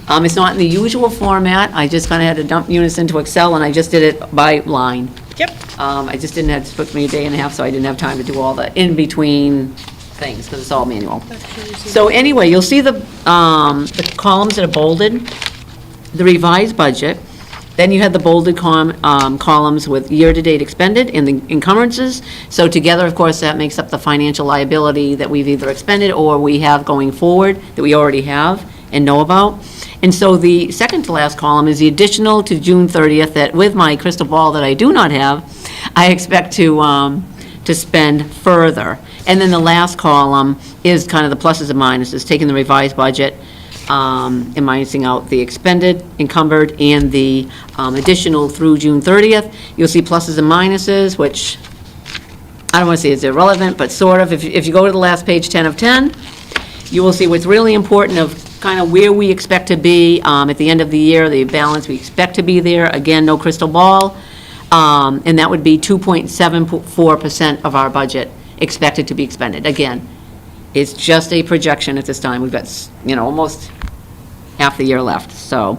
It's not in the usual format. I just kind of had to dump units into Excel, and I just did it by line. Yep. I just didn't have, it took me a day and a half, so I didn't have time to do all the in-between things, because it's all manual. So anyway, you'll see the columns that are bolded, the revised budget, then you had the bolded columns with year-to-date expended and the encumbrances. So together, of course, that makes up the financial liability that we've either expended or we have going forward that we already have and know about. And so the second to last column is the additional to June 30th that, with my crystal ball that I do not have, I expect to spend further. And then the last column is kind of the pluses and minuses, taking the revised budget and minusing out the expended, encumbered, and the additional through June 30th. You'll see pluses and minuses, which I don't want to say it's irrelevant, but sort of. If you go to the last page, 10 of 10, you will see what's really important of kind of where we expect to be at the end of the year, the balance we expect to be there. Again, no crystal ball. And that would be 2.74% of our budget expected to be expended. Again, it's just a projection at this time. We've got, almost half the year left. So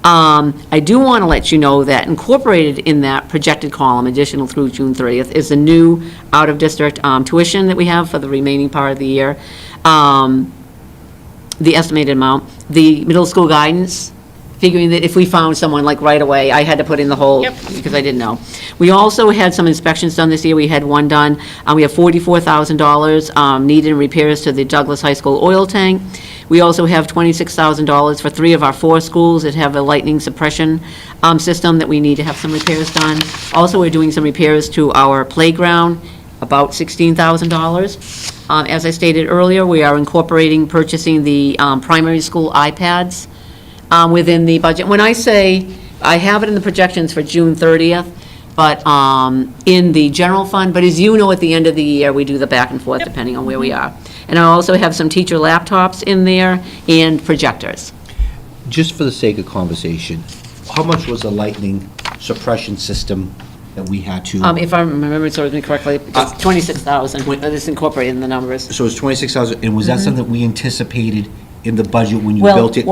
I do want to let you know that incorporated in that projected column, additional through June 30th, is the new out-of-district tuition that we have for the remaining part of the year. The estimated amount, the middle school guidance, figuring that if we found someone like right away, I had to put in the whole, because I didn't know. We also had some inspections done this year. We had one done. We have $44,000 needed in repairs to the Douglas High School oil tank. We also have $26,000 for 3 of our 4 schools that have a lightning suppression system that we need to have some repairs done. Also, we're doing some repairs to our playground, about $16,000. As I stated earlier, we are incorporating purchasing the primary school iPads within the budget. When I say, I have it in the projections for June 30th, but in the general fund, but as you know, at the end of the year, we do the back and forth depending on where we are. And I also have some teacher laptops in there and projectors. Just for the sake of conversation, how much was the lightning suppression system that we had to? If I remember correctly, it's 26,000, but it's incorporated in the numbers. So it's 26,000, and was that something that we anticipated in the budget when you built it?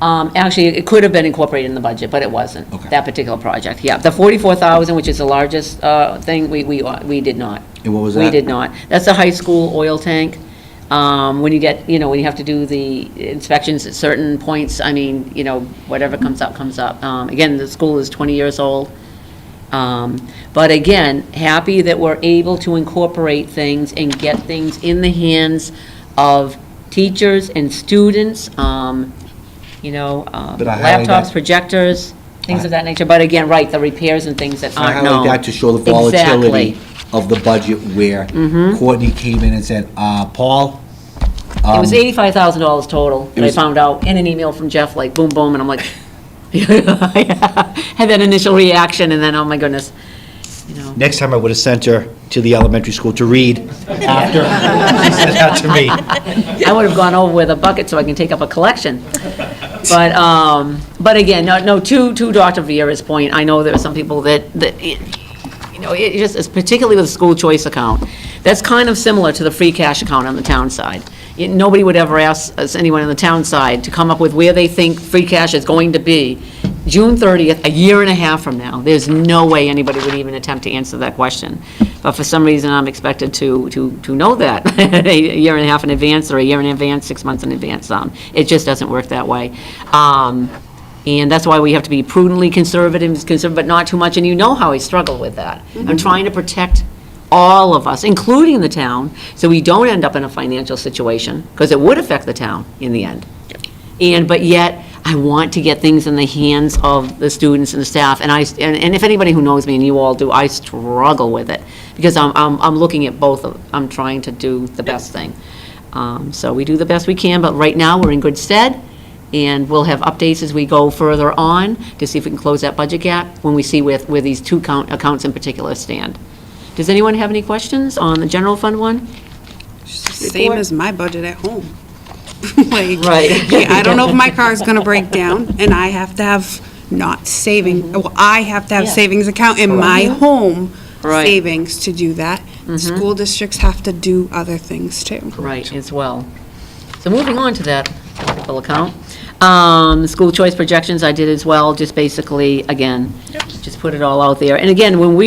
Actually, it could have been incorporated in the budget, but it wasn't, that particular project. Yeah, the 44,000, which is the largest thing, we did not. And what was that? We did not. That's a high school oil tank. When you get, when you have to do the inspections at certain points, whatever comes up, comes up. Again, the school is 20 years old. But again, happy that we're able to incorporate things and get things in the hands of teachers and students, laptops, projectors, things of that nature. But again, right, the repairs and things that aren't known. I highlight that to show the volatility of the budget where Courtney came in and said, Paul? It was $85,000 total, that I found out in an email from Jeff, like boom, boom, and I'm like, had that initial reaction, and then, oh my goodness, Next time I would have sent her to the elementary school to read after she said that to me. I would have gone over with a bucket so I can take up a collection. But again, to Dr. Vieira's point, I know there are some people that it just, it's particularly with the school choice account, that's kind of similar to the free cash account on the town side. Nobody would ever ask anyone on the town side to come up with where they think free cash is going to be. June 30th, a year and a half from now, there's no way anybody would even attempt to answer that question. But for some reason, I'm expected to know that a year and a half in advance, or a year in advance, 6 months in advance. It just doesn't work that way. And that's why we have to be prudently conservative, but not too much, and you know how I struggle with that. I'm trying to protect all of us, including the town, so we don't end up in a financial situation, because it would affect the town in the end. But yet, I want to get things in the hands of the students and the staff, and if anybody who knows me, and you all do, I struggle with it, because I'm looking at both of them. I'm trying to do the best thing. So we do the best we can, but right now, we're in good stead, and we'll have updates as we go further on to see if we can close that budget gap when we see where these two accounts in particular stand. Does anyone have any questions on the general fund one? Same as my budget at home. Right. I don't know if my car is going to break down, and I have to have not saving, well, I have to have savings account in my home savings to do that. School districts have to do other things too. Right, as well. So moving on to that article account. The school choice projections I did as well, just basically, again, just put it all out there. And again, when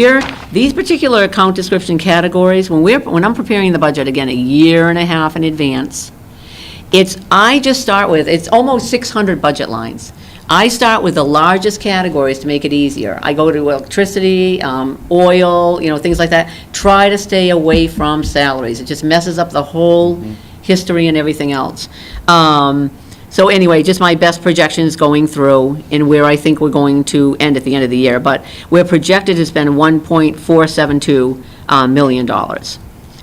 these particular account description categories, when I'm preparing the budget, again, a year and a half in advance, I just start with, it's almost 600 budget lines. I start with the largest categories to make it easier. I go to electricity, oil, things like that. Try to stay away from salaries. It just messes up the whole history and everything else. So anyway, just my best projections going through and where I think we're going to end at the end of the year. But we're projected to spend $1.472 million.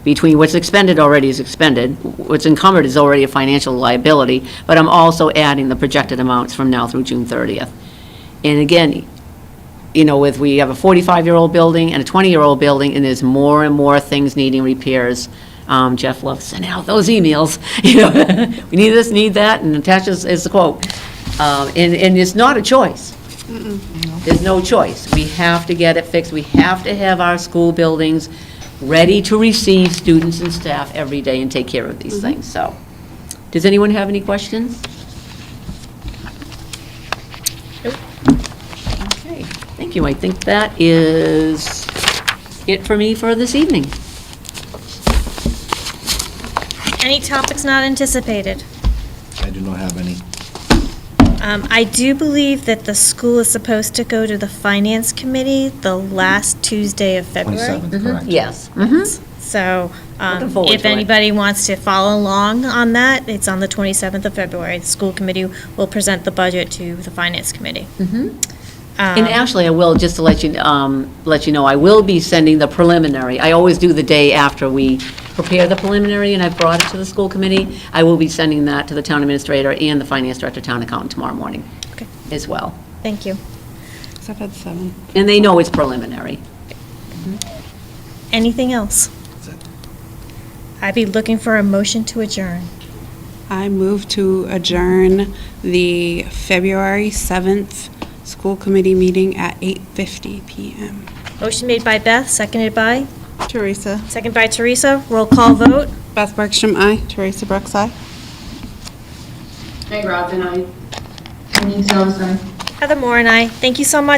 Between what's expended already is expended, what's encumbered is already a financial liability, but I'm also adding the projected amounts from now through June 30th. And again, we have a 45-year-old building and a 20-year-old building, and there's more and more things needing repairs. Jeff loves sending out those emails, we need this, need that, and Natasha's is the quote. And it's not a choice. There's no choice. We have to get it fixed. We have to have our school buildings ready to receive students and staff every day and take care of these things, so. Does anyone have any questions? Okay, thank you. I think that is it for me for this evening. Any topics not anticipated? I do not have any. I do believe that the school is supposed to go to the Finance Committee the last Tuesday of February. 27th, correct? Yes. So Looking forward if to it. anybody wants to follow along on that, it's on the 27th of February. The school committee will present the budget to the Finance Committee. And actually, I will, just to let you know, I will be sending the preliminary. I always do the day after we prepare the preliminary, and I've brought it to the school committee. I will be sending that to the town administrator and the finance director, town accountant tomorrow morning Okay. as well. Thank you. Except at 7. And they know it's preliminary. Anything else? I'd be looking for a motion to adjourn. I move to adjourn the February 7th school committee meeting at 8:50 PM. Motion made by Beth, seconded by? Teresa. Second by Teresa. Roll call vote. Beth Bergstrom, aye. Teresa Brooks, aye. Meg Robin, I. Denise Rose, aye. Heather Moore and I. Thank you so much.